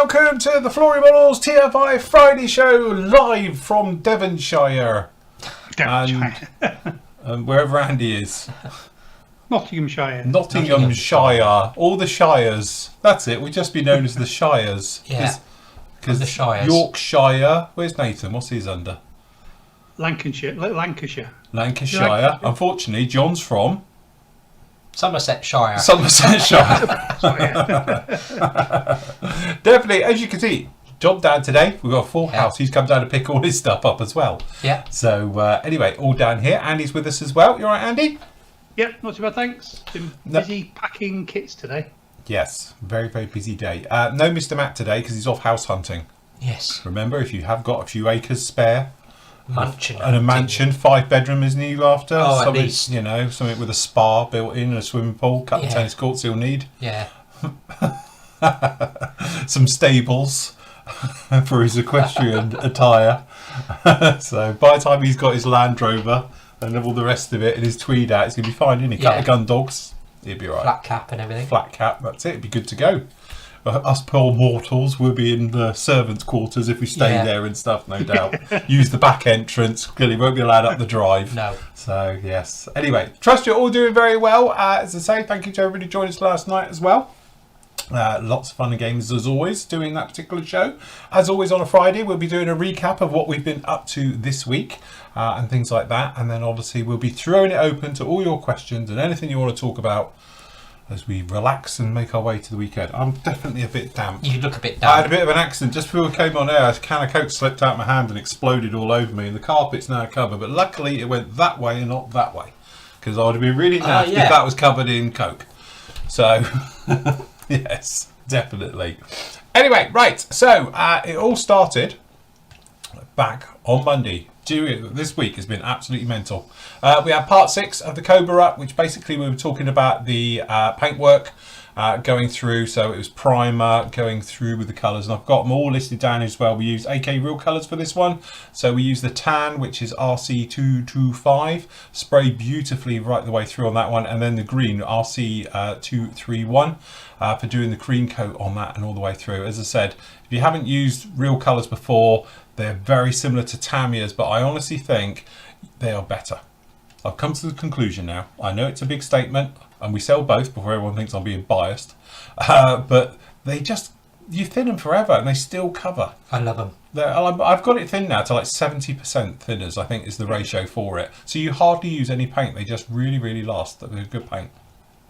welcome to the Flory Models TFI Friday show live from Devonshire. And wherever Andy is. Nottinghamshire. Nottinghamshire. All the Shires. That's it. We'd just be known as the Shires. Yeah. Because the Shires. Yorkshire. Where's Nathan? What's his under? Lancashire. Lancashire. Unfortunately, John's from Somersetshire. Definitely, as you can see, John down today. We've got a full house. He's come down to pick all his stuff up as well. Yeah. So anyway, all down here. Andy's with us as well. You all right, Andy? Yep, not too bad, thanks. Been busy packing kits today. Yes, very, very busy day. No Mr. Matt today because he's off house hunting. Yes. Remember, if you have got a few acres spare, Mansion. and a mansion, 5-bedroom, isn't he after? Oh, something, at least. you know, something with a spa built in and a swimming pool, couple of tennis courts he'll need. Yeah. Some stables for his equestrian attire. So by the time he's got his Land Rover and all the rest of it and his tweed out, it's going to be fine, isn't he? Couple of gun dogs, he'll be all right. Flat cap and everything. Flat cap, that's it, it'd be good to go. Us poor mortals will be in the servants' quarters if we stay there and stuff, no doubt. Use the back entrance, clearly won't be allowed up the drive. No. So, yes. Anyway, trust you're all doing very well. As I say, thank you to everybody who joined us last night as well. Lots of fun and games as always doing that particular show. As always on a Friday, we'll be doing a recap of what we've been up to this week and things like that. And then obviously we'll be throwing it open to all your questions and anything you want to talk about as we relax and make our way to the weekend. I'm definitely a bit damp. You look a bit damp. I had a bit of an accident just before we came on air. A can of Coke slipped out of my hand and exploded all over me, and the carpet's now covered. But luckily, it went that way and not that way, because I would have been really naffed if that was covered in Coke. So, yes, definitely. Anyway, right. So it all started back on Monday. This week has been absolutely mental. We had part 6 of the Cobra Up, which basically we were talking about the paintwork going through. So it was primer going through with the colours, and I've got them all listed down as well. We used AK Real Colours for this one. So we used the tan, which is RC225, sprayed beautifully right the way through on that one, and then the green RC231 for doing the cream coat on that and all the way through. As I said, if you haven't used Real Colours before, they're very similar to Tamiya's, but I honestly think they are better. I've come to the conclusion now. I know it's a big statement, and we sell both before everyone thinks I'm being biased, but they just, you thin them forever and they still cover. I love them. I've got it thin now to like 70% thinners, I think is the ratio for it. So you hardly use any paint. They just really, really last. They're good paint.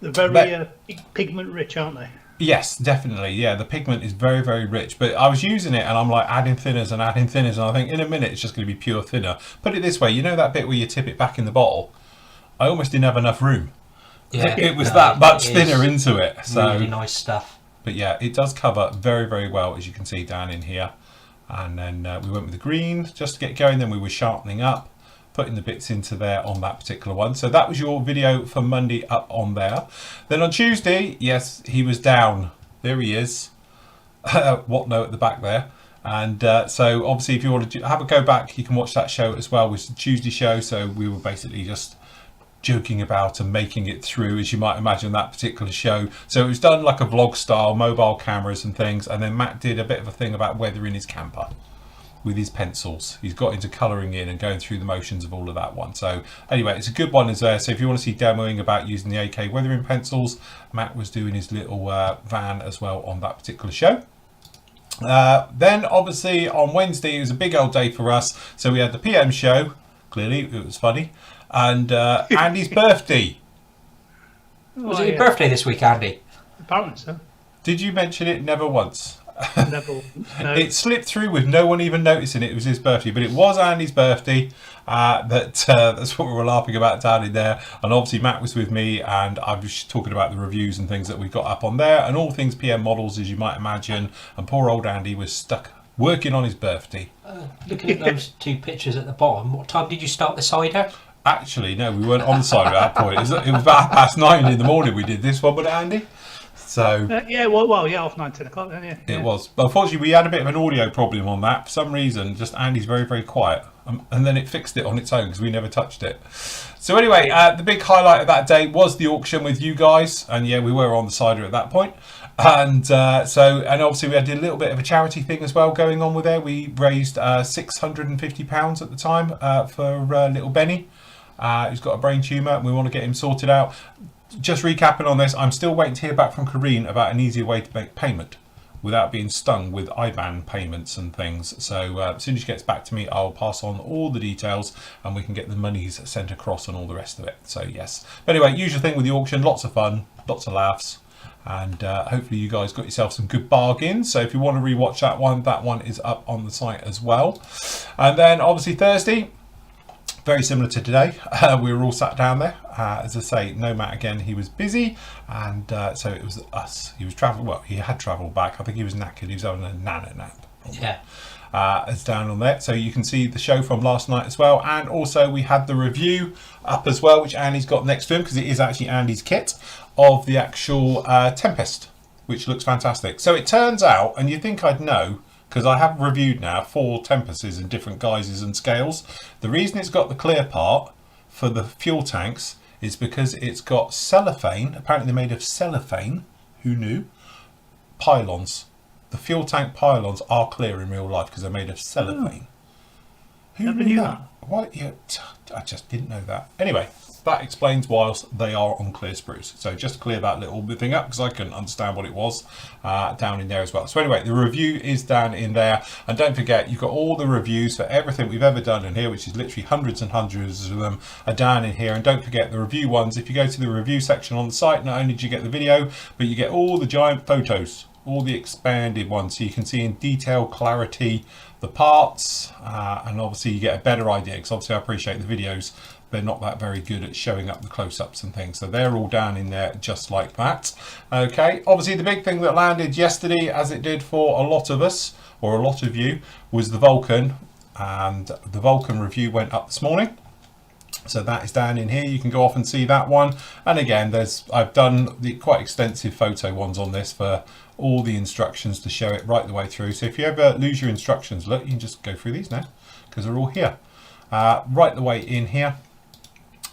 They're very pigment rich, aren't they? Yes, definitely. Yeah, the pigment is very, very rich. But I was using it and I'm like adding thinners, and I think in a minute it's just going to be pure thinner. Put it this way, you know that bit where you tip it back in the bottle? I almost didn't have enough room. Yeah, it was that much thinner into it. So really nice stuff. But yeah, it does cover very, very well, as you can see down in here. And then we went with the green just to get going. Then we were sharpening up, putting the bits into there on that particular one. So that was your video for Monday up on there. Then on Tuesday, yes, he was down. There he is. What note at the back there. And so obviously if you want to have a go back, you can watch that show as well. It was the Tuesday show. So we were basically just joking about and making it through, as you might imagine, that particular show. So it was done like a vlog style, mobile cameras and things. And then Matt did a bit of a thing about weathering his camper with his pencils. He's got into colouring in and going through the motions of all of that one. So anyway, it's a good one as there. So if you want to see demoing about using the AK weathering pencils, Matt was doing his little van as well on that particular show. Then obviously on Wednesday, it was a big old day for us. So we had the PM show. Clearly it was funny. And Andy's birthday. Was it your birthday this week, Andy? Apparently so. Did you mention it? Never once. Never. No. It slipped through with no one even noticing it was his birthday, but it was Andy's birthday. That's what we were laughing about down in there. And obviously Matt was with me, and I was talking about the reviews and things that we got up on there, and all things PM models, as you might imagine. And poor old Andy was stuck working on his birthday. Looking at those two pictures at the bottom, what time did you start the cider? Actually, no, we weren't on the side at that point. It was about 9:30 in the morning we did this one, but Andy. So off 9-10 o'clock then, yeah. It was. But unfortunately, we had a bit of an audio problem on that. For some reason, just Andy's very, very quiet. and then it fixed it on its own because we never touched it. So anyway, the big highlight of that day was the auction with you guys, and yeah, we were on the cider at that point. And and obviously we had a little bit of a charity thing as well going on with there. We raised £650 at the time for little Benny, who's got a brain tumour, and we want to get him sorted out. Just recapping on this, I'm still waiting to hear back from Kareen about an easier way to make payment without being stung with IBAN payments and things. So as soon as she gets back to me, I'll pass on all the details and we can get the monies sent across and all the rest of it. So yes. But anyway, usual thing with the auction, lots of fun, lots of laughs. And hopefully you guys got yourself some good bargains. So if you want to rewatch that one is up on the site as well. And then obviously Thursday, very similar to today, we were all sat down there. As I say, Nomad again, he was busy, and so it was us. He was traveling. Well, he had travelled back. I think he was knackered. He was having a nana nap. Yeah. It's down on there, so you can see the show from last night as well. And also we had the review up as well, which Andy's got next to him because it is actually Andy's kit of the actual Tempest, which looks fantastic. So it turns out, and you think I'd know, because I have reviewed now 4 Tempests in different guises and scales. The reason it's got the clear part for the fuel tanks is because it's got cellophane, apparently they're made of cellophane, who knew, pylons. The fuel tank pylons are clear in real life because they're made of cellophane. Who knew that? Why? Yeah, I just didn't know that. Anyway, that explains why they are on clear sprues. So just to clear that little thing up because I couldn't understand what it was down in there as well. So anyway, the review is down in there. And don't forget, you've got all the reviews for everything we've ever done in here, which is literally hundreds and hundreds of them are down in here. And don't forget the review ones. If you go to the review section on the site, not only do you get the video, but you get all the giant photos, all the expanded ones, so you can see in detail, clarity, the parts, and obviously you get a better idea, because obviously I appreciate the videos, they're not that very good at showing up the close-ups and things, so they're all down in there just like that. Okay, obviously the big thing that landed yesterday, as it did for a lot of us, or a lot of you, was the Vulcan, and the Vulcan review went up this morning. So that is down in here. You can go off and see that one. And again, I've done the quite extensive photo ones on this for all the instructions to show it right the way through. So if you ever lose your instructions, look, you can just go through these now because they're all here. Right the way in here.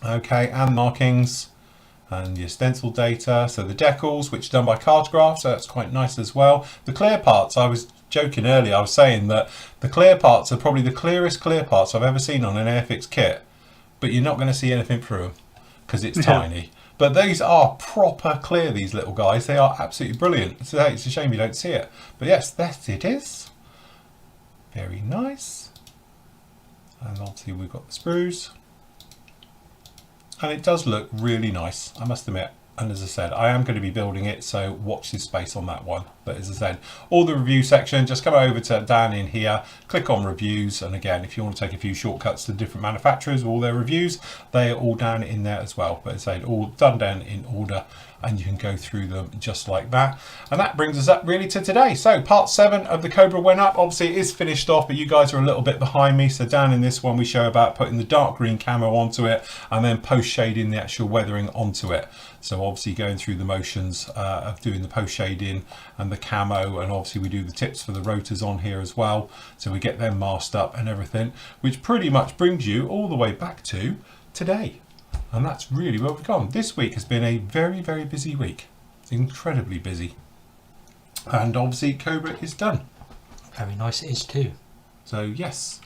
Okay, and markings and your stencil data. So the decals, which are done by Cartograph, so that's quite nice as well. The clear parts, I was joking earlier, I was saying that the clear parts are probably the clearest clear parts I've ever seen on an Airfix kit. But you're not going to see anything through them because it's tiny. But these are proper clear, these little guys. They are absolutely brilliant. So it's a shame you don't see it. But yes, that it is. Very nice. And obviously we've got the sprues. And it does look really nice, I must admit. And as I said, I am going to be building it, so watch this space on that one. But as I said, all the review section, just come over to down in here, click on reviews. And again, if you want to take a few shortcuts to different manufacturers, all their reviews, they are all down in there as well. But as I said, all done down in order, and you can go through them just like that. And that brings us up really to today. So part 7 of the Cobra went up. Obviously it is finished off, but you guys are a little bit behind me. So down in this one, we show about putting the dark green camo onto it and then post shading the actual weathering onto it. So obviously going through the motions of doing the post shading and the camo, and obviously we do the tips for the rotors on here as well. So we get them masked up and everything, which pretty much brings you all the way back to today. And that's really where we've gone. This week has been a very, very busy week. It's incredibly busy. And obviously Cobra is done. Very nice it is too. So yes,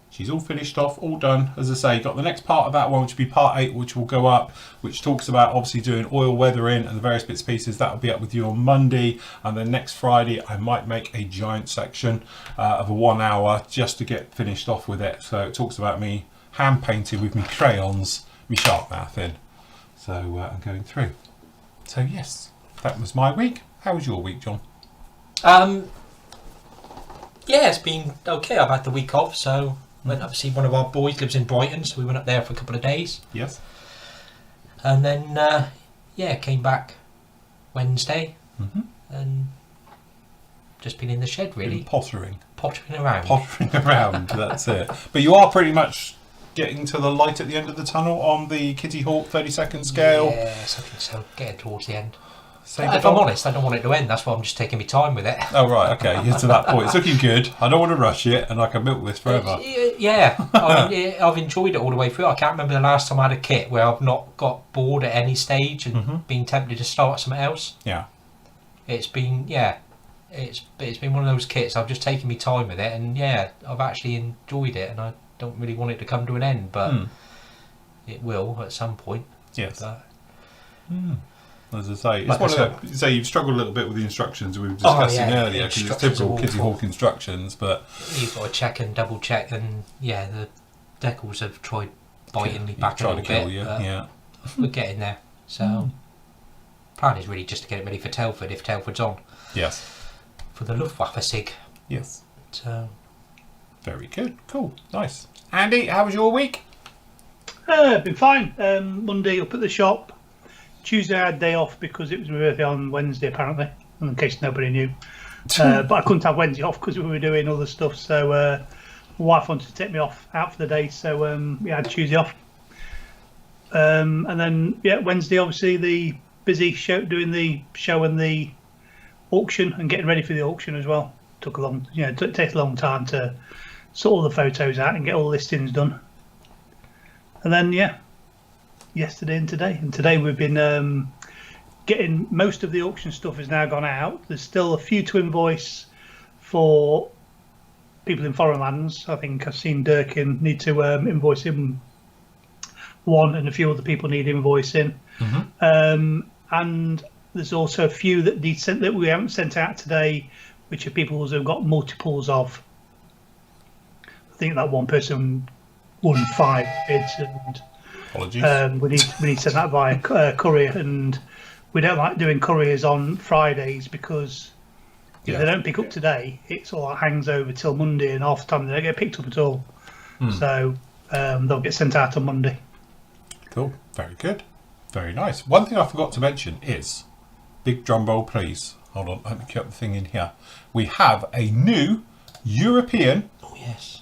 she's all finished off, all done. As I say, got the next part of that one, which will be part 8, which will go up, which talks about obviously doing oil weathering and the various bits and pieces. That will be up with you on Monday. And then next Friday, I might make a giant section of a 1 hour just to get finished off with it. So it talks about me hand painting with me crayons, me sharp mouth in. So I'm going through. So yes, that was my week. How was your week, John? Yeah, it's been okay. I've had the week off, so went up to see one of our boys, lives in Brighton, so we went up there for a couple of days. Yes. And then, yeah, came back Wednesday and just been in the shed, really. Been pottering. Pottering around. Pottering around, that's it. But you are pretty much getting to the light at the end of the tunnel on the Kitty Hawk 30-second scale. Yes, I think so. Getting towards the end. If I'm honest, I don't want it to end. That's why I'm just taking my time with it. Oh, right, okay. You're to that point. It's looking good. I don't want to rush it, and I can milk this forever. I've enjoyed it all the way through. I can't remember the last time I had a kit where I've not got bored at any stage and been tempted to start something else. Yeah. It's been one of those kits. I've just taken my time with it, and I've actually enjoyed it, and I don't really want it to come to an end, but it will at some point. Yes. But, as I say, it's one of the, you've struggled a little bit with the instructions we were discussing earlier, because it's typical Kitty Hawk instructions, but you've got to check and double check, and the decals have tried biting me back a little bit. We're getting there. So plan is really just to get it ready for Telford if Telford's on. Yes. For the Luftwaffe SIG. Yes. So very good. Cool. Nice. Andy, how was your week? Been fine. Monday up at the shop. Tuesday I had day off because it was my birthday on Wednesday, apparently, in case nobody knew. But I couldn't have Wednesday off because we were doing other stuff. So my wife wanted to take me out for the day. So I had Tuesday off. And then Wednesday, obviously the busy show, doing the show and the auction and getting ready for the auction as well. Took a long, takes a long time to sort all the photos out and get all the listings done. And then yesterday and today. And today we've been getting most of the auction stuff has now gone out. There's still a few to invoice for people in foreign lands. I think I've seen Durkin need to invoice him one, and a few other people need invoicing. And there's also a few that that we haven't sent out today, which are people who have got multiples of. I think that one person won 5 bids, and apologies. we need to send that via courier, and we don't like doing couriers on Fridays because if they don't pick up today, it all hangs over till Monday, and half the time they don't get picked up at all. So they'll get sent out on Monday. Cool. Very good. Very nice. One thing I forgot to mention is, big drum roll please. Hold on, let me get the thing in here. We have a new European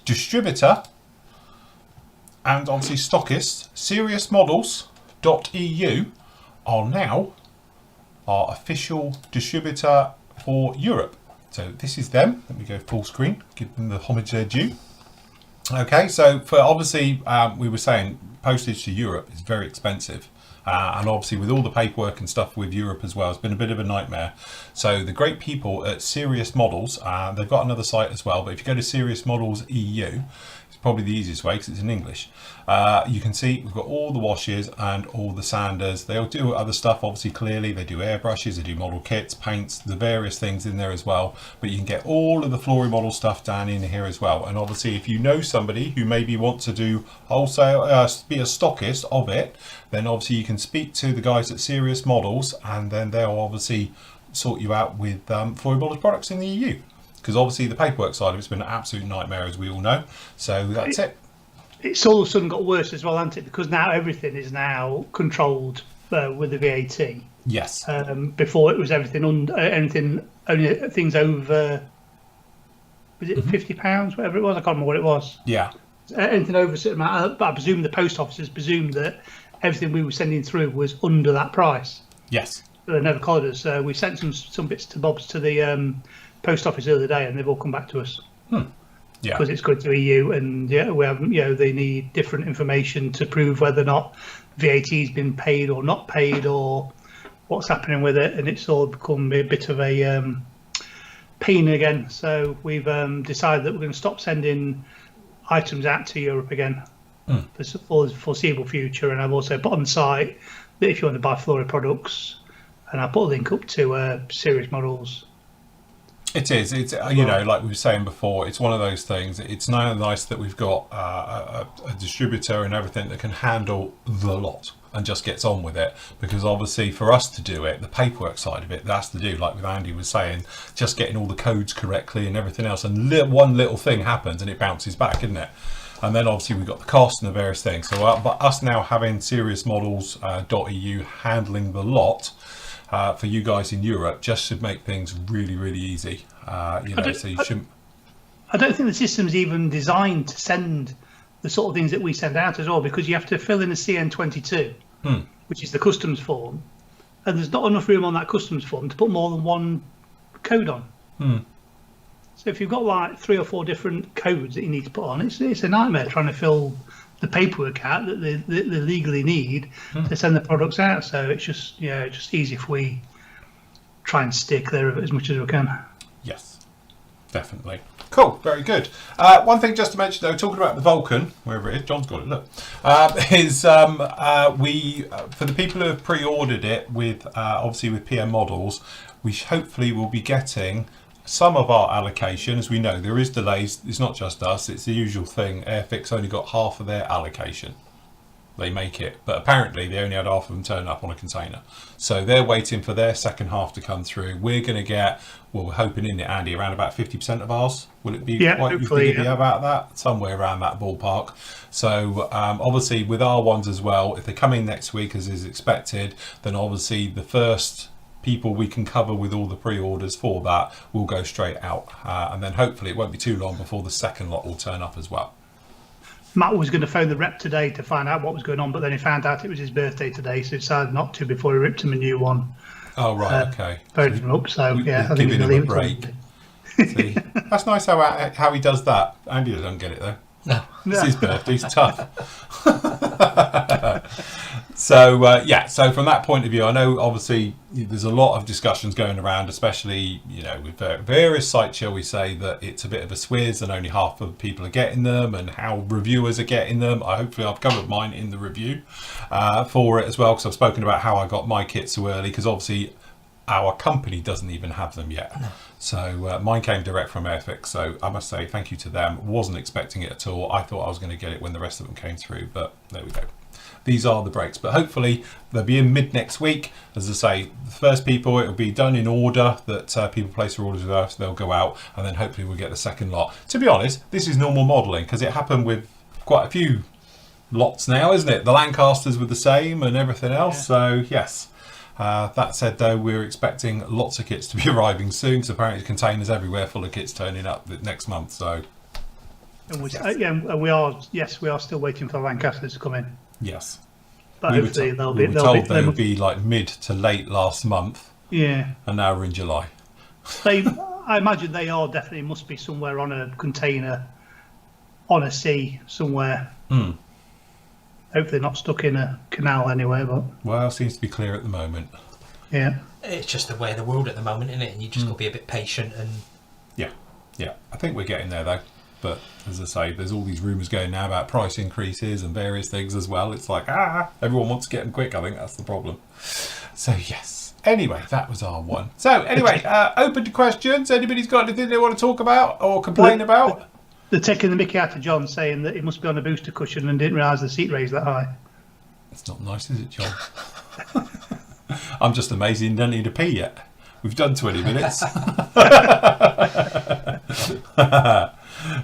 distributor and obviously stockist. SeriousModels.eu are now our official distributor for Europe. So this is them. Let me go full screen, give them the homage they're due. Okay, so for obviously we were saying postage to Europe is very expensive. And obviously with all the paperwork and stuff with Europe as well, it's been a bit of a nightmare. So the great people at Serious Models, they've got another site as well, but if you go to Serious Models EU, it's probably the easiest way because it's in English. You can see we've got all the washes and all the sanders. They'll do other stuff, obviously, clearly. They do airbrushes, they do model kits, paints, the various things in there as well. But you can get all of the Flory model stuff down in here as well. And obviously, if you know somebody who maybe wants to do wholesale, be a stockist of it, then obviously you can speak to the guys at Serious Models, and then they'll obviously sort you out with Flory Models products in the EU. Because obviously the paperwork side of it's been an absolute nightmare, as we all know. So that's it. It's all of a sudden got worse as well, hasn't it? Because now everything is now controlled with the VAT. Yes. Before it was everything only things over. Was it £50? Whatever it was, I can't remember what it was. Yeah. Anything over a certain amount, but I presume the post offices presumed that everything we were sending through was under that price. Yes. But they never collared us. We sent some bits to Bob's to the post office the other day, and they've all come back to us. Yeah. Because it's going to EU, and we haven't. They need different information to prove whether or not VAT's been paid or not paid, or what's happening with it, and it's all become a bit of a pain again. So we've decided that we're going to stop sending items out to Europe again for the foreseeable future. And I've also put on the site that if you want to buy Flory products, and I put a link up to Serious Models. It is. It's like we were saying before, it's one of those things. It's now nice that we've got a distributor and everything that can handle the lot and just gets on with it. Because obviously for us to do it, the paperwork side of it, that's to do, like with Andy was saying, just getting all the codes correctly and everything else. And one little thing happens and it bounces back, isn't it? And then obviously we've got the cost and the various things. So but us now having SeriousModels.eu handling the lot, for you guys in Europe, just should make things really, really easy. So you shouldn't. I don't think the system's even designed to send the sort of things that we send out as well, because you have to fill in a CN22, which is the customs form, and there's not enough room on that customs form to put more than one code on. So if you've got like 3 or 4 different codes that you need to put on, it's a nightmare trying to fill the paperwork out that they legally need to send the products out. So it's just easy if we try and stick there as much as we can. Yes, definitely. Cool, very good. One thing just to mention though, talking about the Vulcan, wherever it is, John's got it, look, is we, for the people who have pre-ordered it with, obviously with PM models, we hopefully will be getting some of our allocation. As we know, there is delays. It's not just us, it's the usual thing. Airfix only got half of their allocation. They make it, but apparently they only had half of them turn up on a container. So they're waiting for their second half to come through. We're going to get, well, we're hoping in it, Andy, around about 50% of ours. Will it be quite usually about that? Somewhere around that ballpark. So obviously with our ones as well, if they come in next week as is expected, then obviously the first people we can cover with all the pre-orders for that will go straight out. And then hopefully it won't be too long before the second lot will turn up as well. Matt was going to phone the rep today to find out what was going on, but then he found out it was his birthday today, so he decided not to before he ripped him a new one. Oh, right, okay. Phoned him up, so yeah, I think giving him a break. See, that's nice how he does that. Andy doesn't get it though. No. It's his birthday, he's tough. So so from that point of view, I know obviously there's a lot of discussions going around, especially with various sites, shall we say, that it's a bit of a swizz and only half of people are getting them, and how reviewers are getting them. Hopefully I've covered mine in the review for it as well, because I've spoken about how I got my kit so early, because obviously our company doesn't even have them yet. No. So mine came direct from Airfix, so I must say thank you to them. Wasn't expecting it at all. I thought I was going to get it when the rest of them came through, but there we go. These are the breaks, but hopefully they'll be in mid next week. As I say, the first people, it'll be done in order that people place their orders with us, they'll go out, and then hopefully we'll get the second lot. To be honest, this is normal modelling, because it happened with quite a few lots now, isn't it? The Lancasters were the same and everything else, yeah. So yes. That said though, we're expecting lots of kits to be arriving soon, because apparently containers everywhere full of kits turning up next month. So, and we are still waiting for the Lancasters to come in. Yes, but hopefully we were told they would be like mid to late last month. Yeah, and now we're in July. I imagine they are definitely must be somewhere on a container, on a sea somewhere. Hopefully not stuck in a canal anywhere, but well, it seems to be clear at the moment. Yeah, it's just the way of the world at the moment, isn't it? And you just got to be a bit patient and yeah. I think we're getting there though. But as I say, there's all these rumours going now about price increases and various things as well. It's like everyone wants to get them quick. I think that's the problem. So yes. Anyway, that was our one. So anyway, open to questions. Anybody's got anything they want to talk about or complain about? They're taking the mickey out of John, saying that he must be on a booster cushion and didn't realise the seat raised that high. It's not nice, is it, John? I'm just amazed he doesn't need a pee yet. We've done 20 minutes.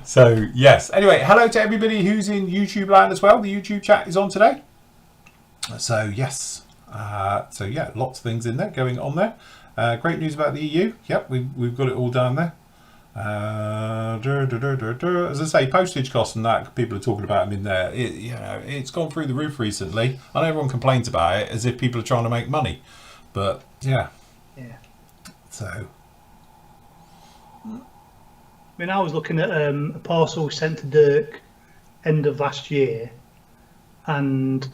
So, yes. Anyway, hello to everybody who's in YouTube land as well. The YouTube chat is on today. So, yes. Lots of things in there going on there. Great news about the EU. Yep, we've got it all down there. As I say, postage costs and that, people are talking about them in there. It's gone through the roof recently. I know everyone complains about it as if people are trying to make money, but yeah. So, I mean, I was looking at a parcel sent to Dirk end of last year, and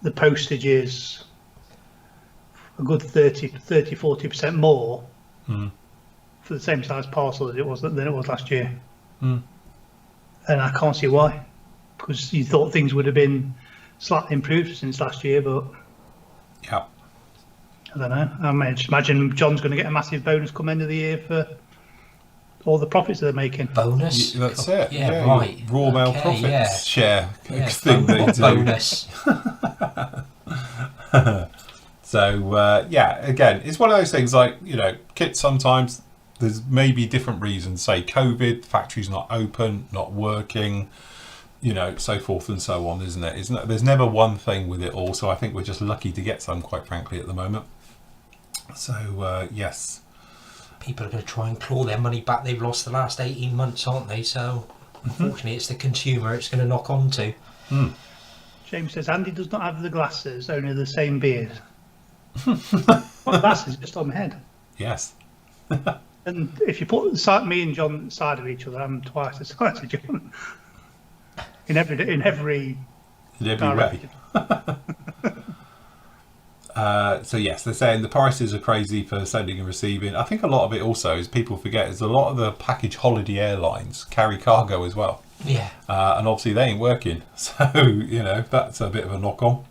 the postage is a good 30-40% more. For the same size parcel than it was last year. And I can't see why, because you thought things would have been slightly improved since last year, but yeah, I don't know. I mean, just imagine John's going to get a massive bonus come end of the year for all the profits that they're making. Bonus? That's it. Yeah, right. Raw mail profits share thing they do. Bonus. So again, it's one of those things like, kits sometimes. There's maybe different reasons, say COVID, factory's not open, not working, so forth and so on, isn't it? There's never one thing with it all, so I think we're just lucky to get some, quite frankly, at the moment. So, yes. People are going to try and claw their money back they've lost the last 18 months, aren't they? So, unfortunately, it's the consumer it's going to knock on to. James says, Andy does not have the glasses, only the same beard. Well, that's just on my head. Yes. And if you put me and John at the side of each other, I'm twice the size of John. In every way. So yes, they're saying the prices are crazy for sending and receiving. I think a lot of it also is people forget is a lot of the package holiday airlines carry cargo as well. Yeah. And obviously they ain't working, so that's a bit of a knock on.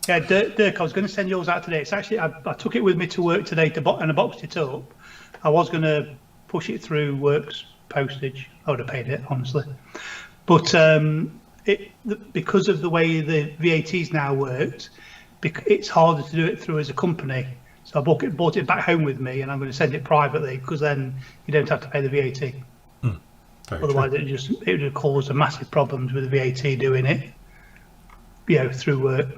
Yeah, Dirk, I was going to send yours out today. It's actually I took it with me to work today and I boxed it up. I was going to push it through Works postage. I would have paid it honestly, but because of the way the VAT's now worked. It's harder to do it through as a company, so I bought it back home with me, and I'm going to send it privately because then you don't have to pay the VAT. Otherwise, true. it would cause a massive problems with the VAT doing it, through work.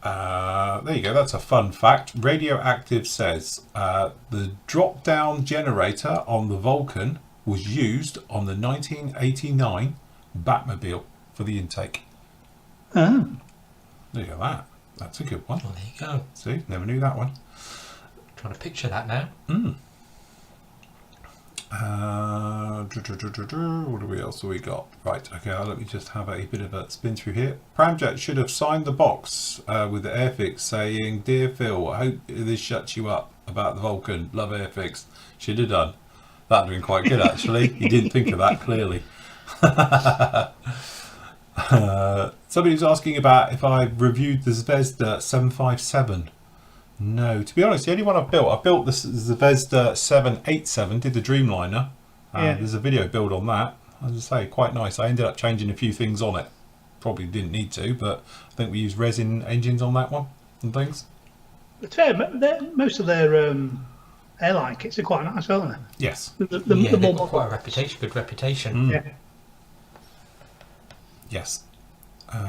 There you go. That's a fun fact. Radioactive says the drop-down generator on the Vulcan was used on the 1989 Batmobile for the intake. Oh. Look at that. That's a good one. Well, there you go. See, never knew that one. Trying to picture that now. What else have we got? Right, okay, let me just have a bit of a spin through here. Pramjet should have signed the box with the Airfix saying, "Dear Phil, I hope this shuts you up about the Vulcan. Love Airfix." Should have done. That'd have been quite good, actually. You didn't think of that, clearly. Somebody was asking about if I reviewed the Zvezda 757. No, to be honest, the only one I built the Zvezda 787, did the Dreamliner. There's a video build on that. As I say, quite nice. I ended up changing a few things on it. Probably didn't need to, but I think we used resin engines on that one and things. It's fair. Most of their airline kits are quite nice, aren't they? Yes. They've got quite a reputation, good reputation. Yeah. Yes. Hold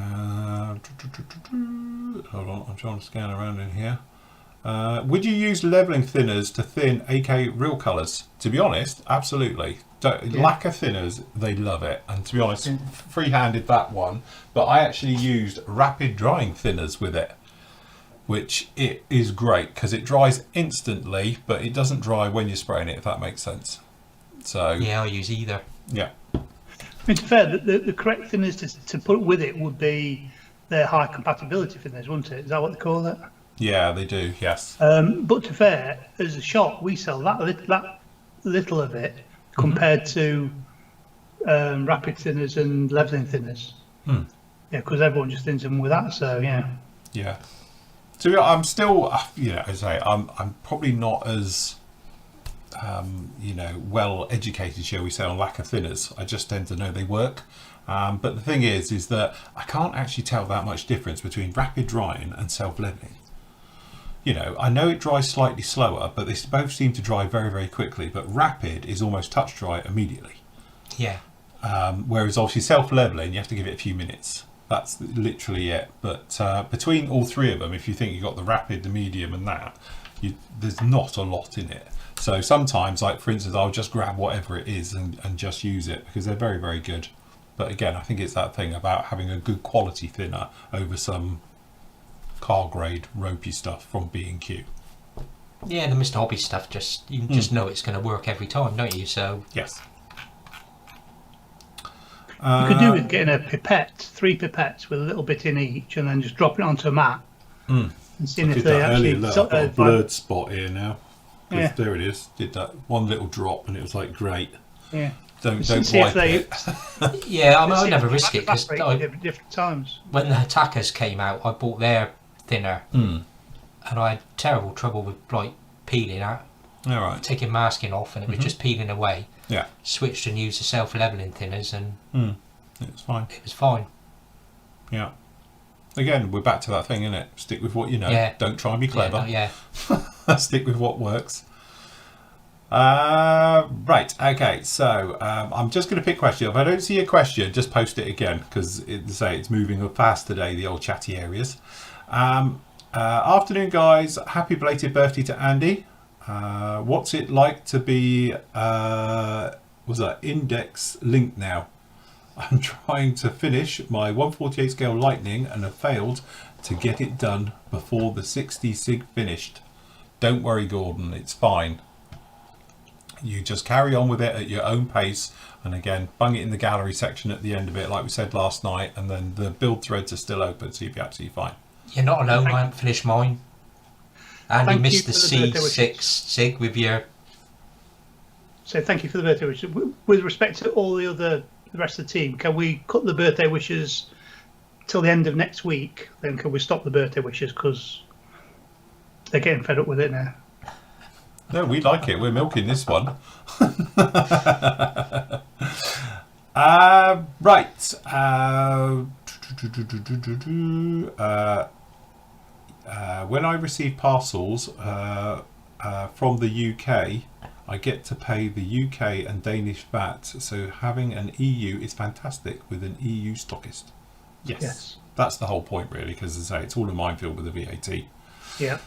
on, I'm trying to scan around in here. Would you use leveling thinners to thin AK real colours? To be honest, absolutely. Lacquer thinners, they love it. And to be honest, free-handed that one. But I actually used rapid drying thinners with it, which it is great because it dries instantly, but it doesn't dry when you're spraying it, if that makes sense. So yeah, I'll use either. Yeah. I mean, to be fair, the correct thinners to put with it would be their high compatibility thinners, wouldn't it? Is that what they call it? Yeah, they do, yes. But to be fair, as a shop, we sell that little of it compared to rapid thinners and leveling thinners. Yeah, because everyone just thins them with that, so yeah. Yeah. So I'm still, as I say, I'm probably not as... well educated, shall we say, on lacquer thinners. I just tend to know they work. But the thing is that I can't actually tell that much difference between rapid drying and self-leveling. I know it dries slightly slower, but they both seem to dry very, very quickly. But rapid is almost touch dry immediately. Yeah. Whereas obviously self-leveling, you have to give it a few minutes. That's literally it. But between all three of them, if you think you've got the rapid, the medium and that, there's not a lot in it. So sometimes, like for instance, I'll just grab whatever it is and just use it because they're very, very good. But again, I think it's that thing about having a good quality thinner over some car grade ropey stuff from B&Q. Yeah, the Mr. Hobby stuff, you just know it's going to work every time, don't you? So yes. You could do with getting a pipette, 3 pipettes with a little bit in each, and then just dropping it onto a mat and seeing if they actually. I've got a blurred spot here now. Yeah. There it is. Did that one little drop, and it was like great. Yeah. Don't wipe it. Yeah, I never risk it because different times. When the Attackers came out, I bought their thinner, and I had terrible trouble with peeling out. All right. Taking masking off, and it was just peeling away. Yeah. Switched and used the self-leveling thinners, and it was fine. It was fine. Yeah. Again, we're back to that thing, isn't it? Stick with what you know. Yeah. Don't try and be clever. Yeah. Stick with what works. Right. Okay. So I'm just going to pick question. If I don't see a question, just post it again because it's moving fast today. The old chatty areas. Afternoon, guys. Happy belated birthday to Andy. What's it like to be index linked now? I'm trying to finish my 148 scale lightning and have failed to get it done before the 60 sig finished. Don't worry, Gordon, it's fine. You just carry on with it at your own pace, and again, bung it in the gallery section at the end of it, like we said last night, and then the build threads are still open, so you'll be absolutely fine. You're not alone. I haven't finished mine. And you missed the C6 sig with your... So thank you for the birthday wishes. With respect to all the rest of the team, can we cut the birthday wishes till the end of next week? Then can we stop the birthday wishes, because they're getting fed up with it now? No, we like it. We're milking this one. Right. When I receive parcels from the UK, I get to pay the UK and Danish VAT. So having an EU is fantastic with an EU stockist. Yes. That's the whole point, really, because as I say, it's all a minefield with the VAT. Yeah.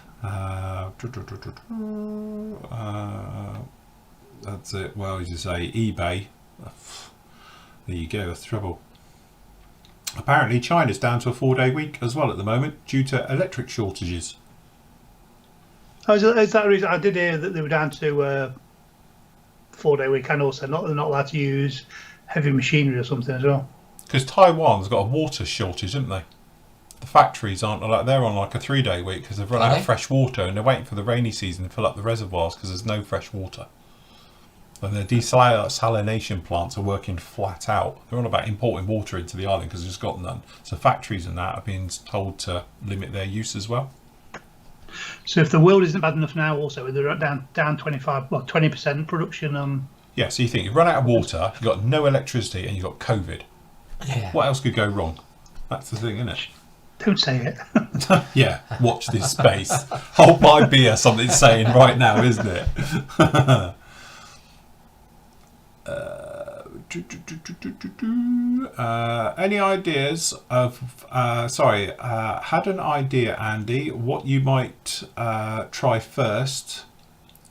That's it. Well, as you say, eBay. There you go. That's trouble. Apparently, China's down to a 4-day week as well at the moment due to electric shortages. Oh, is that the reason? I did hear that they were down to a 4-day week, and also they're not allowed to use heavy machinery or something as well. Because Taiwan's got a water shortage, haven't they? The factories aren't like, they're on like a 3-day week because they've run out of fresh water, and they're waiting for the rainy season to fill up the reservoirs because there's no fresh water. And the desalination plants are working flat out. They're on about importing water into the island because they've just got none. So factories and that are being told to limit their use as well. So if the world isn't bad enough now, also they're down 20% production. Yeah. So you think you've run out of water, you've got no electricity, and you've got COVID. Yeah. What else could go wrong? That's the thing, isn't it? Don't say it. Yeah. Watch this space. Hold my beer. Something's saying right now, isn't it? Any ideas of had an idea, Andy, what you might try first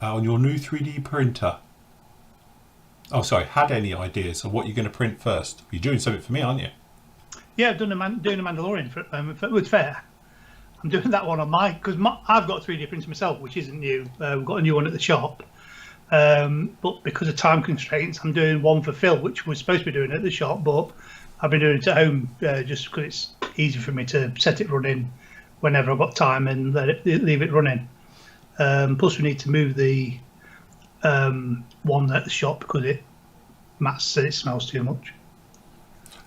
on your new 3D printer? Had any ideas of what you're going to print first? You're doing something for me, aren't you? Yeah, I've doing a Mandalorian for it's fair. I'm doing that one on because I've got a 3D printer myself, which isn't new. We've got a new one at the shop. But because of time constraints, I'm doing one for Phil, which we're supposed to be doing at the shop, but I've been doing it at home just because it's easy for me to set it running whenever I've got time and leave it running. Plus, we need to move the one at the shop because Matt said it smells too much.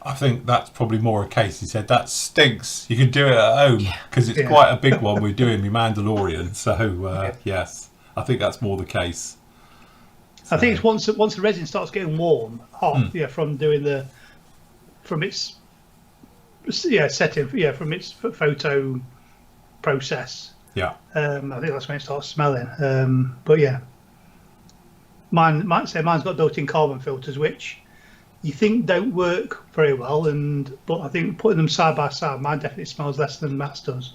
I think that's probably more a case. He said that stinks. You can do it at home because it's quite a big one. We're doing the Mandalorian, so yes, I think that's more the case. So. I think it's once the resin starts getting hot, from its setting, from its photo process. Yeah. I think that's when it starts smelling. But yeah, mine's got built-in carbon filters, which you think don't work very well, but I think putting them side by side, mine definitely smells less than Matt's does.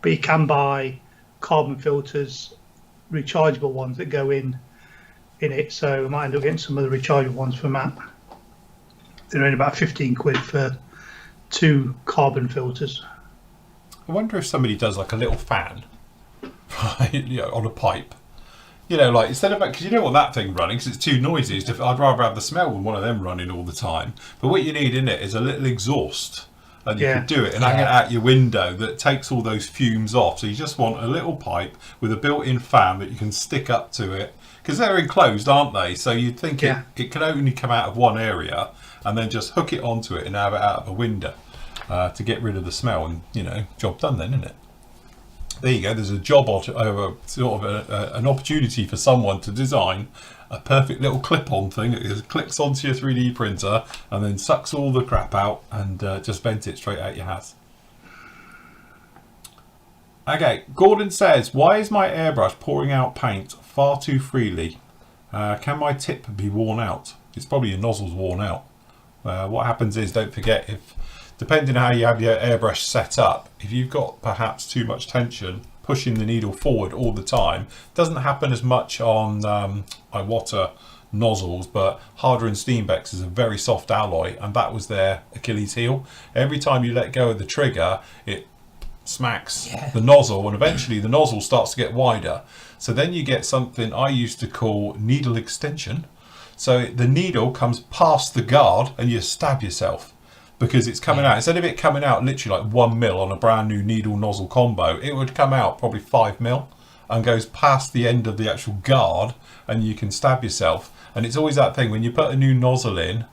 But you can buy carbon filters, rechargeable ones that go in it, so I might end up getting some of the rechargeable ones for Matt. They're only about 15 quid for 2 carbon filters. I wonder if somebody does like a little fan, right, on a pipe. Like instead of, because you don't want that thing running because it's too noisy. I'd rather have the smell than one of them running all the time. But what you need in it is a little exhaust, and you can do it and hang it out your window that takes all those fumes off. So you just want a little pipe with a built-in fan that you can stick up to it because they're enclosed, aren't they? So you'd think it can only come out of one area, and then just hook it onto it and have it out of a window to get rid of the smell, and job done then, isn't it? There you go. There's a job, an opportunity for someone to design a perfect little clip-on thing that just clicks onto your 3D printer and then sucks all the crap out and just vent it straight out your house. Okay, Gordon says, why is my airbrush pouring out paint far too freely? Can my tip be worn out? It's probably your nozzle's worn out. What happens is, don't forget, depending on how you have your airbrush set up, if you've got perhaps too much tension pushing the needle forward all the time, it doesn't happen as much on Iwata nozzles, but Harder and Steenbeck's is a very soft alloy, and that was their Achilles heel. Every time you let go of the trigger, it smacks the nozzle, and eventually the nozzle starts to get wider. So then you get something I used to call needle extension. So the needle comes past the guard and you stab yourself because it's coming out. Instead of it coming out literally like 1 mil on a brand new needle nozzle combo, it would come out probably 5 mil and goes past the end of the actual guard, and you can stab yourself. And it's always that thing when you put a new nozzle in,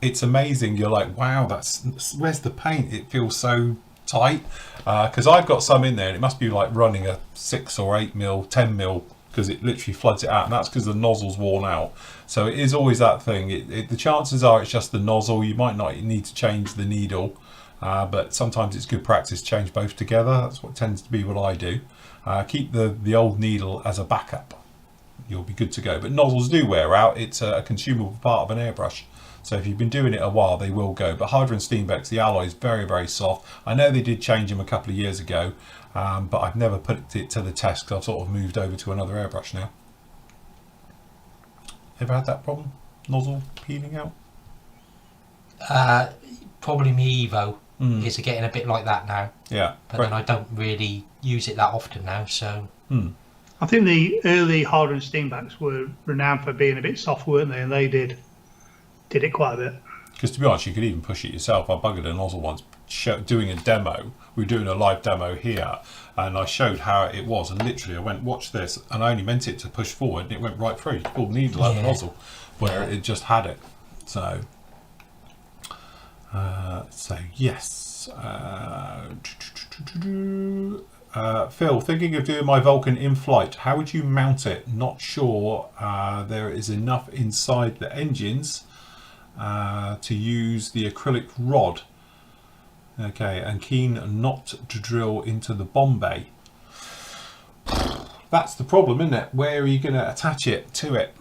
it's amazing. You're like, wow, where's the paint? It feels so tight. Because I've got some in there and it must be like running a 6 or 8 mil, 10 mil, because it literally floods it out, and that's because the nozzle's worn out. So it is always that thing. The chances are it's just the nozzle. You might not need to change the needle, but sometimes it's good practice to change both together. That's what tends to be what I do. Keep the old needle as a backup. You'll be good to go. But nozzles do wear out. It's a consumable part of an airbrush. So if you've been doing it a while, they will go. But Hydra and Steenbeck's, the alloy is very, very soft. I know they did change them a couple of years ago, but I've never put it to the test because I've sort of moved over to another airbrush now. Ever had that problem? Nozzle peeling out? Probably me Evo is getting a bit like that now. Yeah. But then I don't really use it that often now, so... I think the early Hydra and Steenbecks were renowned for being a bit soft, weren't they? And they did it quite a bit. Because to be honest, you could even push it yourself. I buggered a nozzle once doing a demo. We were doing a live demo here, and I showed how it was, and literally I went, watch this, and I only meant it to push forward, and it went right through. It pulled the needle out of the nozzle where it just had it. So yes. Phil, thinking of doing my Vulcan in flight. How would you mount it? Not sure there is enough inside the engines to use the acrylic rod. Okay, and keen not to drill into the bomb bay. That's the problem, isn't it? Where are you going to attach it to it?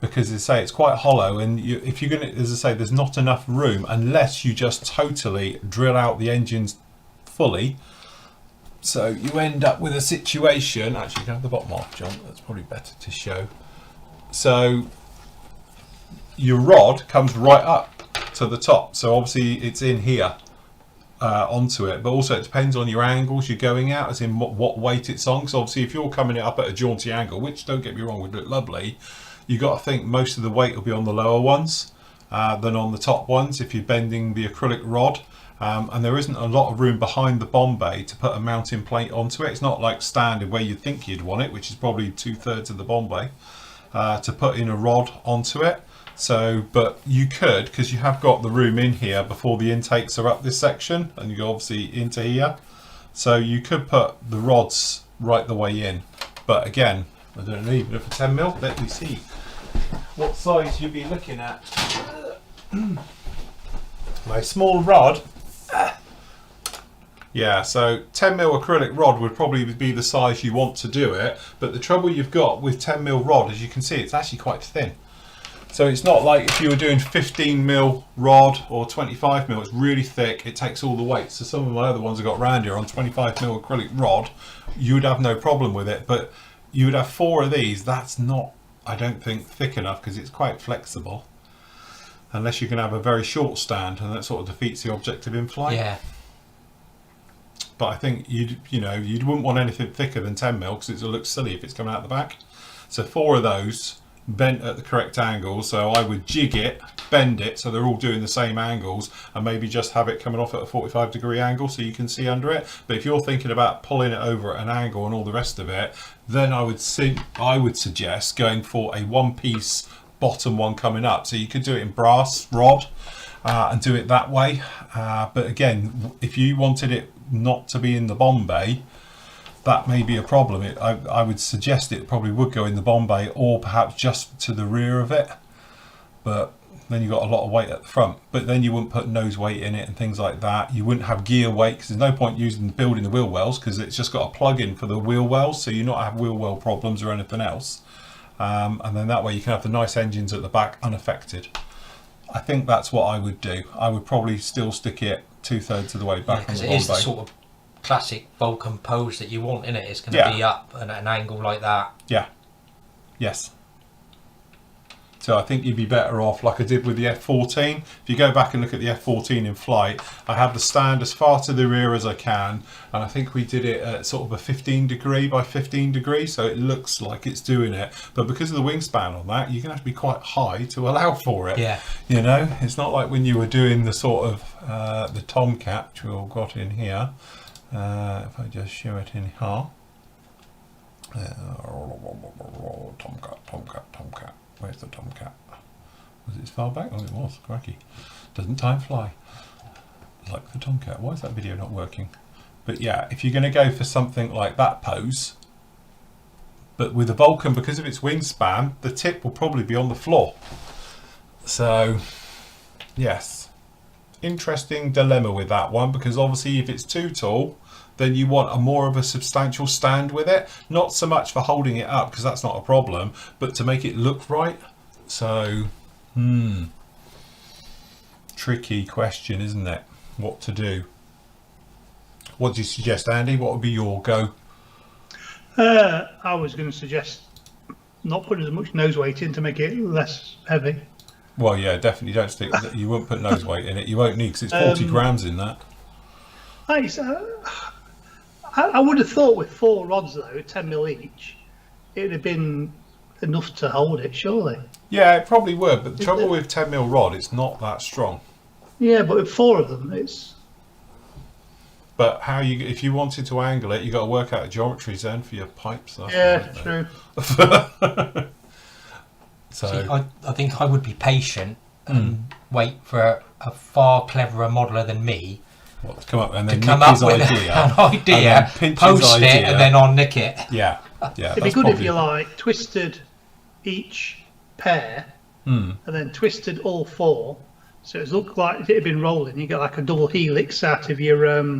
Because as I say, it's quite hollow, and if you're going to, as I say, there's not enough room unless you just totally drill out the engines fully. So you end up with a situation. Actually, you can have the bottom off, John. That's probably better to show. So your rod comes right up to the top. So obviously it's in here onto it, but also it depends on your angles you're going at, as in what weight it's on. So obviously if you're coming it up at a jaunty angle, which don't get me wrong, would look lovely, you got to think most of the weight will be on the lower ones than on the top ones if you're bending the acrylic rod. And there isn't a lot of room behind the bomb bay to put a mounting plate onto it. It's not like standard where you'd think you'd want it, which is probably 2/3 of the bomb bay, to put in a rod onto it. So, but you could, because you have got the room in here before the intakes are up this section, and you go obviously into here. So you could put the rods right the way in. But again, I don't know, even if a 10 mil, let me see what size you'd be looking at. My small rod. Yeah, so 10 mil acrylic rod would probably be the size you want to do it, but the trouble you've got with 10 mil rod, as you can see, it's actually quite thin. So it's not like if you were doing 15 mil rod or 25 mil, it's really thick, it takes all the weight. So some of my other ones I got around here on 25 mil acrylic rod, you would have no problem with it, but you would have 4 of these. That's not, I don't think, thick enough because it's quite flexible. Unless you can have a very short stand, and that sort of defeats the objective in flight. Yeah. But I think you wouldn't want anything thicker than 10 mil because it looks silly if it's coming out the back. So 4 of those bent at the correct angles. So I would jig it, bend it so they're all doing the same angles, and maybe just have it coming off at a 45-degree angle so you can see under it. But if you're thinking about pulling it over at an angle and all the rest of it, then I would suggest going for a one-piece bottom one coming up. So you could do it in brass rod and do it that way. But again, if you wanted it not to be in the bomb bay, that may be a problem. I would suggest it probably would go in the bomb bay, or perhaps just to the rear of it, but then you've got a lot of weight at the front. But then you wouldn't put nose weight in it and things like that. You wouldn't have gear weight because there's no point building the wheel wells, because it's just got a plug-in for the wheel wells, so you're not have wheel well problems or anything else. And then that way you can have the nice engines at the back unaffected. I think that's what I would do. I would probably still stick it 2/3 of the way back on the bomb bay. Because it is the sort of classic Vulcan pose that you want, isn't it? It's going to be up and at an angle like that. Yeah. Yes. So I think you'd be better off like I did with the F14. If you go back and look at the F14 in flight, I have the stand as far to the rear as I can, and I think we did it at sort of a 15 degree by 15 degree, so it looks like it's doing it. But because of the wingspan on that, you're going to have to be quite high to allow for it. Yeah. You know, it's not like when you were doing the sort of the Tomcat, which we all got in here. If I just show it in here. Tomcat. Where's the Tomcat? Was it as far back? Oh, it was. Cracky. Doesn't time fly? Like the Tomcat. Why is that video not working? But yeah, if you're going to go for something like that pose, but with the Vulcan, because of its wingspan, the tip will probably be on the floor. So, yes. Interesting dilemma with that one, because obviously if it's too tall, then you want a more of a substantial stand with it. Not so much for holding it up, because that's not a problem, but to make it look right. So, tricky question, isn't it? What to do? What do you suggest, Andy? What would be your go? I was going to suggest not putting as much nose weight in to make it less heavy. Well, yeah, definitely don't stick. You won't put nose weight in it. You won't need, because it's 40 grams in that. I would have thought with 4 rods though, 10 mil each, it would have been enough to hold it, surely. Yeah, it probably would, but the trouble with 10 mil rod, it's not that strong. Yeah, but with 4 of them, it's. But if you wanted to angle it, you got to work out the geometries then for your pipes. Yeah, true. So see, I think I would be patient and wait for a far cleverer modeller than me. Well, to come up and then to come up with an idea, post it, and then I'll nick it. Yeah, yeah. It'd be good if you like twisted each pair and then twisted all 4, so it looked like if it had been rolling. You get like a double helix out of your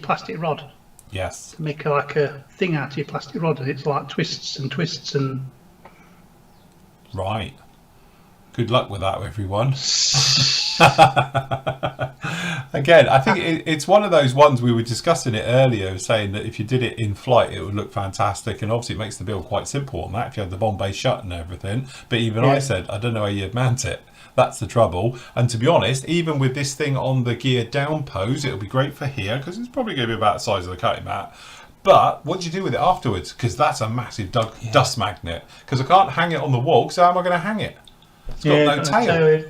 plastic rod. Yes. To make like a thing out of your plastic rod, and it's like twists and twists and. Right. Good luck with that, everyone. Again, I think it's one of those ones we were discussing it earlier, saying that if you did it in flight, it would look fantastic, and obviously it makes the build quite simple on that if you had the Bombay shut and everything. But even I said, I don't know how you'd mount it. That's the trouble. And to be honest, even with this thing on the gear down pose, it'll be great for here, because it's probably going to be about the size of the cutting mat. But what do you do with it afterwards? Because that's a massive dust magnet. Because I can't hang it on the wall, because how am I going to hang it? It's got no tail.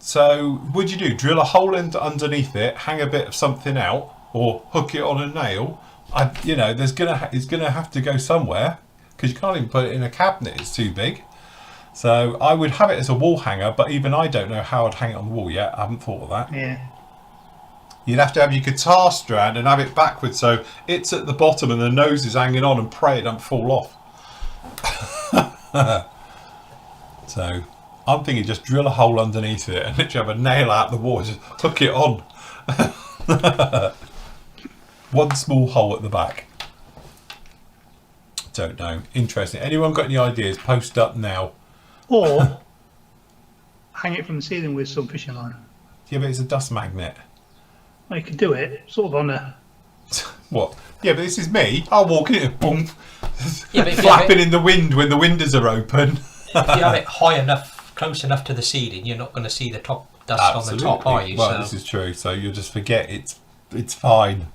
So would you do? Drill a hole underneath it, hang a bit of something out, or hook it on a nail? It's gonna have to go somewhere, because you can't even put it in a cabinet. It's too big. So I would have it as a wall hanger, but even I don't know how I'd hang it on the wall yet. I haven't thought of that. Yeah. You'd have to have your guitar strand and have it backwards, so it's at the bottom and the nose is hanging on, and pray it don't fall off. So I'm thinking just drill a hole underneath it and literally have a nail out the wall, just hook it on. One small hole at the back. Don't know. Interesting. Anyone got any ideas? Post up now. Or hang it from the ceiling with some fishing line. Yeah, but it's a dust magnet. Well, you could do it sort of on a. What? Yeah, but this is me. I'll walk in, boom, Yeah, but flapping in the wind when the windows are open. If you have it high enough, close enough to the ceiling, you're not going to see the top dust Absolutely. on the top, are you? Well, this is true. So you'll just forget it's fine.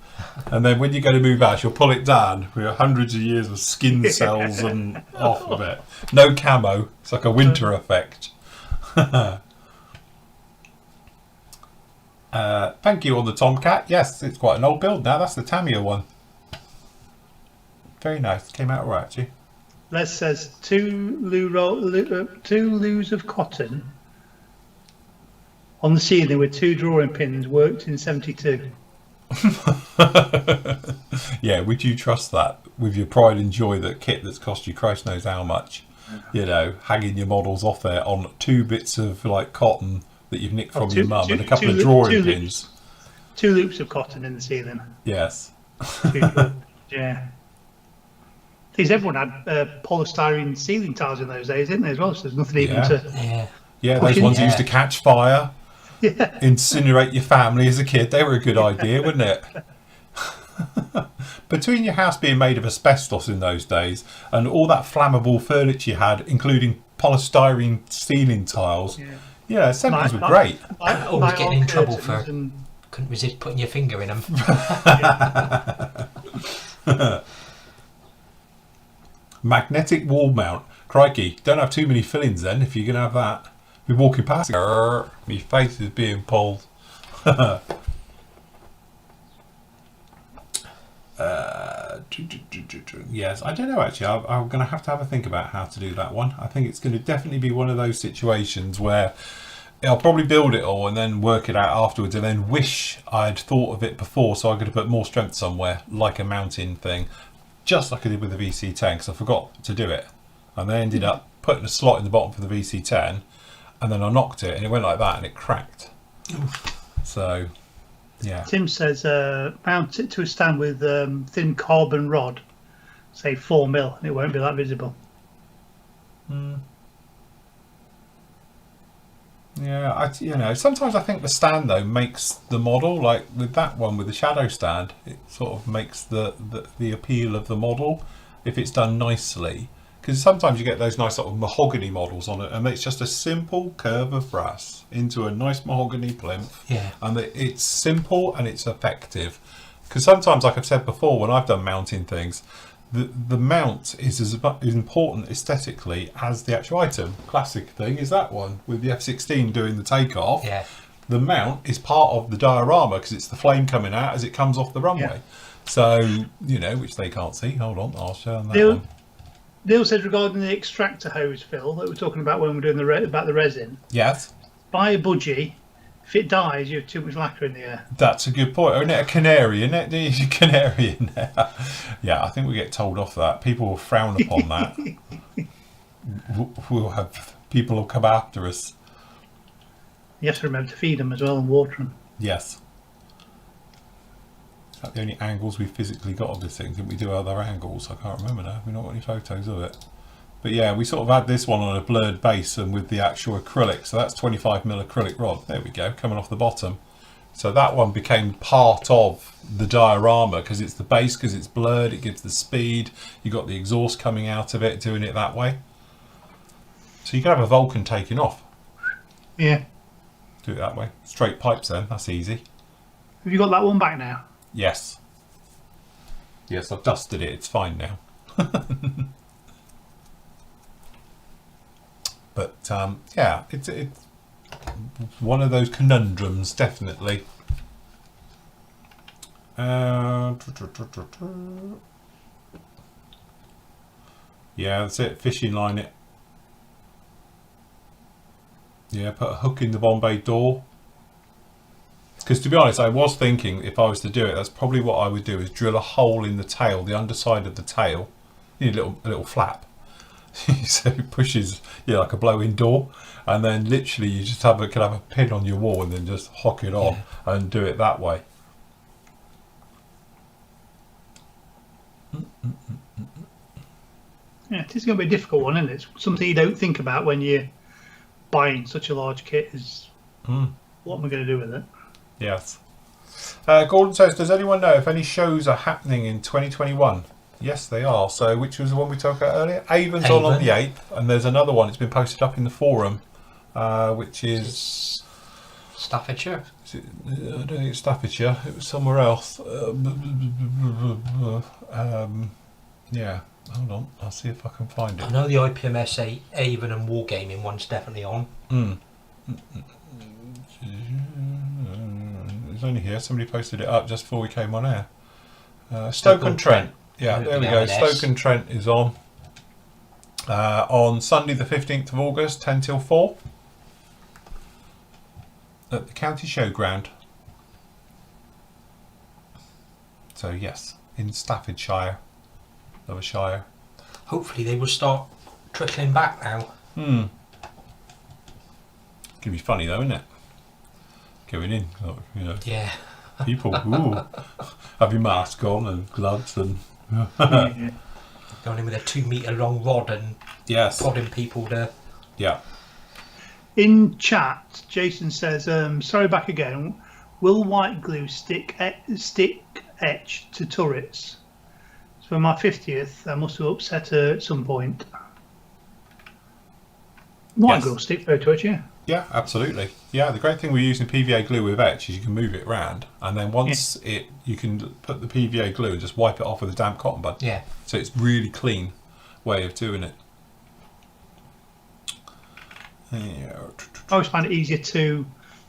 And then when you go to move out, you'll pull it down with hundreds of years of skin cells and off of it. No camo. It's like a winter effect. Thank you on the Tomcat. Yes, it's quite an old build now. That's the Tamiya one. Very nice. Came out all right, actually. Les says 2 loos of cotton on the ceiling with 2 drawing pins worked in 72. Yeah, would you trust that with your pride and joy, that kit that's cost you Christ knows how much? You know, hanging your models off there on 2 bits of like cotton that you've nicked from your mum and a couple of drawing pins. 2 loops of cotton in the ceiling. Yes. Yeah. Because everyone had polystyrene ceiling tiles in those days, didn't they, as well? So there's nothing even to. Yeah, those ones used to catch fire, incinerate your family as a kid. They were a good idea, wouldn't it? But between your house being made of asbestos in those days and all that flammable furniture you had, including polystyrene ceiling tiles, yeah, 70s were great. Always getting in trouble for couldn't resist putting your finger in them. Magnetic wall mount. Crikey, don't have too many fillings then if you're going to have that. Be walking past it. My face is being pulled. Yes, I don't know actually. I'm going to have a think about how to do that one. I think it's going to definitely be one of those situations where I'll probably build it all and then work it out afterwards and then wish I'd thought of it before so I could have put more strength somewhere, like a mounting thing, just like I did with the VC10, because I forgot to do it. And they ended up putting a slot in the bottom for the VC10, and then I knocked it and it went like that and it cracked. So, yeah. Tim says mount it to a stand with thin carbon rod, say 4mm, and it won't be that visible. Yeah, sometimes I think the stand though makes the model, like with that one with the shadow stand, it sort of makes the appeal of the model if it's done nicely. Because sometimes you get those nice sort of mahogany models on it, and it's just a simple curve of brass into a nice mahogany plinth. Yeah. And it's simple and it's effective. Because sometimes, like I've said before, when I've done mounting things, the mount is as important aesthetically as the actual item. Classic thing is that one with the F-16 doing the takeoff. Yeah. The mount is part of the diorama because it's the flame coming out as it comes off the runway. Yeah. So, which they can't see. Hold on, I'll show them that one. Neil said regarding the extractor hose, Phil, that we're talking about when we're doing about the resin. Yes. Buy a budgie. If it dies, you have too much lacquer in the air. That's a good point. Isn't it a canary? Isn't it? There's a canary in there. Yeah, I think we get told off that. People will frown upon that. We'll have people will come after us. You have to remember to feed them as well and water them. Yes. Is that the only angles we physically got of this thing? Didn't we do other angles? I can't remember now. We've not got any photos of it. But yeah, we sort of had this one on a blurred base and with the actual acrylic. So that's 25mm acrylic rod. There we go, coming off the bottom. So that one became part of the diorama because it's the base, because it's blurred, it gives the speed. You got the exhaust coming out of it, doing it that way. So you can have a Vulcan taking off. Yeah. Do it that way. Straight pipes then, that's easy. Have you got that one back now? Yes. Yes, I've dusted it, it's fine now. But yeah, it's one of those conundrums, definitely. Yeah, that's it. Fishing line it. Yeah, put a hook in the Bombay door. Because to be honest, I was thinking if I was to do it, that's probably what I would do, is drill a hole in the tail, the underside of the tail. You need a little flap. So it pushes, like a blow-in door, and then literally you just can have a pin on your wall and then just hook it on and do it that way. Yeah, it is going to be a difficult one, isn't it? It's something you don't think about when you're buying such a large kit. Is what am I going to do with it? Yes. Gordon says, does anyone know if any shows are happening in 2021? Yes, they are. So, which was the one we talked about earlier? Avon's on the 8th, and there's another one. It's been posted up in the forum, which is Staffordshire. I don't think it's Staffordshire. It was somewhere else. Yeah, hold on. I'll see if I can find it. I know the IPMS Avon and Wargaming one's definitely on. It's only here. Somebody posted it up just before we came on air. Stoke-on-Trent. Yeah, there we go. Stoke-on-Trent is on Sunday the 15th of August, 10 till 4 at the County Showground. So yes, in Staffordshire, another shire. Hopefully they will start trickling back now. It's gonna be funny though, isn't it? Going in, Yeah. People have your mask on and gloves and going in with a 2 metre long rod and prodding people to. Yeah. In chat, Jason says, sorry, back again. Will white glue stick etch to turrets? for my 50th, I must have upset her at some point. White glue stick photo etch, yeah. Yeah, absolutely. Yeah, the great thing with using PVA glue with etch is you can move it around, and then once you can put the PVA glue and just wipe it off with a damp cotton bud. Yeah. So it's really clean way of doing it. Yeah. I always find it easier to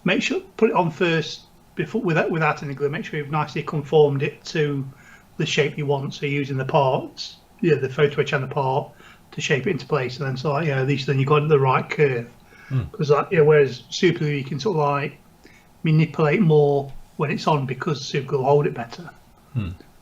make sure, put it on first before without any glue. Make sure you've nicely conformed it to the shape you want. So you're using the parts, the photo etch and the part to shape it into place, and then so like, at least then you got the right curve. Because whereas super glue you can sort of like manipulate more when it's on because super glue will hold it better.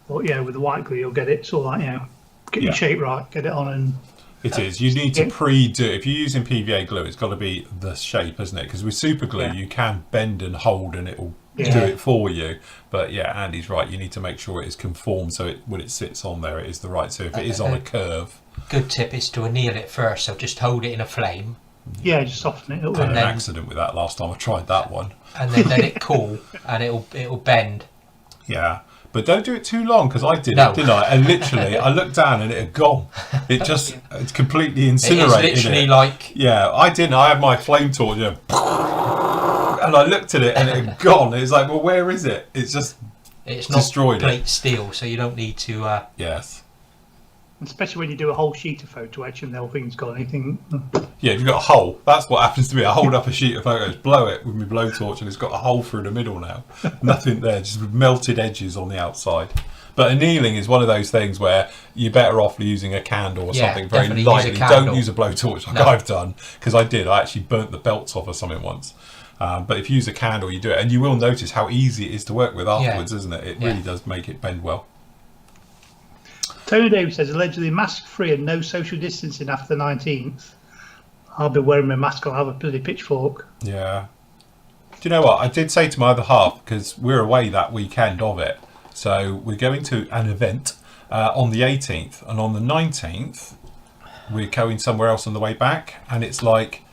But with the white glue you'll get it sort of like get your shape right, get it on, and it is. You need to pre-do. If you're using PVA glue, it's got to be the shape, isn't it? Because with super glue you can bend and hold, and it will do it for you. But Andy's right. You need to make sure it is conformed, so when it sits on there, it is the right. So if it is on a curve, good tip is to anneal it first. So just hold it in a flame. Yeah, just soften it. I had an accident with that last time I tried that one. And then let it cool, and it'll bend. Yeah, but don't do it too long, because I did it, didn't I? And literally, I looked down and it had gone. It's completely incinerated. It's literally like... Yeah, I didn't. I had my flame torch, and I looked at it and it had gone. It was like, well, where is it? It's just destroyed. It's not plate steel, so you don't need to... Yes. Especially when you do a whole sheet of photo etch and the whole thing's got anything. Yeah, if you've got a hole, that's what happens to me. I hold up a sheet of photos, blow it with my blowtorch, and it's got a hole through the middle now. Nothing there, just melted edges on the outside. But annealing is one of those things where you're better off using a candle or something very lightly. Don't use a blowtorch like I've done, because I did. I actually burnt the belts off of something once. But if you use a candle, you do it, and you will notice how easy it is to work with afterwards, isn't it? It really does make it bend well. Tony Davis says, allegedly mask-free and no social distancing after the 19th. I'll be wearing my mask, I'll have a bloody pitchfork. Yeah. Do you know what? I did say to my other half, because we're away that weekend of it, so we're going to an event on the 18th, and on the 19th, we're going somewhere else on the way back, and it's like,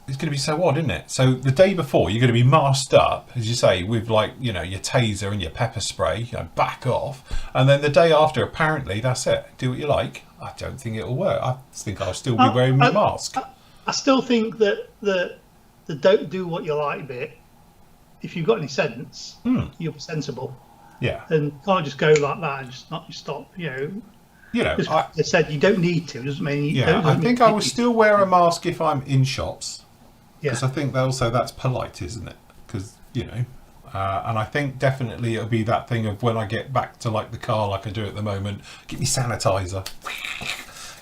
it's going to be so odd, isn't it? So the day before, you're going to be masked up, as you say, with like, your taser and your pepper spray, back off. And then the day after, apparently, that's it. Do what you like. I don't think it'll work. I think I'll still be wearing my mask. I still think that the don't do what you like bit, if you've got any sense, you're sensible. Yeah. And can't just go like that and just not stop, they said you don't need to, doesn't mean you don't. I think I will still wear a mask if I'm in shops. Because I think also that's polite, isn't it? Because, and I think definitely it'll be that thing of when I get back to like the car like I do at the moment, get me sanitizer,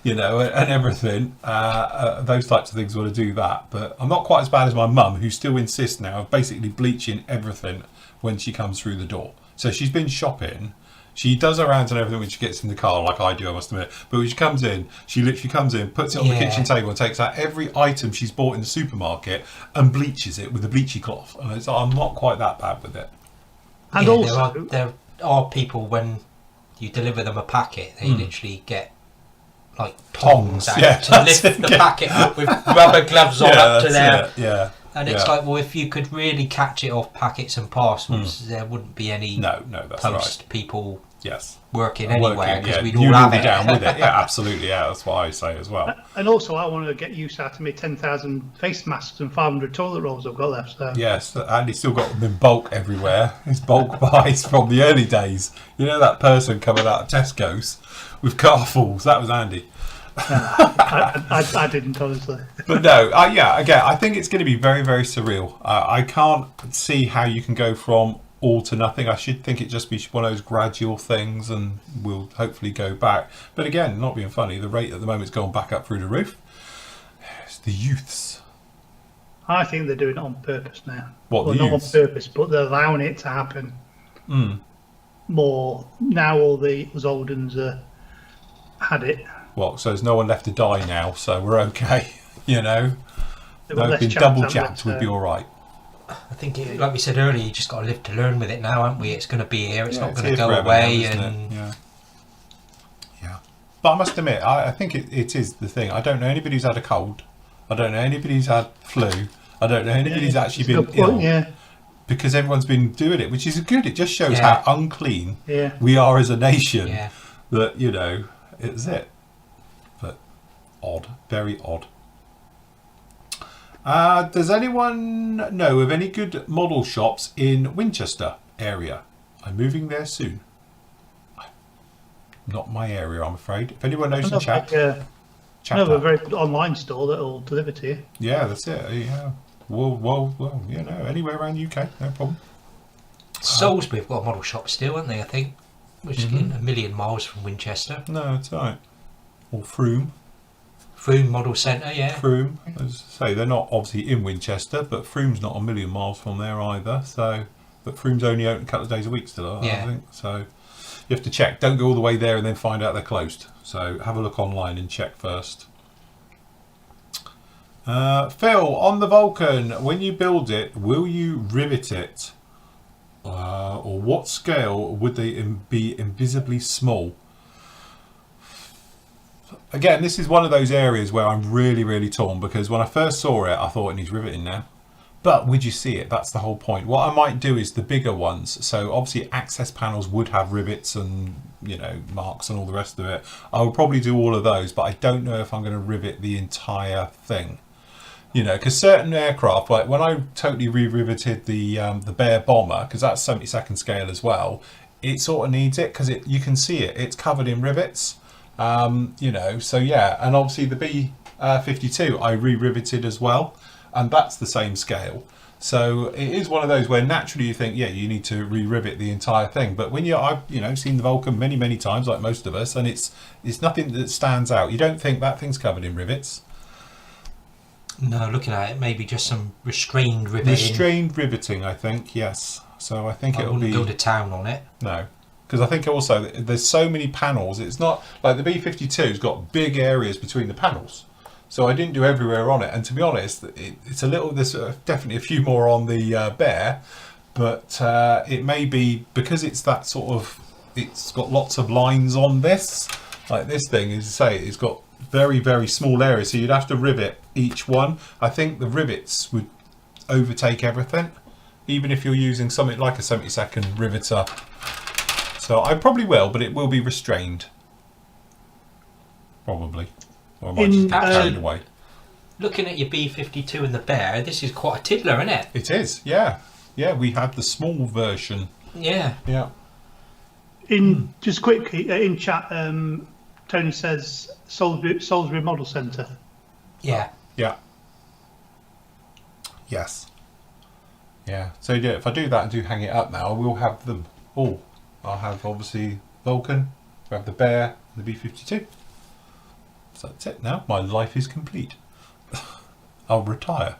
and everything. Those types of things want to do that. But I'm not quite as bad as my mum, who still insists now of basically bleaching everything when she comes through the door. So she's been shopping. She does her rounds and everything when she gets in the car, like I do, I must admit. But when she comes in, she literally comes in, puts it on the kitchen table and takes out every item she's bought in the supermarket and bleaches it with a bleachy cloth. And I'm not quite that bad with it. And also... There are people, when you deliver them a packet, they literally get like tongs out to lift the packet up with rubber gloves on up to there. Yeah. And it's like, well, if you could really catch it off packets and parcels, there wouldn't be any that's people Yes. Working anywhere, because we'd all all have be it. down with it. Yeah, absolutely. Yeah, that's what I say as well. And also, I want to get use out of my 10,000 face masks and 500 toilet rolls I've got left. So. Yes, Andy's still got them in bulk everywhere. His bulk buys from the early days. You know that person coming out of Tesco's with carfuls? That was Andy. I didn't, honestly. But no, again, I think it's going to be very, very surreal. I can't see how you can go from all to nothing. I should think it just be one of those gradual things, and we'll hopefully go back. But again, not being funny, the rate at the moment's gone back up through the roof. It's the youths. I think they're doing it on purpose now. What, well, the not youths? on purpose, but they're allowing it to happen more. Now all the us old uns had it. Well, so there's no one left to die now, so we're okay, you know. Been double jabbed would be all right. I think, like we said earlier, you just got to live to learn with it now, haven't we? It's going to be here. It's not going to go away. Yeah. But I must admit, I think it is the thing. I don't know anybody who's had a cold. I don't know anybody who's had flu. I don't know anybody who's actually been ill. Yeah. Because everyone's been doing it, which is good. It just shows how unclean Yeah. we are as a nation. Yeah. that, you know, it's it. But odd, very odd. Does anyone know of any good model shops in Winchester area? I'm moving there soon. Not my area, I'm afraid. If anyone knows in chat, a very good online store that'll deliver to you. Yeah, that's it. Yeah. Well, you know, anywhere around the UK, no problem. Salisbury have got a model shop still, haven't they? I think, which is a million miles from Winchester. No, it's all right. Or Frome. Frome Model Centre, yeah. Frome, as I say, they're not obviously in Winchester, but Frome's not a million miles from there either. So, but Frome's only open a couple of days a week still, I think. So, you have to check. Don't go all the way there and then find out they're closed. So, have a look online and check first. Phil, on the Vulcan, when you build it, will you rivet it? Or what scale would they be invisibly small? Again, this is one of those areas where I'm really, really torn, because when I first saw it, I thought it needs riveting now. But would you see it? That's the whole point. What I might do is the bigger ones. So obviously access panels would have rivets and, you know, marks and all the rest of it. I would probably do all of those, but I don't know if I'm going to rivet the entire thing. You know, because certain aircraft, like when I totally re-riveted the Bear bomber, because that's 72nd scale as well, it sort of needs it because you can see it. It's covered in rivets. You know, so yeah, and obviously the B-52 I re-riveted as well, and that's the same scale. So it is one of those where naturally you think, yeah, you need to re-rivet the entire thing. But when I've seen the Vulcan many, many times, like most of us, and it's nothing that stands out. You don't think that thing's covered in rivets. No, looking at it, maybe just some restrained riveting. Restrained riveting, I think, yes. So I think it'll be... build a town on it. No. Because I think also there's so many panels. It's not like the B-52's got big areas between the panels. So I didn't do everywhere on it. And to be honest, it's a little, there's definitely a few more on the Bear. But it may be because it's that sort of, it's got lots of lines on this. Like this thing, as I say, it's got very, very small areas. So you'd have to rivet each one. I think the rivets would overtake everything. Even if you're using something like a 72nd riveter. So I probably will, but it will be restrained. Probably. Or I might just get carried away. Looking at your B-52 and the Bear, this is quite a tiddler, isn't it? It is, yeah. Yeah, we had the small version. Yeah. Yeah. Just quickly, in chat, Tony says Salisbury Model Centre. Yeah. Yeah. Yes. Yeah. So yeah, if I do that and do hang it up now, I will have them all. I'll have obviously Vulcan, we'll have the Bear and the B-52. So that's it now. My life is complete. I'll retire.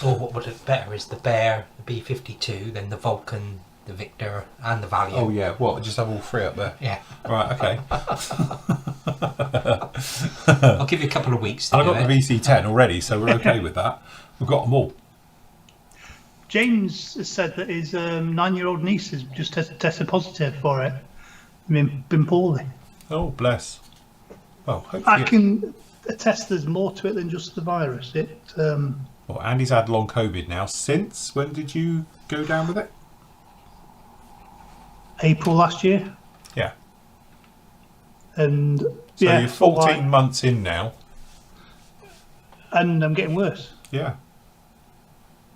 Or what would it better is the Bear, the B-52, then the Vulcan, the Victor and the Valiant. Oh yeah, what? Just have all three up there? Yeah. Right, okay. I'll give you a couple of weeks to I've got the VC-10 already, so we're okay with that. We've got them all. James has said that his 9-year-old niece has just tested positive for it. I mean, been poorly. Oh, bless. Well, hopefully I can attest there's more to it than just the virus. Well, Andy's had long COVID now. Since when did you go down with it? April last year. Yeah. And so yeah, you're 14 months in now. And I'm getting worse. Yeah.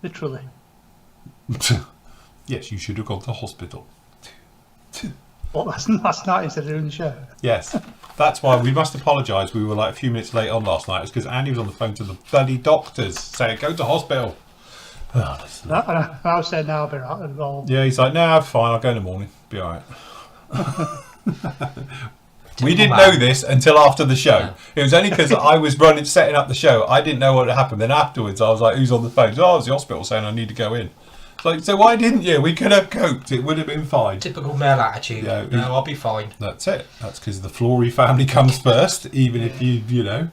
Literally. Yes, you should have gone to hospital. What, last night instead of doing the show? Yes. That's why we must apologise. We were like a few minutes late on last night. It's because Andy was on the phone to the bloody doctors saying, go to hospital. I was saying, now I'll be right involved. Yeah, he's like, no, I'm fine. I'll go in the morning. Be all right. We didn't know this until after the show. No. It was only because I was setting up the show. I didn't know what had happened. Then afterwards, I was like, who's on the phone? Oh, I was the hospital saying I need to go in. It's like, so why didn't you? We could have coped. It would have been fine. Typical male attitude. Yeah, no, I'll be fine. That's it. That's because the Flory family comes first, even if you know.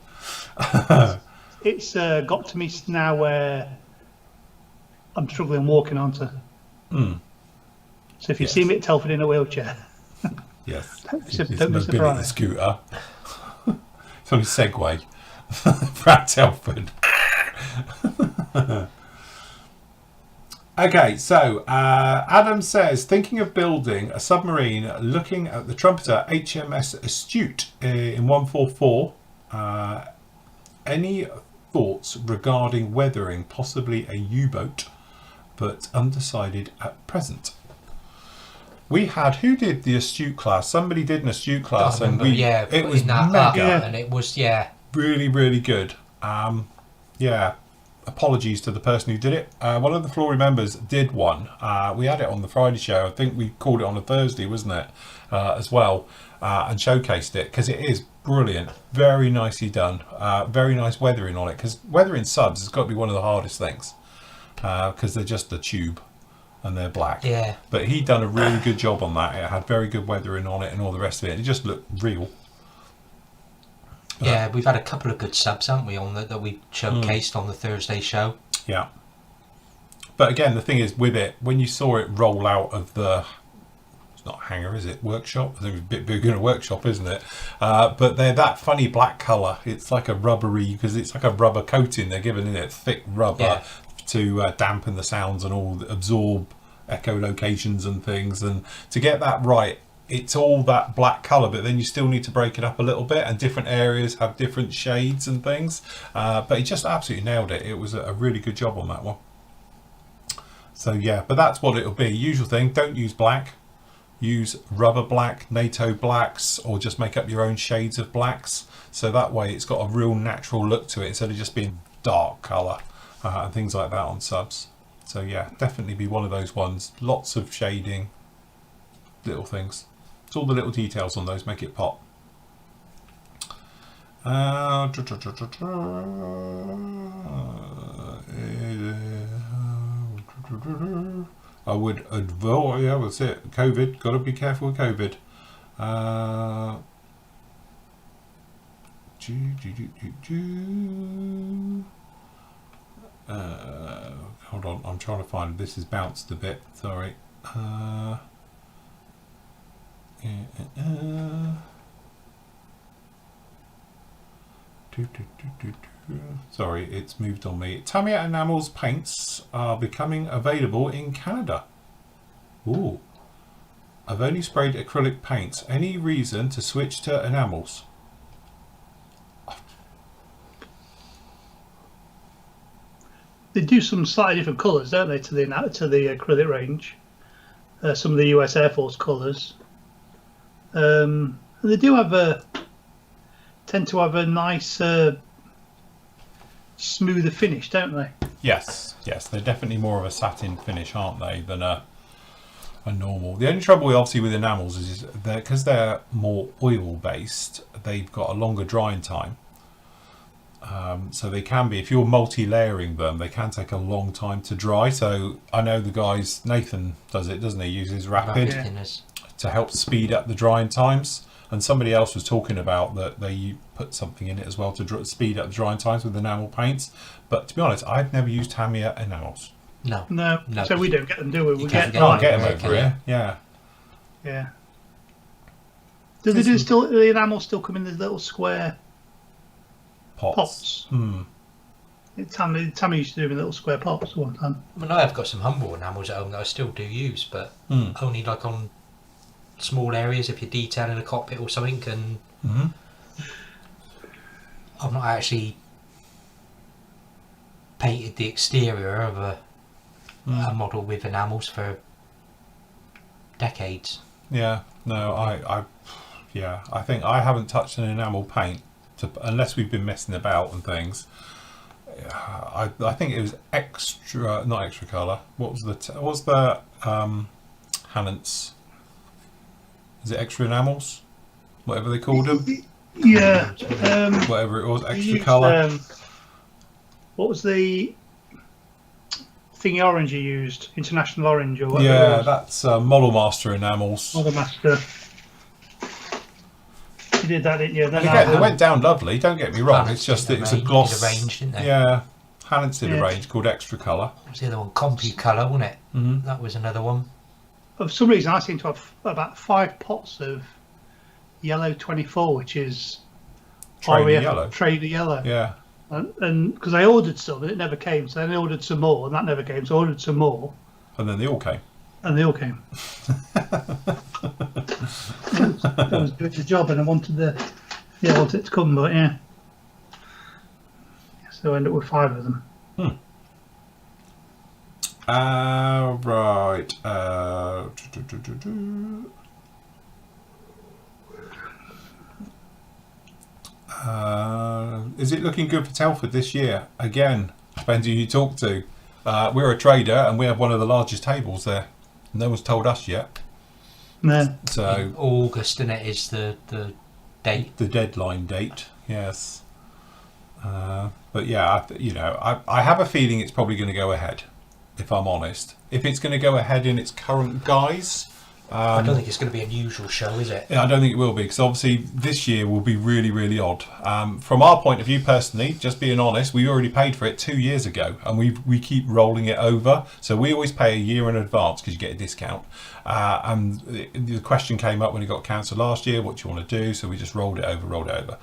It's got to me now where I'm struggling walking onto. Mm. So if you see me at Telford in a wheelchair. Yes. Don't be surprised. Scooter. It's on a Segway. Brad Telford. Okay, so Adam says, thinking of building a submarine looking at the trumpeter HMS Astute in 144. Any thoughts regarding weathering possibly a U-boat, but undecided at present? We had, who did the Astute class? Somebody did an Astute class, and it was mega, and it was really, really good. Apologies to the person who did it. One of the Flory members did one. We had it on the Friday show. I think we called it on a Thursday, wasn't it? As well, and showcased it because it is brilliant. Very nicely done. Very nice weathering on it, because weathering subs has got to be one of the hardest things because they're just a tube and they're black. Yeah. But he done a really good job on that. It had very good weathering on it and all the rest of it. It just looked real. Yeah, we've had a couple of good subs, haven't we, on that we showcased on the Thursday show. Yeah. But again, the thing is with it, when you saw it roll out of the, it's not hangar, is it? Workshop? I think it's a bit bigger than a workshop, isn't it? But they're that funny black colour. It's like a rubbery, because it's like a rubber coating. They're giving it thick rubber to dampen the sounds and all, absorb echolocations and things. And to get that right, it's all that black colour, but then you still need to break it up a little bit, and different areas have different shades and things. But he just absolutely nailed it. It was a really good job on that one. So yeah, but that's what it'll be. Usual thing, don't use black. Use rubber black, NATO blacks, or just make up your own shades of blacks. So that way it's got a real natural look to it instead of just being dark colour and things like that on subs. So yeah, definitely be one of those ones. Lots of shading, little things. It's all the little details on those make it pop. I would advise, yeah, that's it. COVID, got to be careful with COVID. Hold on, I'm trying to find. This has bounced a bit. Sorry. Sorry, it's moved on me. Tamiya Enamels paints are becoming available in Canada. Ooh. I've only sprayed acrylic paints. Any reason to switch to enamels? They do some slightly different colours, don't they, to the acrylic range? Some of the US Air Force colours. And they do have tend to have a nice smoother finish, don't they? Yes, they're definitely more of a satin finish, aren't they, than a normal. The only trouble obviously with enamels is because they're more oil based, they've got a longer drying time. So they can be, if you're multi-layering them, they can take a long time to dry. So I know the guys, Nathan does it, doesn't he? Uses Rapid to help speed up the drying times. And somebody else was talking about that they put something in it as well to speed up the drying times with enamel paints. But to be honest, I've never used Tamiya enamels. No. So we don't get them, do we? We can't get them over here. Yeah. Do they the enamels still come in the little square pots? Tammy used to do in little square pots one time. I mean, I have got some humble enamels at home that I still do use, but only like on small areas if you're detailing a cockpit or something, and I've not actually painted the exterior of a model with enamels for decades. I think I haven't touched an enamel paint unless we've been messing about and things. I think it was not extra colour. What was the Hannants? Is it extra enamels? Whatever they called them? Yeah. Whatever it was, extra colour. What was the thingy orange you used? International orange or whatever? Yeah, that's Model Master enamels. Model Master. You did that, didn't you? They went down lovely, don't get me wrong. Hannants it's just that it's a gloss. Arranged, didn't they? Yeah. Hannants did a range called Extra Colour. What was the other one? CompuColor, wasn't it? That was another one. For some reason, I seem to have about 5 pots of yellow 24, which is Trader yellow. Trader yellow. Yeah. And because I ordered some and it never came, so then I ordered some more and that never came, so I ordered some more. And then they all came. And they all came. I was doing the job, and I wanted it to come, but yeah. So I ended up with 5 of them. Right. Is it looking good for Telford this year? Again, depends who you talk to. We're a trader, and we have one of the largest tables there. No one's told us yet. No. So in August, and it is the date. The deadline date, yes. But yeah, I have a feeling it's probably going to go ahead, if I'm honest. If it's going to go ahead in its current guise. I don't think it's going to be an usual show, is it? Yeah, I don't think it will be, because obviously this year will be really, really odd. From our point of view, personally, just being honest, we already paid for it 2 years ago, and we keep rolling it over. So we always pay a year in advance because you get a discount. And the question came up when it got cancelled last year, what do you want to do? So we just rolled it over.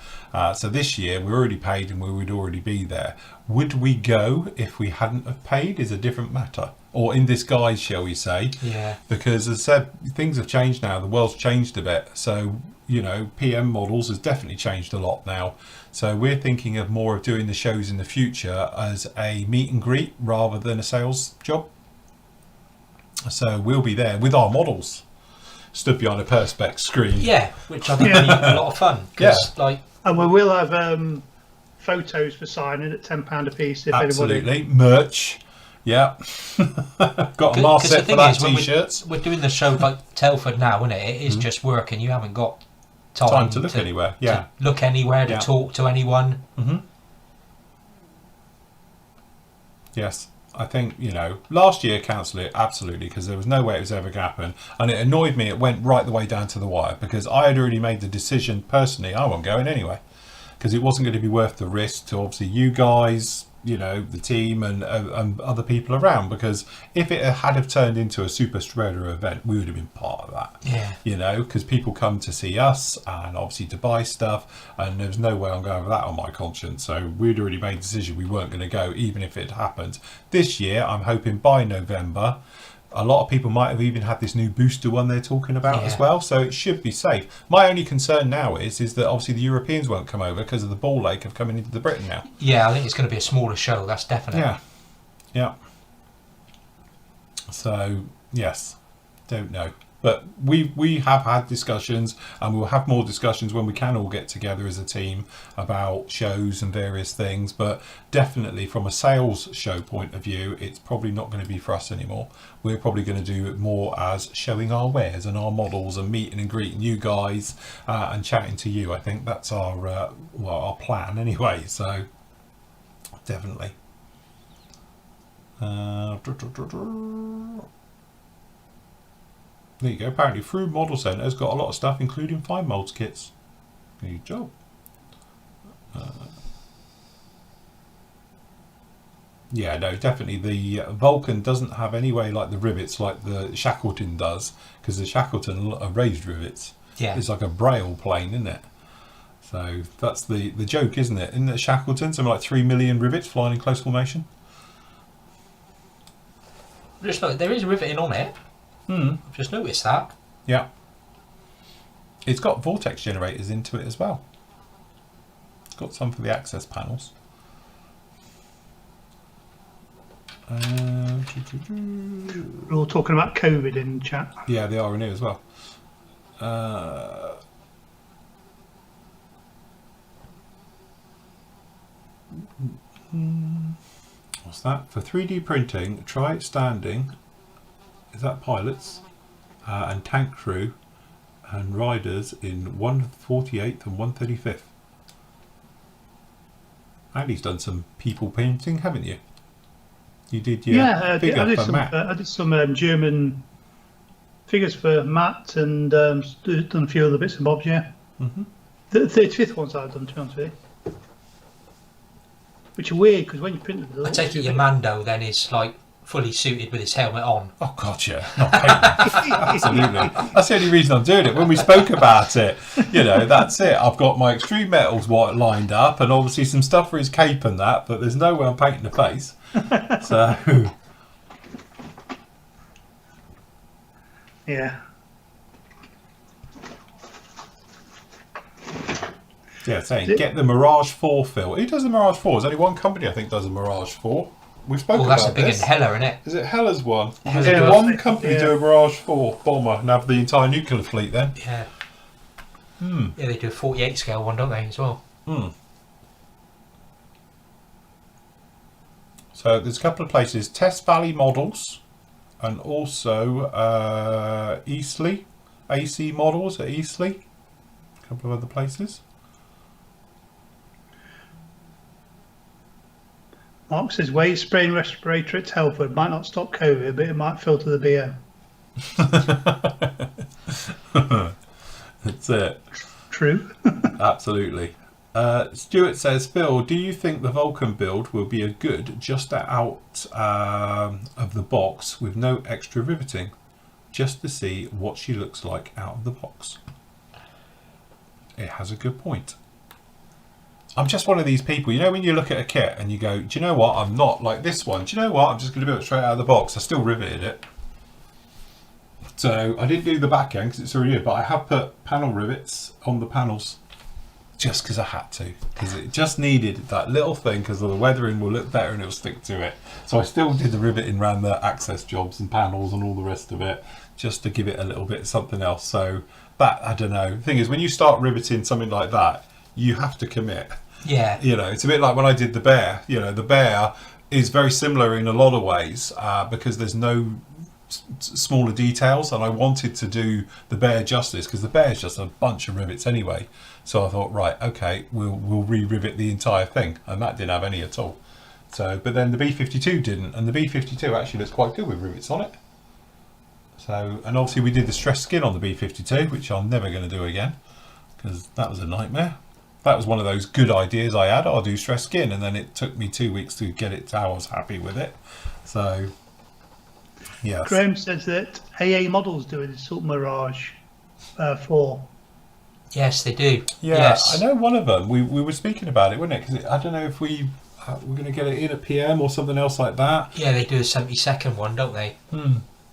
So this year we already paid, and we would already be there. Would we go if we hadn't have paid is a different matter. Or in this guise, shall we say. Yeah. Because as I said, things have changed now. The world's changed a bit. So, PM models has definitely changed a lot now. So we're thinking of more of doing the shows in the future as a meet and greet rather than a sales job. So we'll be there with our models stood behind a perspex screen. Yeah, which I think will be a lot of fun. And we will have photos for signing at £10 a piece. If Absolutely. Anybody... Merch. Yeah. Got a mask set for that, t-shirts. We're doing the show like Telford now, isn't it? It is just work, and you haven't got time to look anywhere. Yeah. To look anywhere, to talk to anyone. Mm-hmm. Yes. I think, last year cancelled it, absolutely, because there was no way it was ever going to happen. And it annoyed me, it went right the way down to the wire, because I had already made the decision, personally, I wasn't going anyway. Because it wasn't going to be worth the risk to, obviously, you guys, the team and other people around. Because if it had have turned into a super spreader event, we would have been part of that. Yeah. Because people come to see us and obviously to buy stuff, and there's no way I'm going with that on my conscience. So we'd already made the decision we weren't going to go, even if it happened. This year, I'm hoping by November, a lot of people might have even had this new booster one they're talking about as well, so it should be safe. My only concern now is that obviously the Europeans won't come over because of the ball lake of coming into the Britain now. Yeah, I think it's going to be a smaller show, that's definite. Yeah. So, yes, don't know. But we have had discussions, and we'll have more discussions when we can all get together as a team about shows and various things. But definitely from a sales show point of view, it's probably not going to be for us anymore. We're probably going to do it more as showing our wares and our models and meeting and greeting you guys and chatting to you. I think that's our plan anyway. So definitely. There you go. Apparently, Through Model Centre has got a lot of stuff, including fine moulds kits. Good job. Yeah, no, definitely. The Vulcan doesn't have any way like the rivets like the Shackleton does, because the Shackleton are raised rivets. Yeah. It's like a braille plane, isn't it? So that's the joke, isn't it? Isn't it Shackleton? Something like 3 million rivets flying in close formation. Just look, there is riveting on it. I've just noticed that. Yeah. It's got vortex generators into it as well. It's got some for the access panels. We're all talking about COVID in chat. Yeah, they are in here as well. What's that? For 3D printing, try it standing. Is that pilots and tank crew and riders in 148th and 135th? Andy's done some people painting, haven't you? You did your figure for Matt. I did some German figures for Matt and done a few other bits and bobs, yeah. Mm-hmm. The 35th ones I've done, to be honest with you. Which are weird, because when you printed them... I take it your Mando then is like fully suited with his helmet on. Oh god, yeah. Absolutely. That's the only reason I'm doing it. When we spoke about it, that's it. I've got my extreme metals lined up, and obviously some stuff for his cape and that, but there's no way I'm painting the face. So Yeah. Yeah, saying get the Mirage 4 Phil. Who does the Mirage 4? There's only one company I think does the Mirage 4. We've spoken about this. Well, that's a big one, Hella, isn't it? Is it Hella's one? There's only one company do a Mirage 4 bomber and have the entire nuclear fleet then. Yeah. Yeah, they do a 48 scale one, don't they, as well? So there's a couple of places. Test Valley Models and also Eastleigh. AC Models at Eastleigh. A couple of other places. Mark says, wave spraying respirator at Telford might not stop COVID, but it might filter the beer. That's it. True. Absolutely. Stuart says, Phil, do you think the Vulcan build will be a good just out of the box with no extra riveting, just to see what she looks like out of the box? It has a good point. I'm just one of these people, you know, when you look at a kit and you go, do you know what, I'm not like this one. Do you know what, I'm just going to build it straight out of the box. I still riveted it. So I didn't do the back end because it's already here, but I have put panel rivets on the panels just because I had to. Because it just needed that little thing because the weathering will look better and it'll stick to it. So I still did the riveting around the access jobs and panels and all the rest of it just to give it a little bit something else. So that, I don't know. The thing is, when you start riveting something like that, you have to commit. Yeah. You know, it's a bit like when I did the bear. You know, the bear is very similar in a lot of ways because there's no smaller details, and I wanted to do the bear justice because the bear is just a bunch of rivets anyway. So I thought, right, okay, we'll re-rivet the entire thing, and that didn't have any at all. So, but then the B52 didn't, and the B52 actually looks quite good with rivets on it. So, and obviously we did the stress skin on the B52, which I'm never going to do again because that was a nightmare. That was one of those good ideas I had. I'll do stress skin, and then it took me 2 weeks to get it to how I was happy with it. So, yes. Graham says that AA Models doing the Salt Mirage 4. Yes, they do. Yeah, yes. I know one of them. We were speaking about it, wasn't it? Because I don't know if we're going to get it in a PM or something else like that. Yeah, they do a 72nd one, don't they?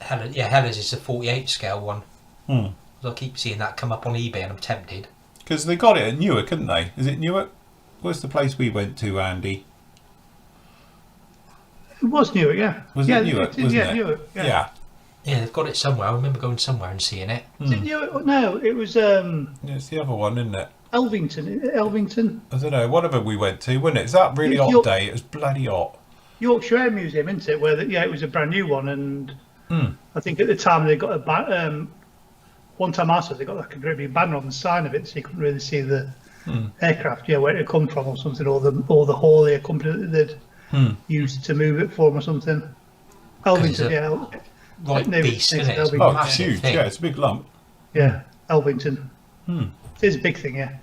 Hella's is a 48 scale one. I keep seeing that come up on eBay, and I'm tempted. Because they got it at Newark, couldn't they? Is it Newark? Where's the place we went to, Andy? It was Newark, yeah. Was it Newark? Wasn't it? Newark. Yeah. Yeah, they've got it somewhere. I remember going somewhere and seeing it. Is it Newark? No, it was It's the other one, isn't it? Elvington. I don't know. One of them we went to, wasn't it? It's that really hot day. It was bloody hot. Yorkshire Air Museum, isn't it? Where it was a brand new one, and I think at the time they got a one time I saw they got like a great big banner on the side of it, so you couldn't really see the aircraft, where it had come from or something, or the haulier company that they'd used to move it for them or something. Elvington, Right beast, isn't it? It's oh, it's huge. Thing. Yeah, it's a big lump. Yeah, Elvington. It is a big thing, yeah.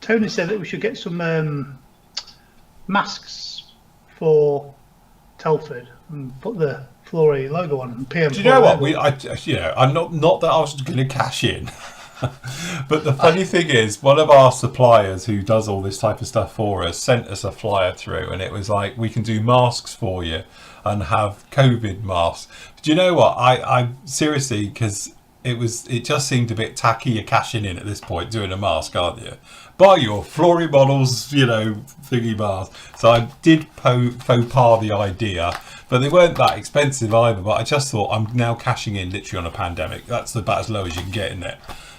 Tony said that we should get some masks for Telford and put the Flory logo on and PM. Do you know what? I'm not that I was going to cash in. But the funny thing is, one of our suppliers who does all this type of stuff for us sent us a flyer through, and it was like, we can do masks for you and have COVID masks. Do you know what? I seriously, because it just seemed a bit tacky. You're cashing in at this point doing a mask, aren't you? Buy your Flory Models, thingy mask. So I did faux pas the idea, but they weren't that expensive either. But I just thought, I'm now cashing in literally on a pandemic. That's about as low as you can get in it.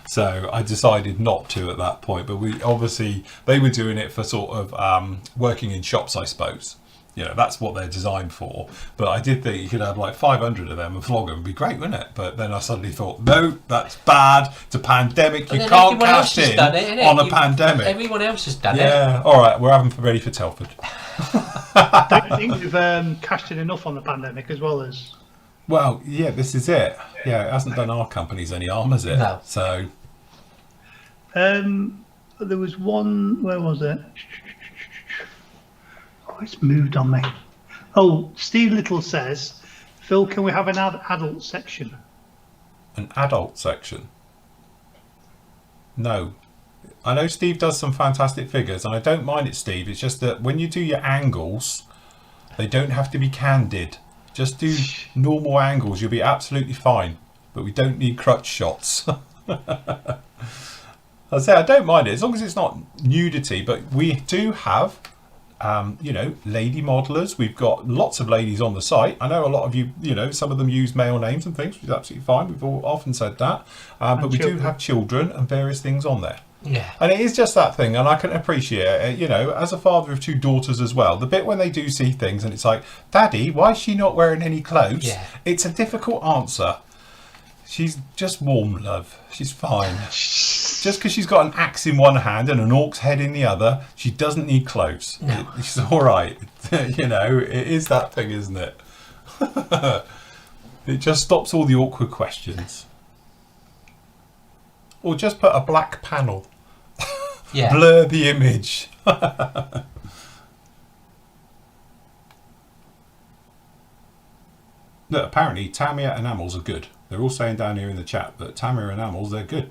So I decided not to at that point, but they were doing it for sort of working in shops, I suppose. That's what they're designed for. But I did think you could have like 500 of them and flog them, would be great, wouldn't it? But then I suddenly thought, no, that's bad. It's a pandemic. You can't cash in on a pandemic. Everyone else has done it. Yeah, all right, we're ready for Telford. I don't think we've cashed in enough on the pandemic as well as... Well, yeah, this is it. Yeah, it hasn't done our companies any harm, has it? No. So... there was one, where was it? Oh, it's moved on me. Oh, Steve Little says, Phil, can we have an adult section? An adult section? No. I know Steve does some fantastic figures, and I don't mind it, Steve. It's just that when you do your angles, They don't have to be candid. Just do normal angles. You'll be absolutely fine. But we don't need crutch shots. I say I don't mind it as long as it's not nudity. But we do have, lady modelers. We've got lots of ladies on the site. I know a lot of you, some of them use male names and things, which is absolutely fine. We've all often said that. But we do have children and various things on there. Yeah. And it is just that thing, and I can appreciate it, as a father of 2 daughters as well, the bit when they do see things and it's like, Daddy, why is she not wearing any clothes? Yeah. It's a difficult answer. She's just warm, love. She's fine. Just because she's got an axe in one hand and an orc's head in the other, she doesn't need clothes. No. She's all right. It is that thing, isn't it? It just stops all the awkward questions. Or just put a black panel. Yeah. Blur the image. Look, apparently Tamiya enamels are good. They're all saying down here in the chat that Tamiya enamels, they're good.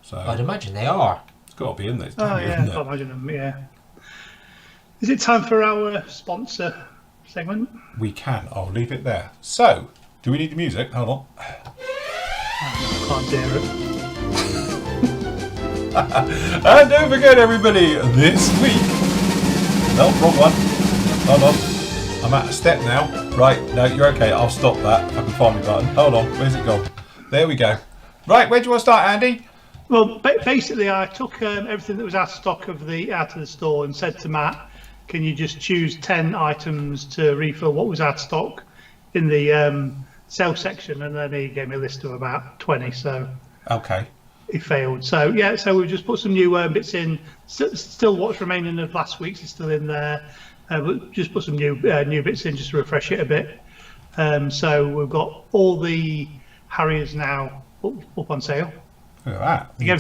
So I'd imagine they are. It's got to be in there. I imagine them, yeah. Is it time for our sponsor segment? We can. I'll leave it there. So, do we need the music? Hold on. I can't dare it. And don't forget, everybody, this week. No, wrong one. Hold on. I'm out of step now. Right, no, you're okay. I'll stop that if I can find my button. Hold on. Where's it gone? There we go. Right, where do you want to start, Andy? Well, basically, I took everything that was out of stock out of the store and said to Matt, can you just choose 10 items to refill what was out of stock in the sale section? And then he gave me a list of about 20, so... Okay. He failed. So yeah, so we've just put some new bits in. Still, what's remaining of last week's is still in there. But just put some new bits in just to refresh it a bit. So we've got all the Harriers now up on sale. Look at that. The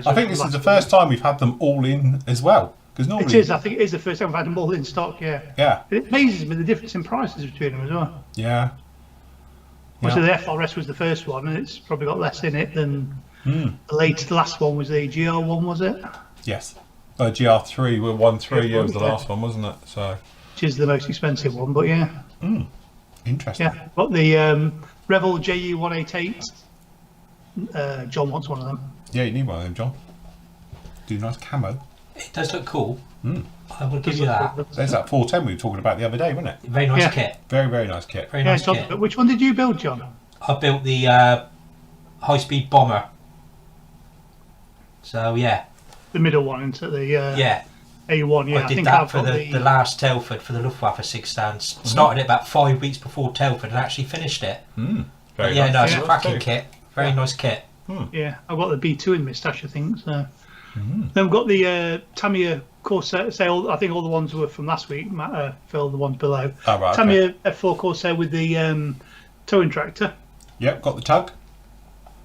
I think this is the first time we've had them all in as well. Because normally it is. I think it is the first time we've had them all in stock. Yeah. Yeah. It amazes me the difference in prices between them as well. Yeah. So the FRS was the first one, and it's probably got less in it than. The last one was the GR1, was it? Yes. GR3 were 1.3 was the last one, wasn't it? So. Which is the most expensive one, but yeah. Interesting. Yeah. Got the Revel JU188. John wants one of them. Yeah, you need one of them, John. Do nice camo. It does look cool. I will give you that. There's that 410 we were talking about the other day, wasn't it? Very nice kit. Very, very nice kit. Very nice kit. But which one did you build, John? I built the high-speed bomber. So yeah. The middle one into the A1. Yeah, I did that for the last Telford for the Luftwaffe 6 stands. Started it about 5 weeks before Telford and actually finished it. Very nice. nice. It's a cracking kit. Very nice kit. Yeah, I've got the B2 in my stash, I think. So. Then we've got the Tamiya Corsair sale. I think all the ones were from last week. Phil, the ones below. Oh, right, Tamiya F4 Corsair with the towing tractor. Yep, got the tug.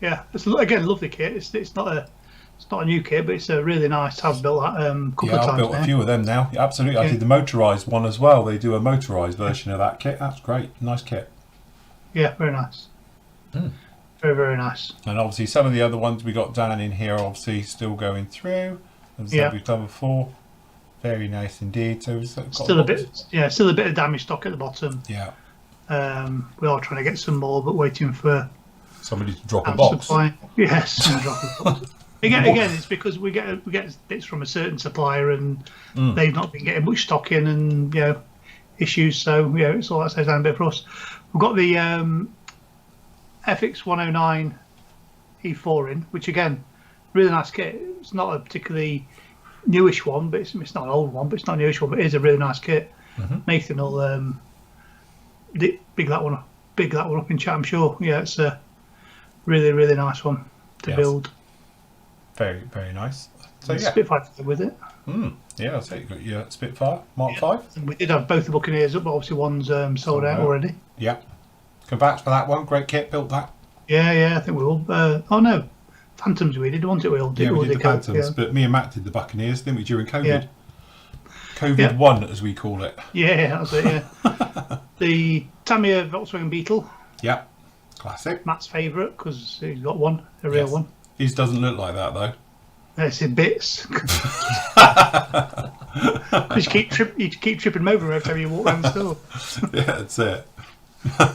Yeah, it's again lovely kit. It's not a new kit, but it's a really nice. I've built that a couple of times. I've built a few of them now. Yeah, absolutely, I did the motorised one as well. They do a motorised version of that kit. That's great, nice kit. Yeah, very nice. Very, very nice. And obviously, some of the other ones we got down in here, obviously, still going through. As we've done before. Very nice indeed. So we've got still a bit of damage stock at the bottom. Yeah. We are trying to get some more, but waiting for somebody to drop a box. Supply. Yes, drop a box. Again, it's because we get bits from a certain supplier, and they've not been getting much stock in, and issues. So it's all that says down a bit for us. We've got the FX 109 E4 in, which again, really nice kit. It's not a particularly newish one, but it's not an old one, but it's not a newish one, but it is a really nice kit. Nathan will big that one up in chat, I'm sure. Yeah, it's a really, really nice one to build. Very, very nice. So Spitfire with it. Yeah, so you got your Spitfire Mark 5. And we did have both the Buccaneers up, but obviously one's sold out already. Yeah. Congrats for that one. Great kit, built that. Yeah, I think we all. Oh no, Phantoms we did, wasn't it? We all did. Yeah, we did the Phantoms, but me and Matt did the Buccaneers, didn't we, during COVID? Yeah. COVID 1, as we call it. Yeah, that's it. Yeah. The Tamiya Volkswagen Beetle. Yeah, classic. Matt's favourite because he's got one, a real one. His doesn't look like that though. It's in bits. Because you keep tripping them over every time you walk around the store. Yeah, that's it.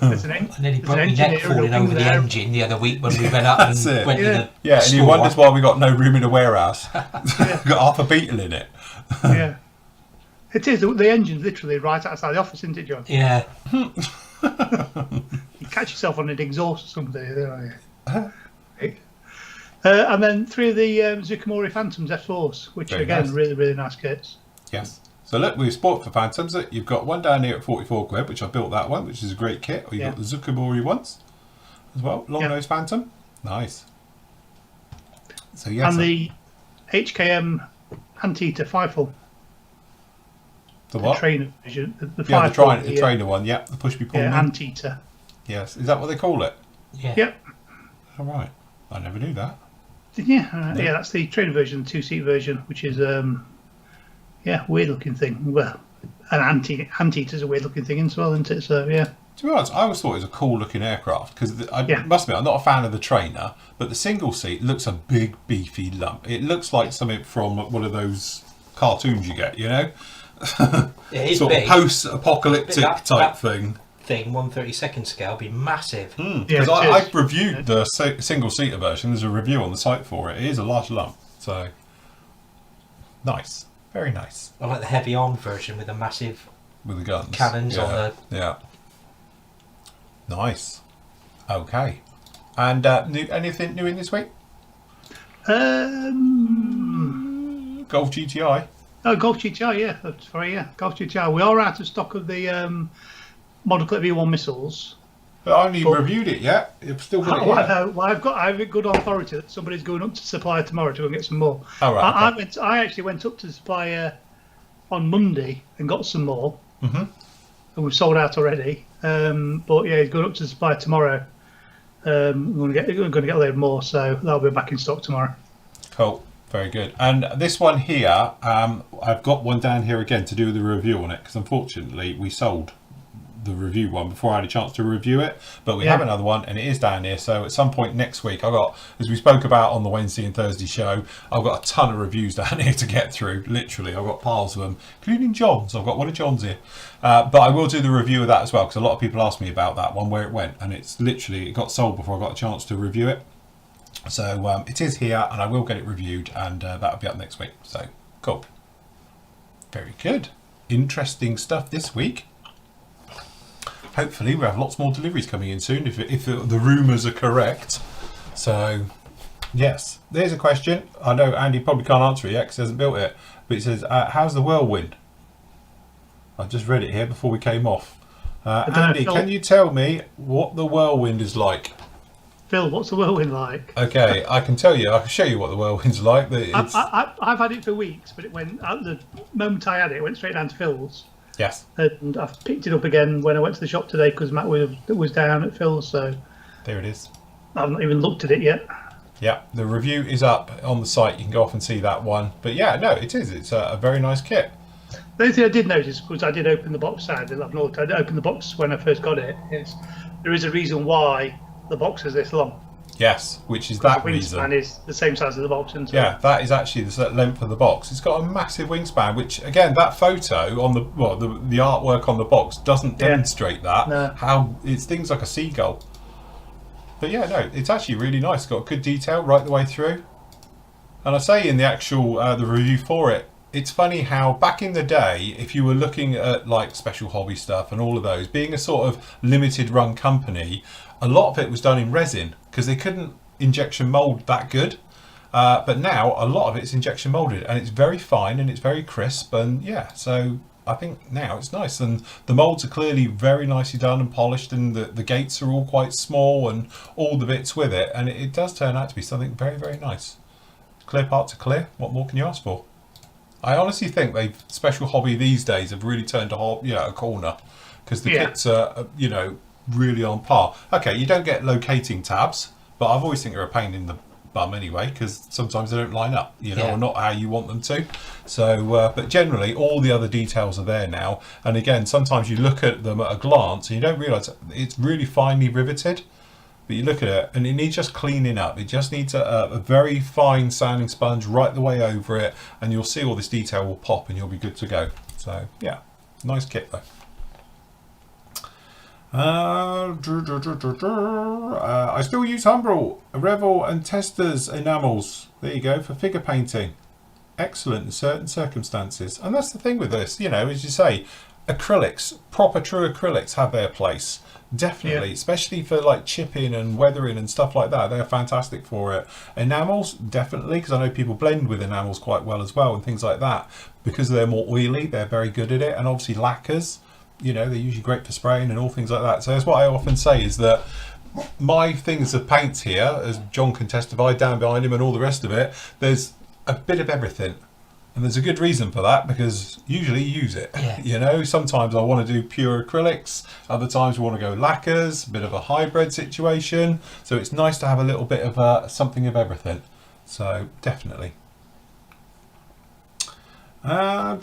There's an I nearly broke my neck falling over the engine the other week when we went up and went to the and store. you wondered why we got no room in the warehouse. Got half a beetle in it. Yeah. It is. The engine's literally right outside the office, isn't it, John? Yeah. You catch yourself on an exhaust or something. And then 3 of the Zucamori Phantoms F4s, which Very are, again, nice. really, really nice kits. Yes. So look, we've sport for Phantoms. You've got one down here at 44 quid, which I built that one, which is a great kit. Or you've got the Zucamori ones as well. Long nose Phantom. Nice. So yes. And the HKM Anteater Fifle. The what? The trainer version. The trainer one. Yeah, the push me pull me. Anteater. Yes. Is that what they call it? Yeah. Yep. All right. I never knew that. Yeah, yeah, that's the trainer version, the 2-seat version, which is weird looking thing. Well, an anteater's a weird looking thing as well, isn't it? So yeah. To be honest, I always thought it was a cool looking aircraft because I must admit I'm not a fan of the trainer, but the single seat looks a big beefy lump. It looks like something from one of those cartoons you get, you know. It is sort big. of post-apocalyptic type thing. 1/32 scale be massive. Because I've reviewed the single-seater version. There's a review on the site for it. It is a large lump. So, nice. Very nice. I like the heavy-armed version with the massive with the guns. Cannons on the... Yeah. Nice. Okay. And anything new in this week? Golf GTI. Oh, Golf GTI, yeah. That's right, yeah. Golf GTI. We are out of stock of the Model Clip V1 missiles. But I haven't even reviewed it yet. You've still got it yet. Well, I have a good authority that somebody's going up to supplier tomorrow to go and get some more. Oh, right, okay. I actually went up to the supplier on Monday and got some more. Mm-hmm. And we've sold out already. But yeah, he's going up to the supplier tomorrow. We're going to get a load more, so that'll be back in stock tomorrow. Cool. Very good. And this one here, I've got one down here again to do the review on it because unfortunately we sold the review one before I had a chance to review it, but we have another one and it is down here. So at some point next week, I got, as we spoke about on the Wednesday and Thursday show, I've got a ton of reviews down here to get through. Literally, I've got piles of them, including John's. I've got one of John's here, but I will do the review of that as well because a lot of people asked me about that one, where it went, and it's literally, it got sold before I got a chance to review it. So it is here and I will get it reviewed, and that'll be up next week. So cool. Very good. Interesting stuff this week. Hopefully we have lots more deliveries coming in soon if the rumours are correct. So yes, there's a question. I know Andy probably can't answer it yet because he hasn't built it, but it says how's the whirlwind? I just read it here before we came off. Andy, can you tell me what the whirlwind is like? Phil, what's the whirlwind like? Okay, I can tell you. I can show you what the whirlwind's like. I've had it for weeks, but it went at the moment I had it, it went straight down to Phil's. Yes. And I've picked it up again when I went to the shop today because Matt was down at Phil's, so there it is. I've not even looked at it yet. Yeah, the review is up on the site. You can go off and see that one. But yeah, no, it is. It's a very nice kit. The only thing I did notice was I did open the box. I did open the box when I first got it. There is a reason why the box is this long. Yes, which is that reason. The wingspan is the same size as the box, isn't it? Yeah, that is actually the length of the box. It's got a massive wingspan, which again, that photo on the artwork on the box doesn't demonstrate that. No. How it's things like a seagull. But yeah, no, it's actually really nice. It's got good detail right the way through. And I say in the actual the review for it, it's funny how back in the day, if you were looking at like Special Hobby stuff and all of those, being a sort of limited run company, a lot of it was done in resin because they couldn't injection mold that good. But now a lot of it's injection molded and it's very fine and it's very crisp, and yeah, so I think now it's nice, and the molds are clearly very nicely done and polished, and the gates are all quite small and all the bits with it, and it does turn out to be something very, very nice. Clear part to clear. What more can you ask for? I honestly think Special Hobby these days have really turned a corner because the kits are really on par. Okay, you don't get locating tabs, but I've always think they're a pain in the bum anyway because sometimes they don't line up, or not how you want them to. So, but generally all the other details are there now. And again, sometimes you look at them at a glance and you don't realise it's really finely riveted. But you look at it and it needs just cleaning up. It just needs a very fine sounding sponge right the way over it, and you'll see all this detail will pop and you'll be good to go. So yeah, nice kit though. I still use Humbrol, Revel and Testors enamels. There you go, for figure painting. Excellent in certain circumstances. And that's the thing with this, you know, as you say, acrylics, proper true acrylics have their place. Definitely, especially for like chipping and weathering and stuff like that. They're fantastic for it. Enamels, definitely, because I know people blend with enamels quite well as well and things like that. Because they're more oily, they're very good at it. And obviously lacquers, you know, they're usually great for spraying and all things like that. So that's what I often say, is that my things of paints here, as John can testify, down behind him and all the rest of it, there's a bit of everything. And there's a good reason for that, because usually you use it. Yeah. You know, sometimes I want to do pure acrylics, other times we want to go lacquers, a bit of a hybrid situation. So it's nice to have a little bit of something of everything. So definitely. Where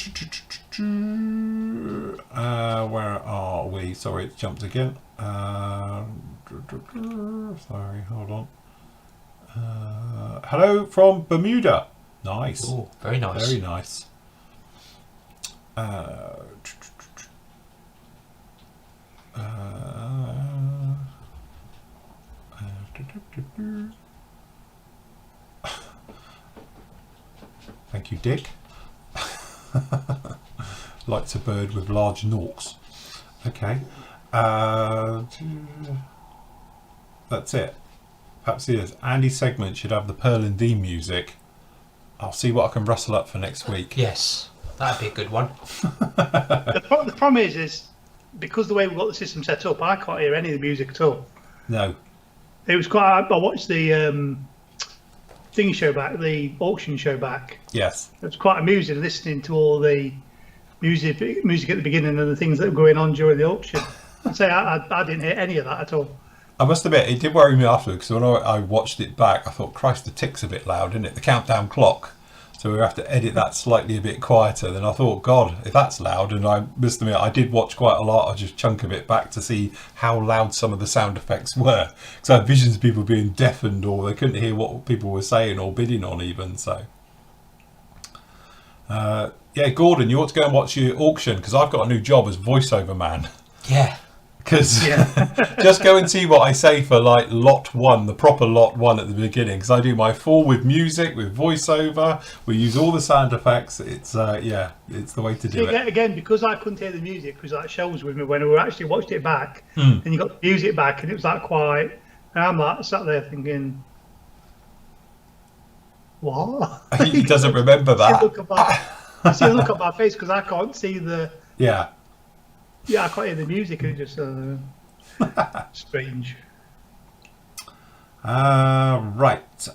are we? Sorry, it jumped again. Sorry, hold on. Hello from Bermuda. Nice. Ooh, very nice. Very nice. Thank you, Dick. Likes a bird with large norks. Okay. That's it. Perhaps it is. Andy's segment should have the Pearl and Dean music. I'll see what I can rustle up for next week. Yes, that'd be a good one. The problem is because the way we've got the system set up, I can't hear any of the music at all. No. It was quite. I watched the thing show back, the auction show back. Yes. It was quite amusing listening to all the music at the beginning and the things that were going on during the auction. I'd say I didn't hear any of that at all. I must admit, it did worry me afterwards, because when I watched it back, I thought, Christ, the tick's a bit loud, isn't it? The countdown clock. So we have to edit that slightly a bit quieter. Then I thought, God, if that's loud, and I must admit, I did watch quite a lot. I just chunk of it back to see how loud some of the sound effects were. Because I had visions of people being deafened, or they couldn't hear what people were saying or bidding on even. So, yeah, Gordon, you ought to go and watch your auction, because I've got a new job as voiceover man. Yeah. Because just go and see what I say for like lot one, the proper lot one at the beginning, because I do my full with music, with voiceover, we use all the sound effects. It's yeah, it's the way to do it. Again, because I couldn't hear the music, because that show was with me when we actually watched it back, and you got the music back and it was that quiet, and I'm like sat there thinking, what? He doesn't remember that. I see a look on my face because I can't see the... Yeah, I can't hear the music, and it's just strange. Right. So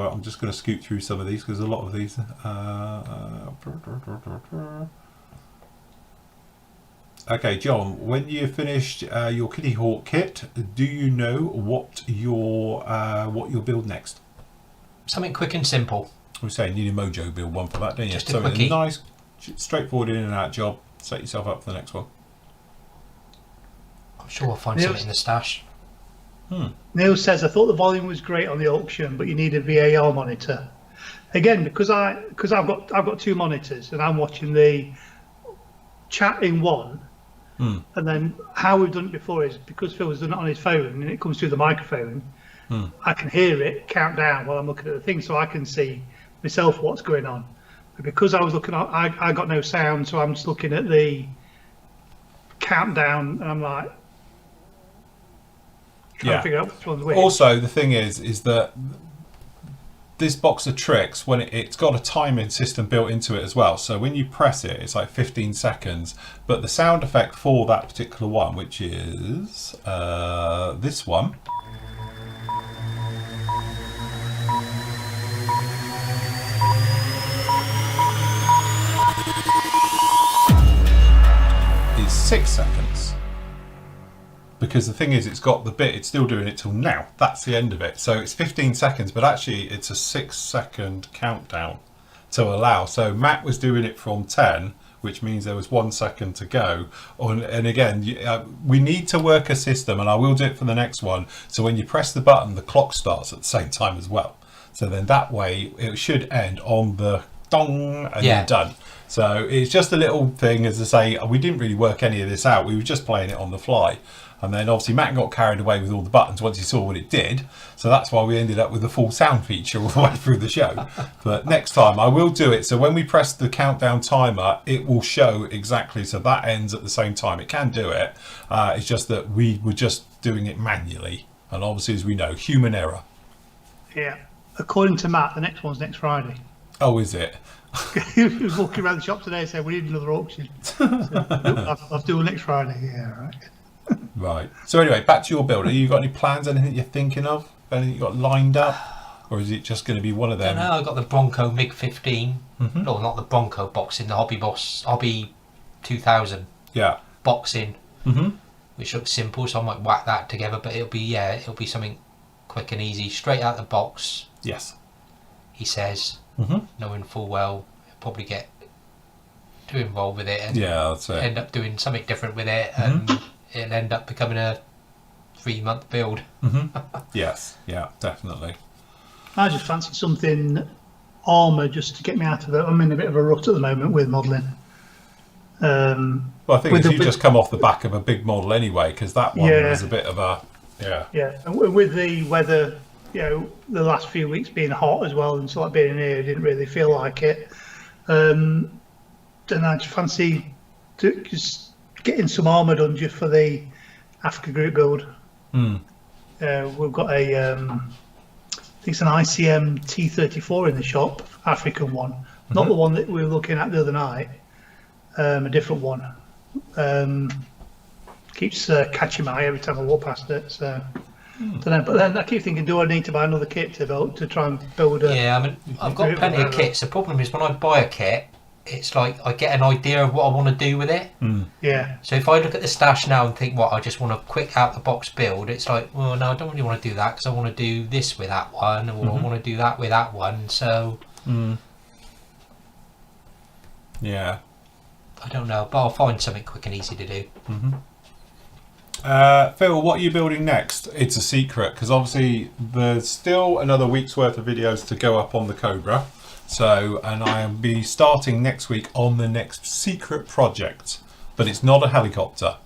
I'm just going to scoot through some of these, because a lot of these. Okay, John, when you finished your Kitty Hawk kit, do you know what you'll build next? Something quick and simple. We say need a Mojo build one for that, don't you? Just a so quickie. A nice, straightforward in and out job. Set yourself up for the next one. I'm sure we'll find something in the stash. Neil says, I thought the volume was great on the auction, but you need a VAR monitor. Again, because I've got two monitors and I'm watching the chat in one, and then how we've done it before is because Phil has done it on his phone and it comes through the microphone. I can hear it count down while I'm looking at the thing, so I can see myself what's going on. But because I was looking at, I got no sound, so I'm just looking at the countdown and I'm like trying to figure out which one's which. Also, the thing is that this box of tricks, when it's got a timing system built into it as well, so when you press it, it's like 15 seconds, but the sound effect for that particular one, which is this one, is 6 seconds. Because the thing is, it's got the bit, it's still doing it till now. That's the end of it. So it's 15 seconds, but actually it's a 6 second countdown to allow. So Matt was doing it from 10 which means there was 1 second to go. And again, we need to work a system, and I will do it for the next one. So when you press the button, the clock starts at the same time as well. So then that way it should end on the dong and you're done. So it's just a little thing, as I say, we didn't really work any of this out. We were just playing it on the fly. And then obviously Matt got carried away with all the buttons once he saw what it did. So that's why we ended up with the full sound feature all the way through the show. But next time I will do it. So when we press the countdown timer, it will show exactly. So that ends at the same time. It can do it. It's just that we were just doing it manually. And obviously, as we know, human error. Yeah. According to Matt, the next one's next Friday. Oh, is it? He was walking around the shop today and said, we need another auction. So, I'll do it next Friday. Yeah, right. Right. So anyway, back to your build. Have you got any plans, anything you're thinking of? Anything you got lined up? Or is it just going to be one of them? I don't know. I've got the Bronco MiG-15. No, not the Bronco boxing, the Hobby 2000 boxing, which looks simple, so I might whack that together, but it'll be something quick and easy, straight out the box. Yes. He says, knowing full well, he'll probably get too involved with it and that's it. End up doing something different with it, and it'll end up becoming a 3-month build. Yes, yeah, definitely. I just fancy something armour just to get me out of it. I'm in a bit of a rut at the moment with modelling. Well, I think you just come off the back of a big model anyway, because that one was a bit of a and with the weather, the last few weeks being hot as well, and so like being in here, I didn't really feel like it. Then I just fancy just getting some armour done just for the Africa group build. We've got I think it's an ICM T34 in the shop, African one, not the one that we were looking at the other night, a different one. Keeps catching my eye every time I walk past it. So don't know, but then I keep thinking, do I need to buy another kit to try and build a? Yeah, I mean, I've got plenty of kits. The problem is when I buy a kit, it's like I get an idea of what I want to do with it. Yeah. So if I look at the stash now and think, I just want a quick out the box build, it's like, well, no, I don't really want to do that because I want to do this with that one, or I want to do that with that one. So. Yeah. I don't know, but I'll find something quick and easy to do. Phil, what are you building next? It's a secret, because obviously there's still another week's worth of videos to go up on the Cobra. So, and I'll be starting next week on the next secret project, but it's not a helicopter,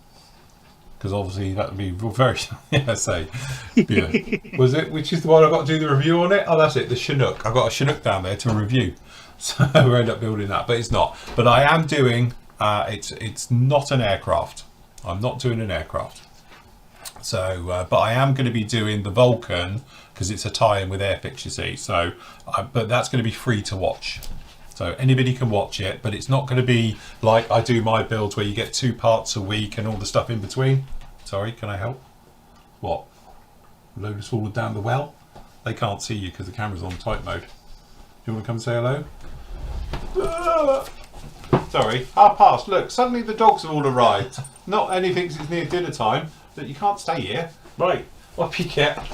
because obviously that would be very was it? Which is the one I've got to do the review on it? Oh, that's it, the Chinook. I've got a Chinook down there to review, so we end up building that, but it's not. But I am doing. It's not an aircraft. I'm not doing an aircraft. So, but I am going to be doing the Vulcan because it's a tie-in with Airfix, you see. So, but that's going to be free to watch. So anybody can watch it, but it's not going to be like I do my builds where you get 2 parts a week and all the stuff in between. Sorry, can I help? What? Load has fallen down the well? They can't see you because the camera's on tight mode. You want to come say hello? Sorry, 1:30. Look, suddenly the dogs have all arrived. Not anything since it's near dinner time. But you can't stay here. Right, off you get. Do you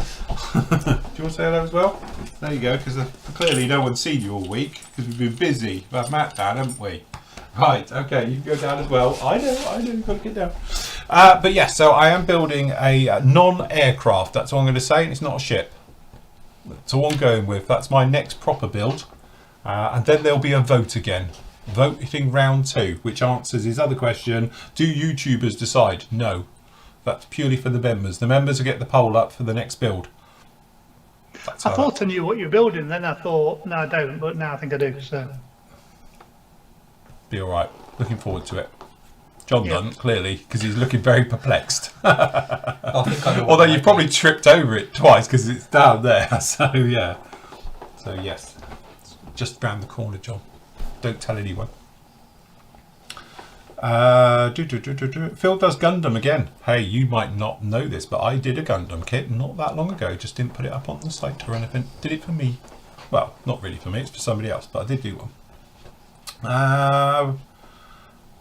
want to say hello as well? There you go, because clearly no one's seen you all week, because we've been busy. We've had Matt down, haven't we? Right, okay, you can go down as well. I know, you've got to get down. But yes, so I am building a non-aircraft. That's all I'm going to say, and it's not a ship. That's all I'm going with. That's my next proper build. And then there'll be a vote again. Voting round 2, which answers his other question. Do YouTubers decide? No. That's purely for the members. The members will get the poll up for the next build. I thought I knew what you were building, then I thought, no, I don't, but now I think I do. So be all right. Looking forward to it. John doesn't, clearly, because he's looking very perplexed. Although you've probably tripped over it twice because it's down there. So, yeah. So, yes. Just round the corner, John. Don't tell anyone. Phil does Gundam again. Hey, you might not know this, but I did a Gundam kit not that long ago. Just didn't put it up on the site or anything. Did it for me. Well, not really for me. It's for somebody else, but I did do one.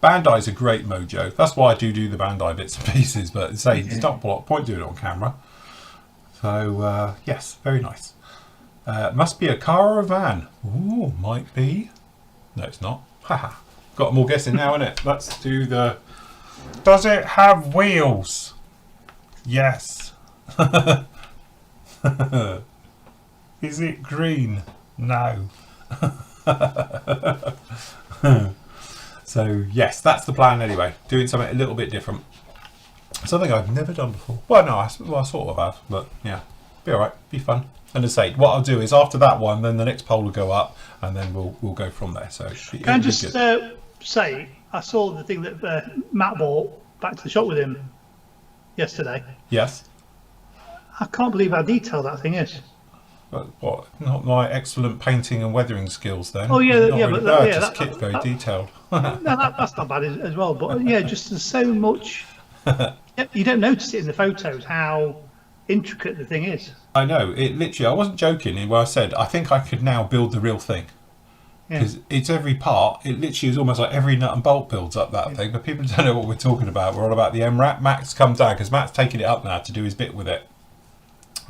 Bandai's a great mojo. That's why I do the Bandai bits and pieces. But say it's not a point doing it on camera. So yes, very nice. Must be a car or a van. Ooh, might be. No, it's not. Haha. got more guessing now, innit? Let's do the... Does it have wheels? Yes. Is it green? No. So, yes, that's the plan anyway. Doing something a little bit different. Something I've never done before. Well, no, I sort of have, but yeah. Be alright, be fun. And as I say, what I'll do is after that one, then the next poll will go up, and then we'll go from there. So can I just say, I saw the thing that Matt bought back to the shop with him yesterday. Yes. I can't believe how detailed that thing is. What? Not my excellent painting and weathering skills, then. Oh yeah, yeah, really but just kit very detailed. No, that's not bad as well. But yeah, just there's so much. You don't notice it in the photos how intricate the thing is. I know. It literally. I wasn't joking when I said I think I could now build the real thing. Because it's every part. It literally is almost like every nut and bolt builds up that thing. But people don't know what we're talking about. We're all about the MRAP. Max comes down because Matt's taking it up now to do his bit with it.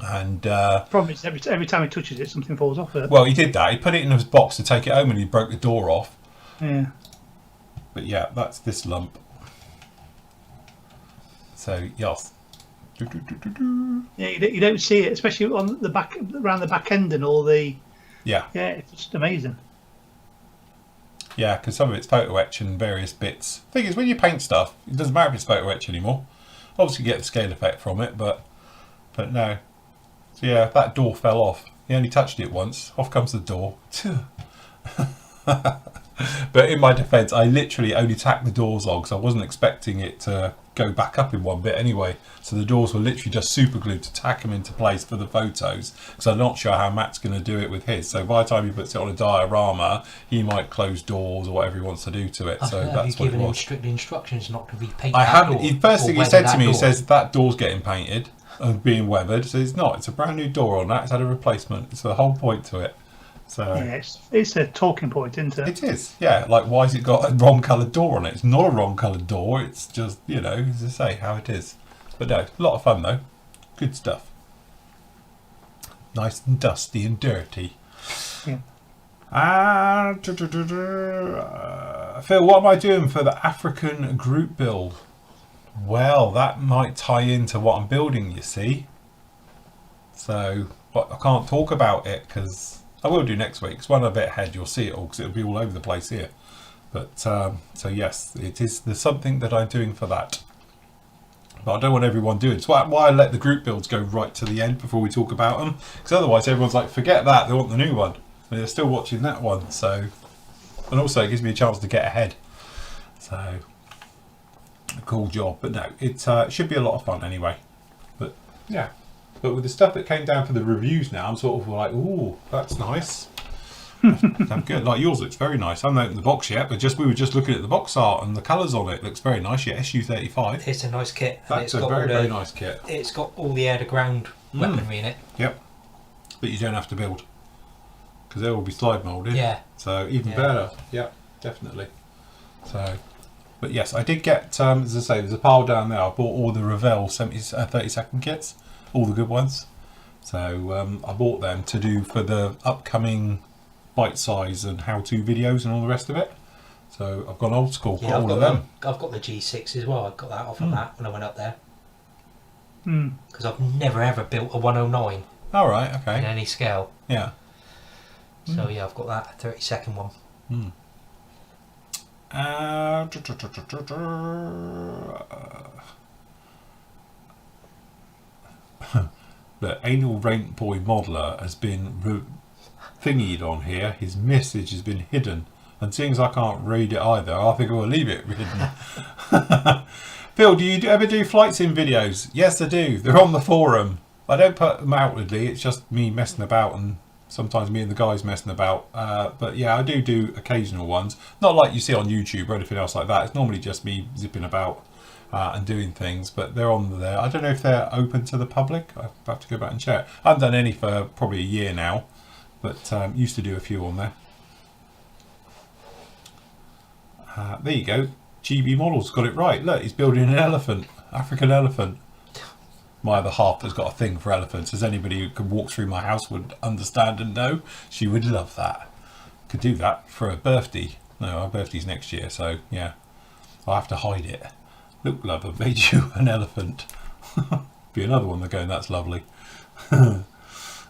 And problem is every time he touches it, something falls off it. Well, he did that. He put it in his box to take it home, and he broke the door off. Yeah. But yeah, that's this lump. So yes. Yeah, you don't see it, especially on the back, around the back end and all the. Yeah. Yeah, it's just amazing. Yeah, because some of it's photo etch and various bits. The thing is, when you paint stuff, it doesn't matter if it's photo etch anymore. Obviously, you get the scale effect from it, but no. So yeah, that door fell off. He only touched it once. Off comes the door. But in my defence, I literally only tacked the doors on because I wasn't expecting it to go back up in one bit anyway. So the doors were literally just super glued to tack them into place for the photos. Because I'm not sure how Matt's going to do it with his. So by the time he puts it on a diorama, he might close doors or whatever he wants to do to it. So that's what it was. Given him strict instructions not to be painted. I haven't. The first thing he said to me, he says that door's getting painted and being weathered. So it's not. It's a brand new door on that. It's had a replacement. It's the whole point to it. So yeah, it's a talking point, isn't it? It is, yeah. Like, why has it got a wrong coloured door on it? It's not a wrong coloured door. It's just, as I say, how it is. But no, a lot of fun though. Good stuff. Nice and dusty and dirty. Yeah. Phil, what am I doing for the African group build? Well, that might tie into what I'm building, you see. So, but I can't talk about it because I will do next week. Because when I'm a bit ahead, you'll see it all because it'll be all over the place here. But so yes, there's something that I'm doing for that. But I don't want everyone doing it. It's why I let the group builds go right to the end before we talk about them. Because otherwise, everyone's like, forget that. They want the new one, and they're still watching that one. So, and also it gives me a chance to get ahead. So, a cool job. But no, it should be a lot of fun anyway. But yeah. But with the stuff that came down for the reviews now, I'm sort of like, ooh, that's nice. I'm good. Like yours looks very nice. I haven't opened the box yet, but we were just looking at the box art and the colours on it. It looks very nice. Yeah, SU-35. It's a nice kit. That's a very nice kit. It's got all the air-to-ground weaponry in it. Yep. But you don't have to build. Because they will be slide moulded. Yeah. So even better. Yep, definitely. So, but yes, I did get, as I say, there's a pile down there. I bought all the Revell 30-second kits. All the good ones. So I bought them to do for the upcoming bite size and how-to videos and all the rest of it. So I've gone old school, got all of them. I've got the G6 as well. I got that off of Matt when I went up there. Mm. Because I've never ever built a 109. All right, okay. In any scale. Yeah. So yeah, I've got that 30-second one. Mm. The anal rape boy modeler has been thingied on here. His message has been hidden, and seeing as I can't read it either, I think I'll leave it hidden. Phil, do you ever do flight sim videos? Yes, I do. They're on the forum. I don't put them outwardly. It's just me messing about, and sometimes me and the guys messing about. But yeah, I do occasional ones. Not like you see on YouTube or anything else like that. It's normally just me zipping about. And doing things, but they're on there. I don't know if they're open to the public. I have to go back and check. I haven't done any for probably a year now, but used to do a few on there. There you go. GB Models got it right. Look, he's building an elephant, African elephant. My other half has got a thing for elephants. As anybody who could walk through my house would understand and know, she would love that. Could do that for her birthday. No, our birthday's next year, so yeah. I'll have to hide it. Look, love, I've made you an elephant. Be another one they're going, that's lovely.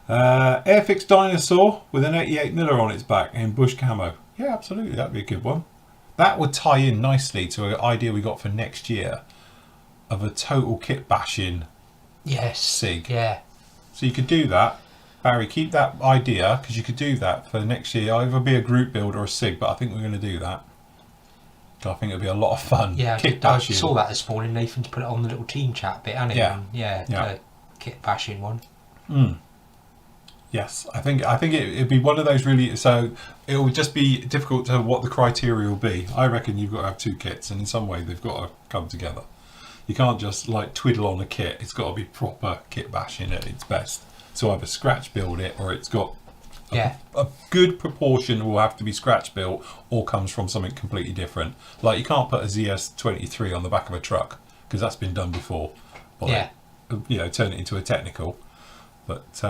Airfix dinosaur with an 88mm on its back in bush camo. Yeah, absolutely, that'd be a good one. That would tie in nicely to an idea we got for next year of a total kit bashing SIG. Yeah. So you could do that. Barry, keep that idea, because you could do that for next year. Either be a group build or a SIG, but I think we're going to do that. I think it'll be a lot of fun. Yeah, I saw that this morning. Nathan's put it on the little team chat bit, hasn't he? Yeah. The kit bashing one. Yes, I think it'd be one of those really. So it will just be difficult to what the criteria will be. I reckon you've got to have two kits, and in some way they've got to come together. You can't just like twiddle on a kit. It's got to be proper kit bashing at its best. So either scratch build it, or it's got a good proportion will have to be scratch built, or comes from something completely different. Like you can't put a ZS23 on the back of a truck because that's been done before. Turn it into a technical. But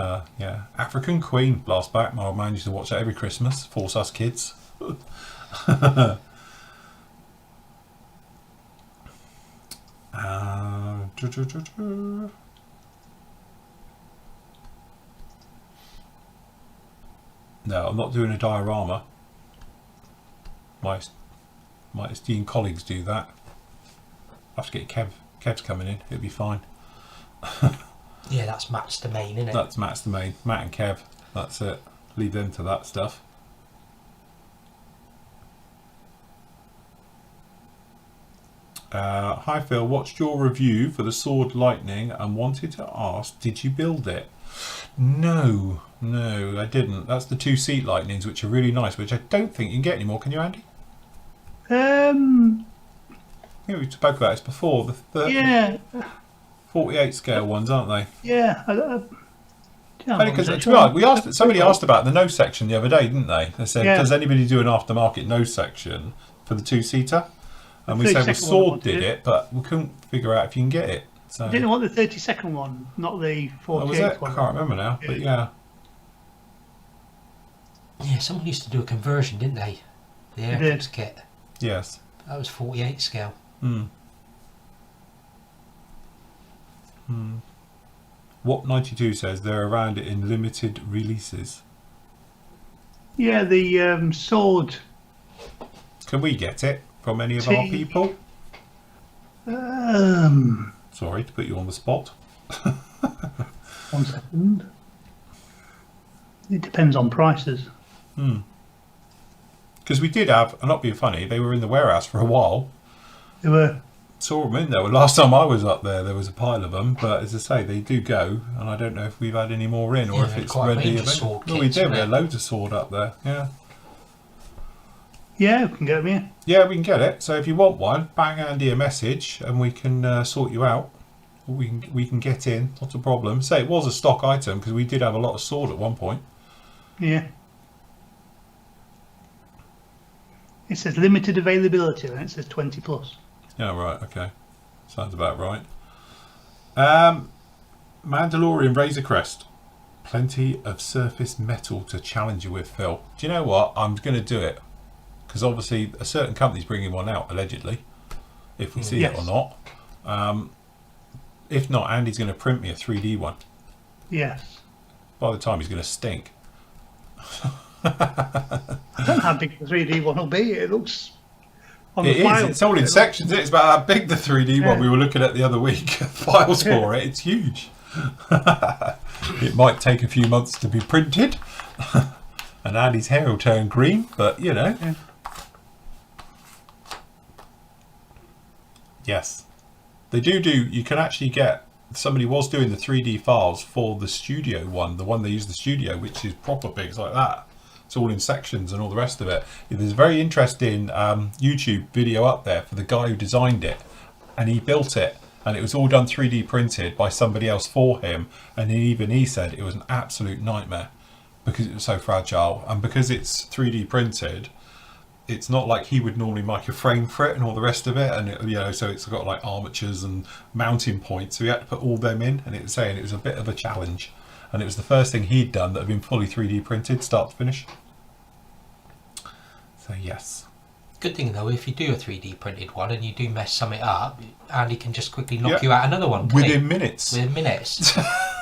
African Queen blast back. My old man used to watch that every Christmas. Force us kids. No, I'm not doing a diorama. My esteemed colleagues do that. I have to get Kev's coming in. It'll be fine. Yeah, that's Matt's domain, isn't it? That's Matt's domain. Matt and Kev. That's it. Leave them to that stuff. Hi Phil, watched your review for the Sword Lightning and wanted to ask, did you build it? No, I didn't. That's the 2-seat Lightnings, which are really nice, which I don't think you can get anymore. Can you, Andy? I think we spoke about this before. The 48 scale ones, aren't they? Yeah. Because somebody asked about the nose section the other day, didn't they? They said, does anybody do an aftermarket nose section for the 2-seater? And we said, well, Sword did it, but we couldn't figure out if you can get it. So. I didn't want the 32nd one, not the 48th one. I can't remember now, but yeah. Yeah, someone used to do a conversion, didn't they? The Airfix kit. Yes. That was 48 scale. What 92 says they're around it in limited releases. Yeah, the Sword. Can we get it from any of our people? Sorry to put you on the spot. 1 second. It depends on prices. Because we did have, I'm not being funny, they were in the warehouse for a while. They were. Saw them in there. Well, last time I was up there was a pile of them, but as I say, they do go, and I don't know if we've had any more in or if it's ready. No, we did. We had loads of Sword up there. Yeah. Yeah, we can get them here. Yeah, we can get it. So if you want one, bang Andy a message, and we can sort you out. We can get in. Not a problem. Say it was a stock item because we did have a lot of Sword at one point. Yeah. It says limited availability, and it says 20 plus. Yeah, right, okay. Sounds about right. Mandalorian Razor Crest. Plenty of surface metal to challenge you with, Phil. Do you know what? I'm going to do it. Because obviously a certain company's bringing one out, allegedly. If we see it or not. If not, Andy's going to print me a 3D one. Yes. By the time he's going to stink. I don't know how big the 3D one will be. It looks... It's all in sections. It's about how big the 3D one we were looking at the other week. Files for it. It's huge. It might take a few months to be printed. And Andy's hair will turn green, but you know. Yeah. Yes. They do. You can actually get... Somebody was doing the 3D files for the studio one. The one they use the studio, which is proper big. It's like that. It's all in sections and all the rest of it. There's a very interesting YouTube video up there for the guy who designed it, and he built it, and it was all done 3D printed by somebody else for him, and he said it was an absolute nightmare because it was so fragile, and because it's 3D printed, it's not like he would normally make a frame for it and all the rest of it, and so it's got like armatures and mounting points, so he had to put all them in, and it was saying it was a bit of a challenge. And it was the first thing he'd done that had been fully 3D printed, start to finish. So yes. Good thing though, if you do a 3D printed one and you do mess something up, Andy can just quickly knock you out another one. Within minutes. Within minutes.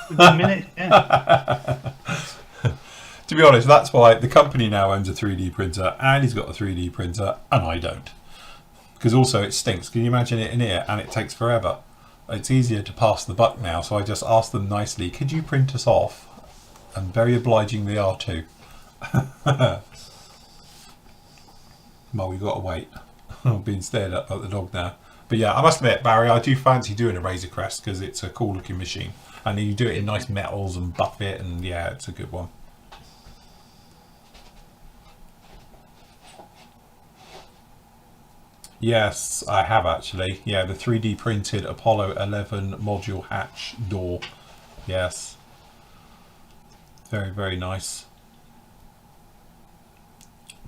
Within minutes, yeah. To be honest, that's why the company now owns a 3D printer. Andy's got a 3D printer, and I don't. Because also it stinks. Can you imagine it in here? And it takes forever. It's easier to pass the buck now, so I just ask them nicely, could you print us off? And very obliging they are too. Well, we've got to wait. I'm being stared at by the dog now. But yeah, I must admit, Barry, I do fancy doing a Razor Crest because it's a cool looking machine. And you do it in nice metals and buff it, and yeah, it's a good one. Yes, I have actually. Yeah, the 3D printed Apollo 11 module hatch door. Yes. Very, very nice.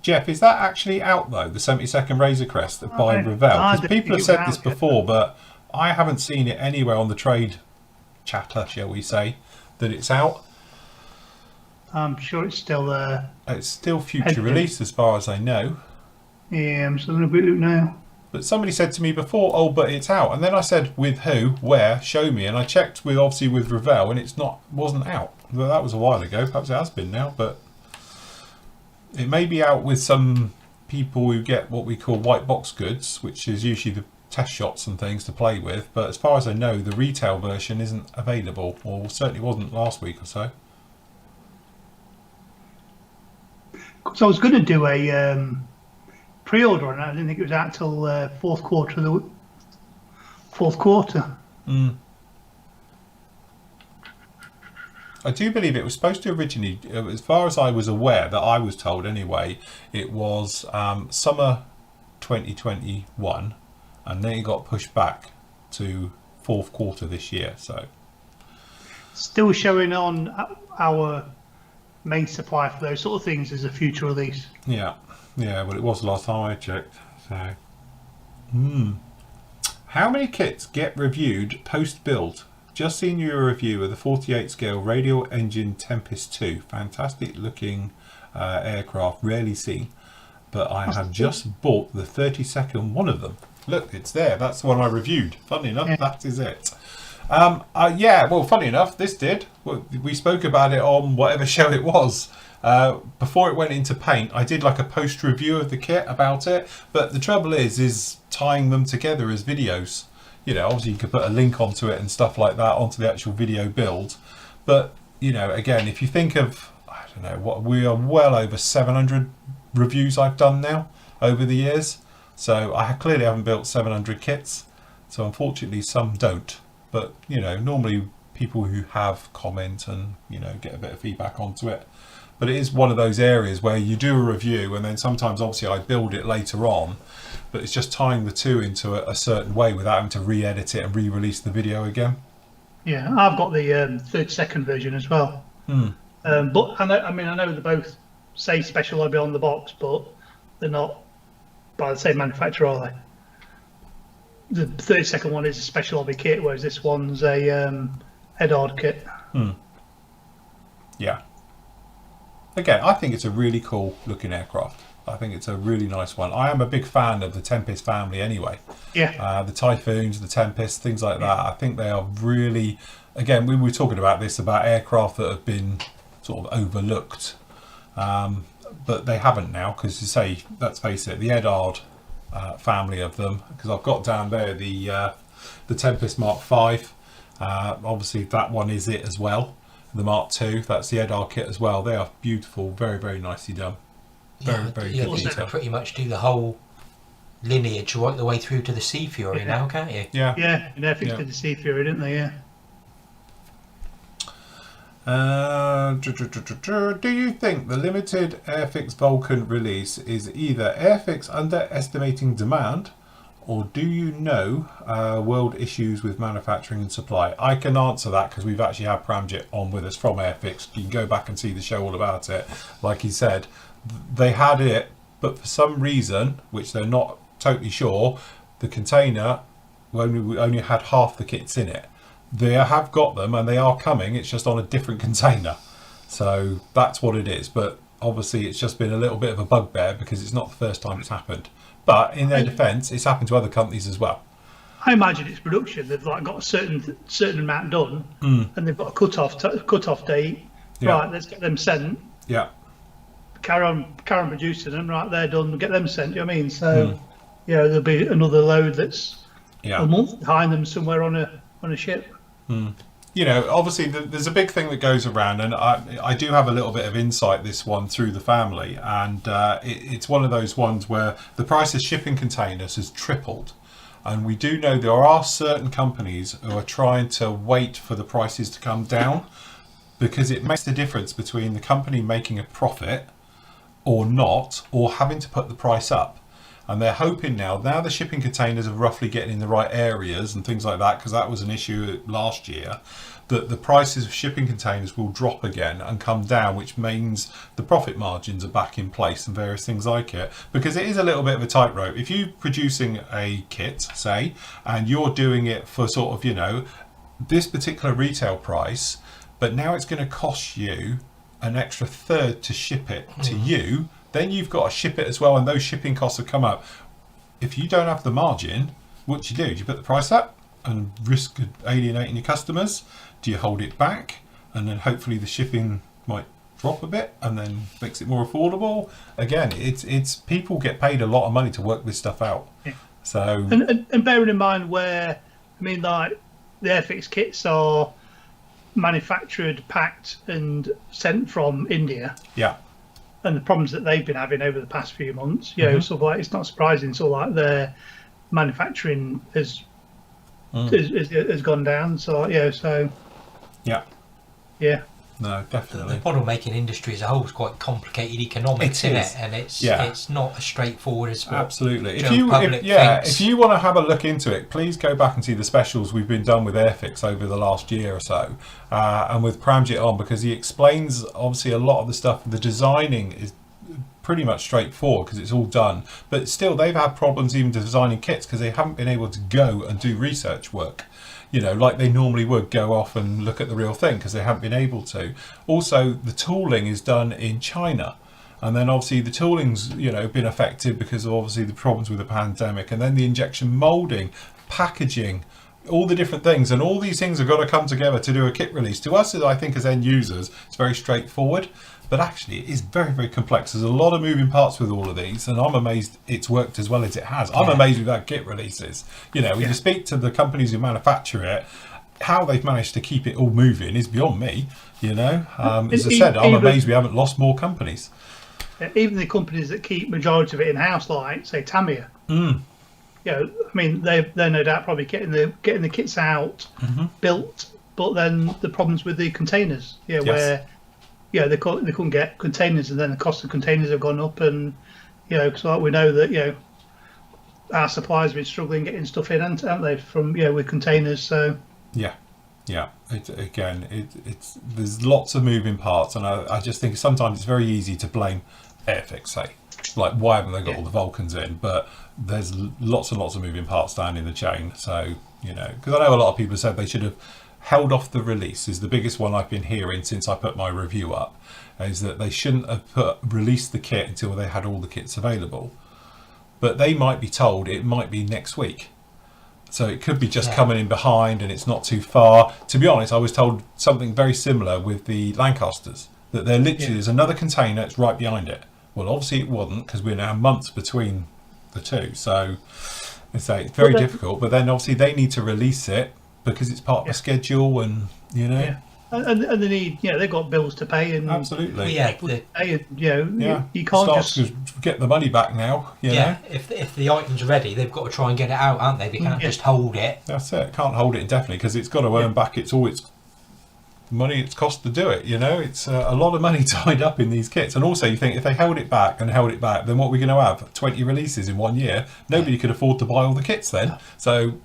Jeff, is that actually out though, the 72nd Razor Crest by Revell? Because people have said this before, but I haven't seen it anywhere on the trade chatter, shall we say, that it's out. I'm sure it's still there. It's still future release as far as I know. Yeah, I'm still going to look now. But somebody said to me before, oh, but it's out. And then I said, with who, where, show me. And I checked with, obviously, with Revell, and wasn't out. Well, that was a while ago. Perhaps it has been now, but it may be out with some people who get what we call white box goods, which is usually the test shots and things to play with. But as far as I know, the retail version isn't available, or certainly wasn't last week or so. So I was going to do a pre-order on it. I didn't think it was out till fourth quarter. Mm. I do believe it was supposed to originally, as far as I was aware, that I was told anyway, it was summer 2021, and then it got pushed back to fourth quarter this year. So still showing on our main supply for those sort of things as a future release. Yeah, well, it was the last time I checked. So, how many kits get reviewed post build? Just seen your review of the 48 scale radial engine Tempest 2. Fantastic looking aircraft, rarely seen. But I have just bought the 32nd one of them. Look, it's there. That's the one I reviewed. Funny enough, that is it. Yeah, well, funny enough, this did. We spoke about it on whatever show it was. Before it went into paint, I did like a post review of the kit about it. But the trouble is tying them together as videos. You know, obviously you could put a link onto it and stuff like that onto the actual video build. But, you know, again, if you think of, I don't know, what we are well over 700 reviews I've done now over the years. So I clearly haven't built 700 kits. So unfortunately some don't. But, you know, normally people who have comment and, you know, get a bit of feedback onto it. But it is one of those areas where you do a review and then sometimes obviously I build it later on. But it's just tying the two into a certain way without having to re-edit it and re-release the video again. Yeah, I've got the 32nd version as well. But I know they both say Special Lobby on the box, but they're not by the same manufacturer, are they? The 32nd one is a Special Lobby kit, whereas this one's a Edard kit. Yeah. Again, I think it's a really cool looking aircraft. I think it's a really nice one. I am a big fan of the Tempest family anyway. Yeah. The Typhoons, the Tempests, things like that. I think they are really, again, we were talking about this, about aircraft that have been sort of overlooked. But they haven't now, because you say, let's face it, the Edard family of them, because I've got down there the Tempest Mark V. Obviously that one is it as well. The Mark II, that's the Edard kit as well. They are beautiful, very, very nicely done. Very good also detail. pretty much do the whole lineage right the way through to the Sea Fury now, can't you? Yeah, and Airfix did the Sea Fury, didn't they? Do you think the limited Airfix Vulcan release is either Airfix underestimating demand, or do you know world issues with manufacturing and supply? I can answer that because we've actually had Pramjit on with us from Airfix. You can go back and see the show all about it. Like he said, they had it, but for some reason, which they're not totally sure, the container only had half the kits in it. They have got them and they are coming, it's just on a different container. So that's what it is. But obviously it's just been a little bit of a bugbear because it's not the first time it's happened. But in their defence, it's happened to other companies as well. I imagine it's production. They've like got a certain amount done, and they've got a cut-off date. Yeah. Right, let's get them sent. Yeah. Carry on producing them. Right, they're done. Get them sent. You know what I mean? So, there'll be another load that's a month behind them somewhere on a ship. Obviously there's a big thing that goes around, and I do have a little bit of insight this one through the family, and it's one of those ones where the price of shipping containers has tripled. And we do know there are certain companies who are trying to wait for the prices to come down, because it makes the difference between the company making a profit or not, or having to put the price up. And they're hoping now the shipping containers are roughly getting in the right areas and things like that, because that was an issue last year, that the prices of shipping containers will drop again and come down, which means the profit margins are back in place and various things like it. Because it is a little bit of a tightrope. If you're producing a kit, say, and you're doing it for sort of, this particular retail price, but now it's going to cost you an extra third to ship it to you, then you've got to ship it as well, and those shipping costs have come up. If you don't have the margin, what do? Do you put the price up and risk alienating your customers? Do you hold it back, and then hopefully the shipping might drop a bit and then makes it more affordable? Again, it's people get paid a lot of money to work this stuff out. Yeah. So and bearing in mind like the Airfix kits are manufactured, packed, and sent from India. Yeah. And the problems that they've been having over the past few months, so like it's not surprising. So like their manufacturing has gone down. So yeah. No, definitely. The model making industry as a whole is quite complicated economics, isn't it? And it's not as straightforward as what absolutely. If you want to have a look into it, please go back and see the specials we've been done with Airfix over the last year or so, and with Pramjit on, because he explains obviously a lot of the stuff. The designing is pretty much straightforward because it's all done, but still they've had problems even designing kits because they haven't been able to go and do research work, like they normally would go off and look at the real thing, because they haven't been able to. Also, the tooling is done in China, and then obviously the tooling's been affected because of obviously the problems with the pandemic, and then the injection molding, packaging, all the different things, and all these things have got to come together to do a kit release. To us, I think, as end users, it's very straightforward, but actually it is very, very complex. There's a lot of moving parts with all of these, and I'm amazed it's worked as well as it has. I'm amazed we've had kit releases. When you speak to the companies who manufacture it, how they've managed to keep it all moving is beyond me. As I said, I'm amazed we haven't lost more companies. Even the companies that keep majority of it in house, like say Tamiya. They're no doubt probably getting the kits out, built, but then the problems with the containers, where they couldn't get containers, and then the cost of containers have gone up, and because we know that our suppliers have been struggling getting stuff in, haven't they, from with containers? So it's there's lots of moving parts, and I just think sometimes it's very easy to blame Airfix, say, like, why haven't they got all the Vulcans in? But there's lots and lots of moving parts down in the chain. So because I know a lot of people said they should have held off the release, is the biggest one I've been hearing since I put my review up, is that they shouldn't have released the kit until they had all the kits available. But they might be told it might be next week, so it could be just coming in behind and it's not too far. To be honest, I was told something very similar with the Lancasters, that they're literally there's another container, it's right behind it. Well, obviously it wasn't, because we're now months between the two, so it's very difficult. But then obviously they need to release it because it's part of the schedule, and and they need they've got bills to pay, and absolutely you can't just get the money back now. If the item's ready, they've got to try and get it out, aren't they? They can't just hold it. That's it. Can't hold it indefinitely, because it's got to earn back its money it's cost to do it. It's a lot of money tied up in these kits. And also you think, if they held it back, then what are we going to have? 20 releases in 1 year? Nobody could afford to buy all the kits then. So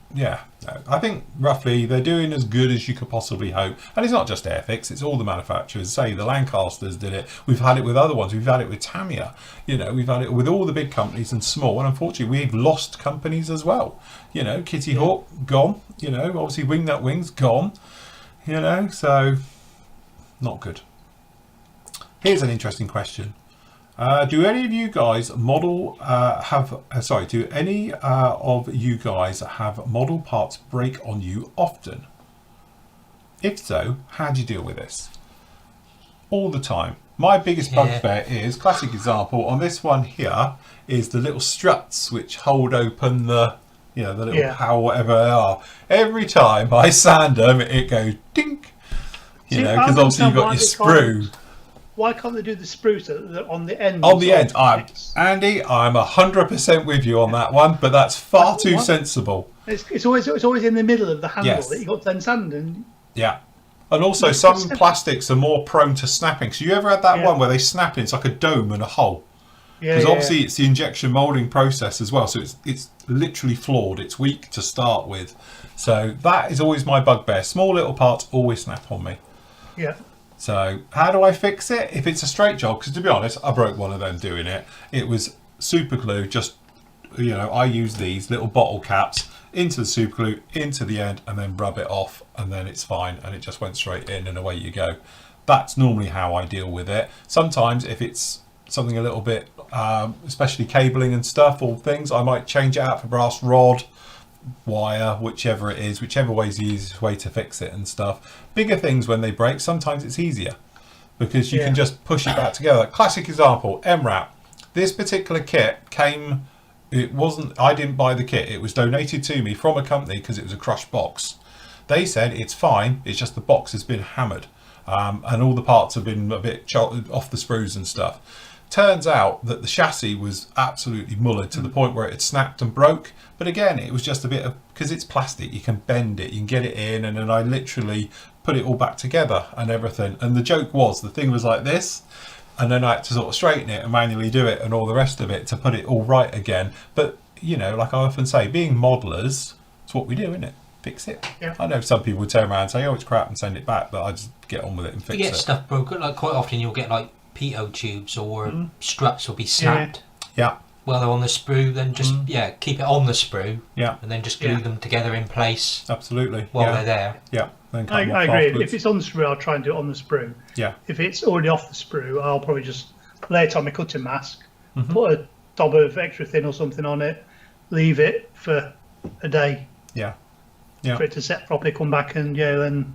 I think roughly they're doing as good as you could possibly hope. And it's not just Airfix, it's all the manufacturers. Say the Lancasters did it, we've had it with other ones, we've had it with Tamiya, we've had it with all the big companies and small, and unfortunately we've lost companies as well. Kitty Hawk gone, obviously Wingnut Wings gone, so not good. Here's an interesting question. Do any of you guys model do any of you guys have model parts break on you often? If so, how do you deal with this? All the time. My biggest bugbear is, classic example, on this one here, is the little struts which hold open the, the little power, whatever they are. Every time I sand them, it goes dink. Because obviously you've got your sprue. Why can't they do the sprue so that they're on the end? On the end. Andy, I'm 100% with you on that one, but that's far too sensible. It's always in the middle of the handle that you got to then sand and. Yeah. And also some plastics are more prone to snapping. So you ever had that one where they snap and it's like a dome and a hole? Because obviously it's the injection molding process as well. So it's literally flawed. It's weak to start with. So that is always my bugbear. Small little parts always snap on me. Yeah. So how do I fix it? If it's a straight job, because to be honest, I broke one of them doing it. It was super glue. Just, I use these little bottle caps into the super glue, into the end, and then rub it off, and then it's fine, and it just went straight in, and away you go. That's normally how I deal with it. Sometimes if it's something a little bit, especially cabling and stuff or things, I might change it out for brass rod, wire, whichever it is, whichever way is the easiest way to fix it and stuff. Bigger things, when they break, sometimes it's easier because you can just push it back together. Classic example, MRAP. This particular kit came, I didn't buy the kit, it was donated to me from a company because it was a crushed box. They said it's fine, it's just the box has been hammered and all the parts have been a bit off the sprues and stuff. Turns out that the chassis was absolutely mullered to the point where it had snapped and broke. But again, it was just a bit of, because it's plastic, you can bend it, you can get it in, and then I literally put it all back together and everything. And the joke was, the thing was like this, and then I had to sort of straighten it and manually do it and all the rest of it to put it all right again. But, like I often say, being modelers, it's what we do, isn't it? Fix it. Yeah. I know some people would turn around and say, oh, it's crap, and send it back, but I just get on with it and fix it. You get stuff broken, like quite often you'll get like pitot tubes or struts will be snapped. Yeah. Well, they're on the sprue, then just keep it on the sprue. Yeah. And then just glue them together in place. Absolutely. While they're there. Yeah. Then I agree. Afterwards. If it's on the sprue, I'll try and do it on the sprue. Yeah. If it's already off the sprue, I'll probably just lay it on my cutting mask, put a dob of extra thin or something on it, leave it for a day. Yeah. Yeah. For it to set properly, come back and then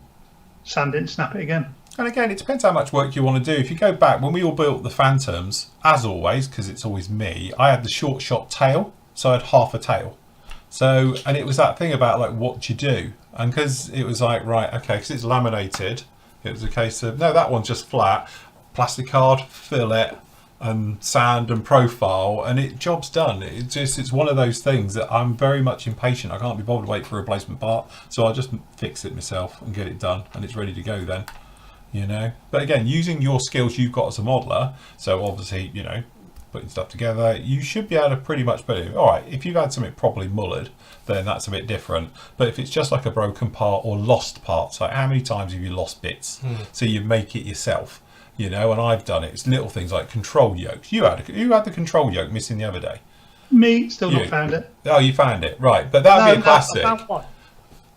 sand it and snap it again. And again, it depends how much work you want to do. If you go back, when we all built the Phantoms, as always, because it's always me, I had the short shot tail, so I had half a tail. So, and it was that thing about like, what do you do? And because it was like, right, okay, because it's laminated, it was a case of, no, that one's just flat, plastic card, fillet, and sand and profile, and job's done. It's one of those things that I'm very much impatient. I can't be bothered to wait for a replacement part, so I just fix it myself and get it done, and it's ready to go then. But again, using your skills you've got as a modeler, so obviously, putting stuff together, you should be able to pretty much put it. All right, if you've had something properly mullered, then that's a bit different. But if it's just like a broken part or lost parts, like how many times have you lost bits? So you make it yourself, and I've done it. It's little things like control yokes. You had the control yoke missing the other day. Me, still not found it. Oh, you found it, right? But that would be a classic. I found one.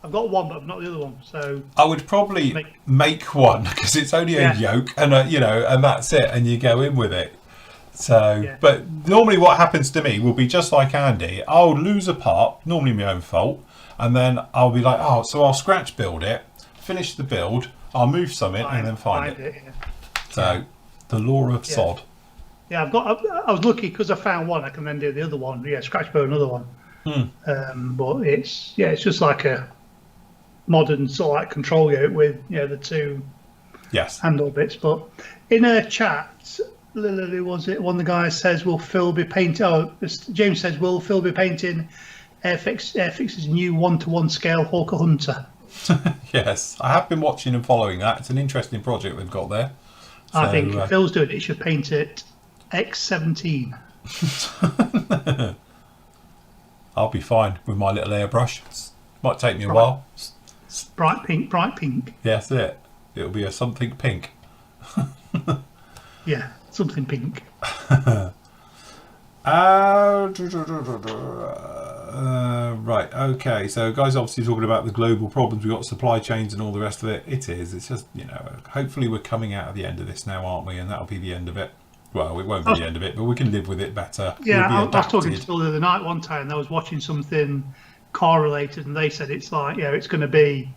I've got one, but not the other one. So I would probably make one because it's only a yoke, and and that's it, and you go in with it. So, but normally what happens to me will be just like Andy. I'll lose a part, normally my own fault, and then I'll be like, oh, so I'll scratch build it, finish the build, I'll move something, and then find it. So, the law of sod. Yeah, I was lucky because I found one. I can then do the other one. Yeah, scratch build another one. But it's just like a modern sort of like control yoke with the two handle bits. But in a chat, Lily, was it one of the guys says, will Phil be painting? Oh, James says, will Phil be painting Airfix's new 1-to-1 scale Hawker Hunter? Yes, I have been watching and following that. It's an interesting project they've got there. I think if Phil's doing it, he should paint it X17. I'll be fine with my little airbrush. Might take me a while. Bright pink. Yes, it. It'll be a something pink. Yeah, something pink. Right, okay. So, guys, obviously talking about the global problems. We've got supply chains and all the rest of it. It is. It's just, hopefully we're coming out of the end of this now, aren't we? And that'll be the end of it. Well, it won't be the end of it, but we can live with it better. Yeah, I was talking to Phil the other night one time, and I was watching something car related, and they said it's like, it's going to be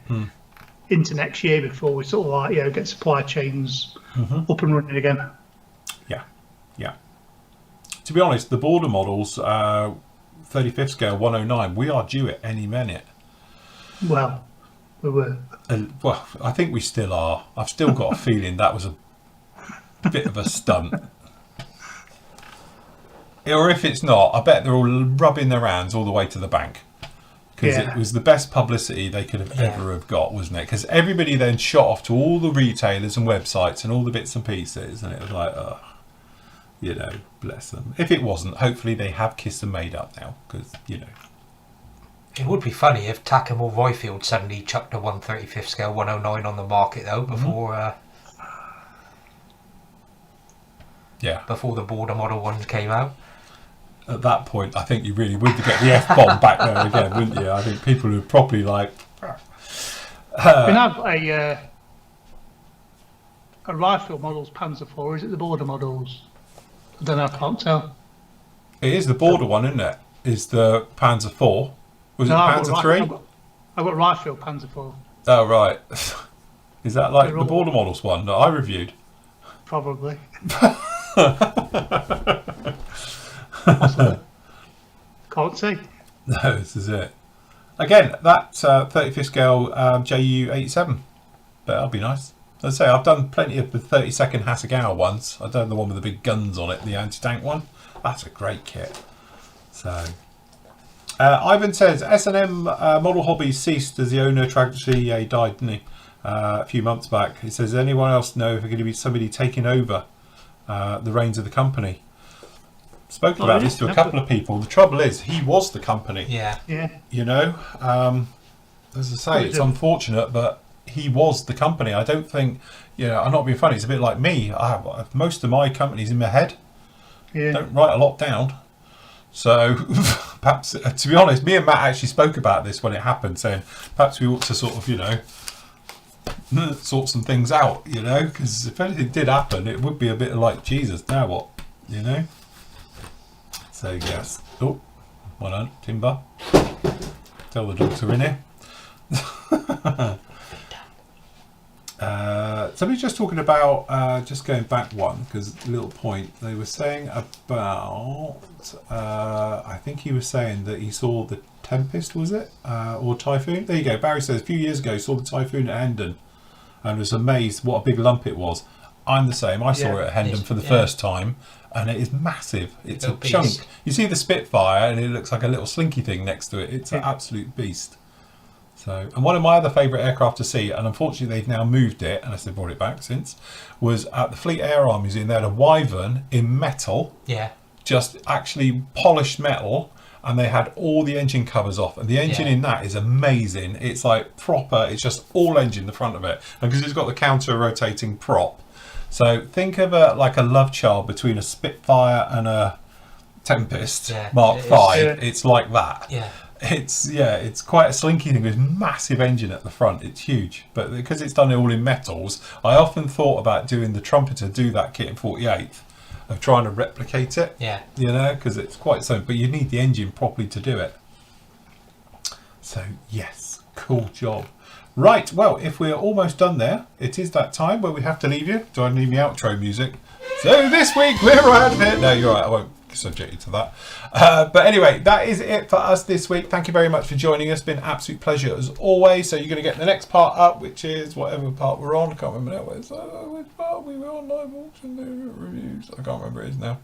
into next year before we sort of like, get supply chains up and running again. Yeah. To be honest, the border models, 35th scale 109, we are due it any minute. Well, we were. Well, I think we still are. I've still got a feeling that was a bit of a stunt. Or if it's not, I bet they're all rubbing their hands all the way to the bank. Because it was the best publicity they could have ever have got, wasn't it? Because everybody then shot off to all the retailers and websites and all the bits and pieces. And it was like, bless them. If it wasn't, hopefully they have kissed and made up now. Because, It would be funny if Tackham or Royfield suddenly chucked a 135th scale 109 on the market, though, before... before the border model ones came out. At that point, I think you really would get the F-bomb back there again, wouldn't you? I think people would probably like... We have a rifle model's Panzer IV, or is it the border models? I don't know, I can't tell. It is the border one, isn't it? Is the Panzer IV. Was it Panzer III? I've got rifle Panzer IV. Oh, right. Is that like the border models one that I reviewed? Probably. Can't see. No, this is it. Again, that 35th scale JU-87. But that'll be nice. As I say, I've done plenty of the 32nd Hasegawa ones. I've done the one with the big guns on it, the anti-tank one. That's a great kit. So, Ivan says, S&M model hobby ceased as the owner tragically died, didn't he? A few months back. He says, does anyone else know if there's going to be somebody taking over the reins of the company? Spoken about this to a couple of people. The trouble is, he was the company. Yeah. As I say, it's unfortunate, but he was the company. I don't think, I'm not being funny. It's a bit like me. I have most of my companies in my head. Yeah. Don't write a lot down. So perhaps, to be honest, me and Matt actually spoke about this when it happened, saying perhaps we ought to sort of, sort some things out, because if anything did happen, it would be a bit like, Jesus, now what, So, yes. Oh, well done, Timber. Tell the dogs are in here. Somebody's just talking about, just going back one, because a little point, they were saying about, I think he was saying that he saw the Tempest, was it? Or Typhoon? There you go. Barry says, a few years ago, saw the Typhoon at Hendon and was amazed what a big lump it was. I'm the same. I saw it at Hendon for the first time, and it is massive. It's a chunk. You see the Spitfire, and it looks like a little slinky thing next to it. It's an absolute beast. So, and one of my other favourite aircraft to see, and unfortunately they've now moved it, unless they brought it back since, was at the Fleet Air Arm Museum. They had a Wyvern in metal, just actually polished metal, and they had all the engine covers off, and the engine in that is amazing. It's like proper. It's just all engine the front of it, and because it's got the counter rotating prop. So think of like a love child between a Spitfire and a Tempest Mark V. It's like that. It's quite a slinky thing with massive engine at the front. It's huge, but because it's done all in metals, I often thought about doing the Trumpeter do that kit in 48th, of trying to replicate it. Because it's quite so, but you need the engine properly to do it. So yes, cool job. Right, well, if we're almost done there, it is that time where we have to leave you. Do I need my outro music? So this week we're out of it. No, you're right, I won't subject you to that. But anyway, that is it for us this week. Thank you very much for joining us. It's been an absolute pleasure as always. So you're going to get the next part up, which is whatever part we're on. I can't remember now. Which part we were on, live auction reviews. I can't remember it is now.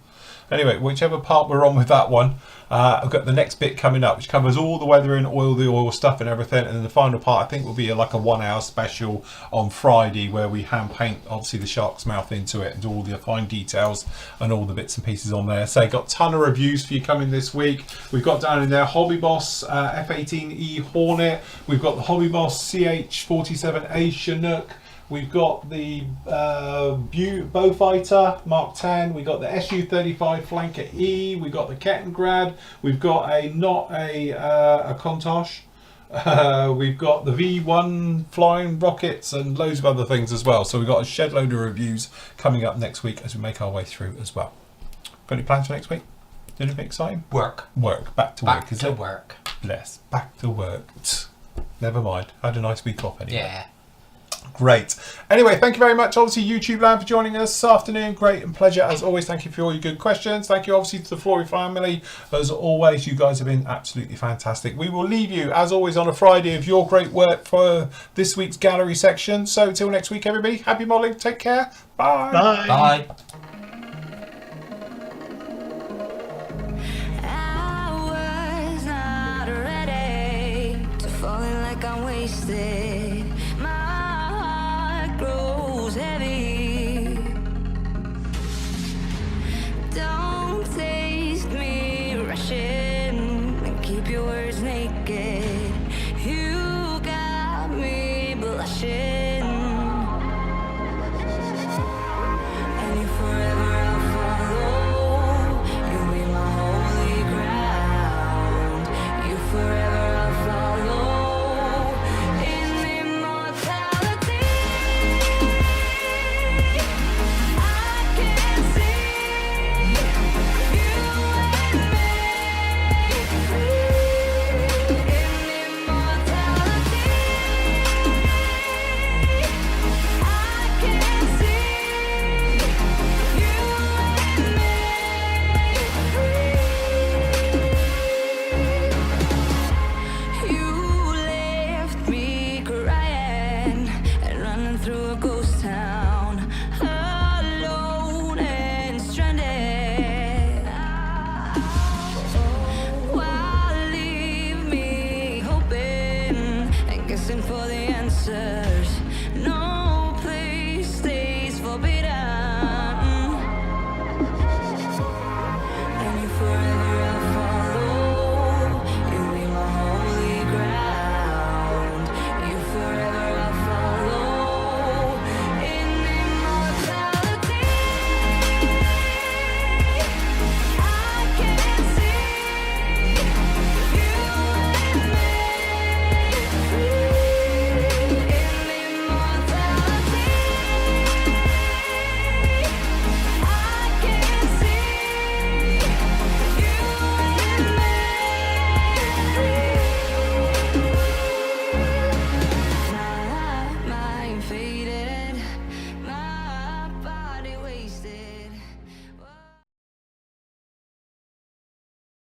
Anyway, whichever part we're on with that one, I've got the next bit coming up, which covers all the weathering, the oil stuff and everything. And then the final part, I think, will be like a 1 hour special on Friday where we hand paint, obviously, the shark's mouth into it and do all the fine details and all the bits and pieces on there. So got a ton of reviews for you coming this week. We've got down in there Hobby Boss F-18E Hornet. We've got the Hobby Boss CH-47A Chinook. We've got the Beaufighter Mark 10. We've got the Su-35 Flanker E. We've got the Kettengrad. We've got a Countach We've got the V1 flying rockets and loads of other things as well. So we've got a shed load of reviews coming up next week as we make our way through as well. Got any plans for next week? Anything exciting? Work. Back to work. Back to work. Bless. Back to work. Never mind. I had a nice week off anyway. Yeah. Great. Anyway, thank you very much, obviously, YouTube land, for joining us this afternoon. Great and pleasure as always. Thank you for all your good questions. Thank you, obviously, to the Flory family. As always, you guys have been absolutely fantastic. We will leave you, as always, on a Friday of your great work for this week's gallery section. So, till next week, everybody, happy modelling. Take care. Bye. Bye. Bye.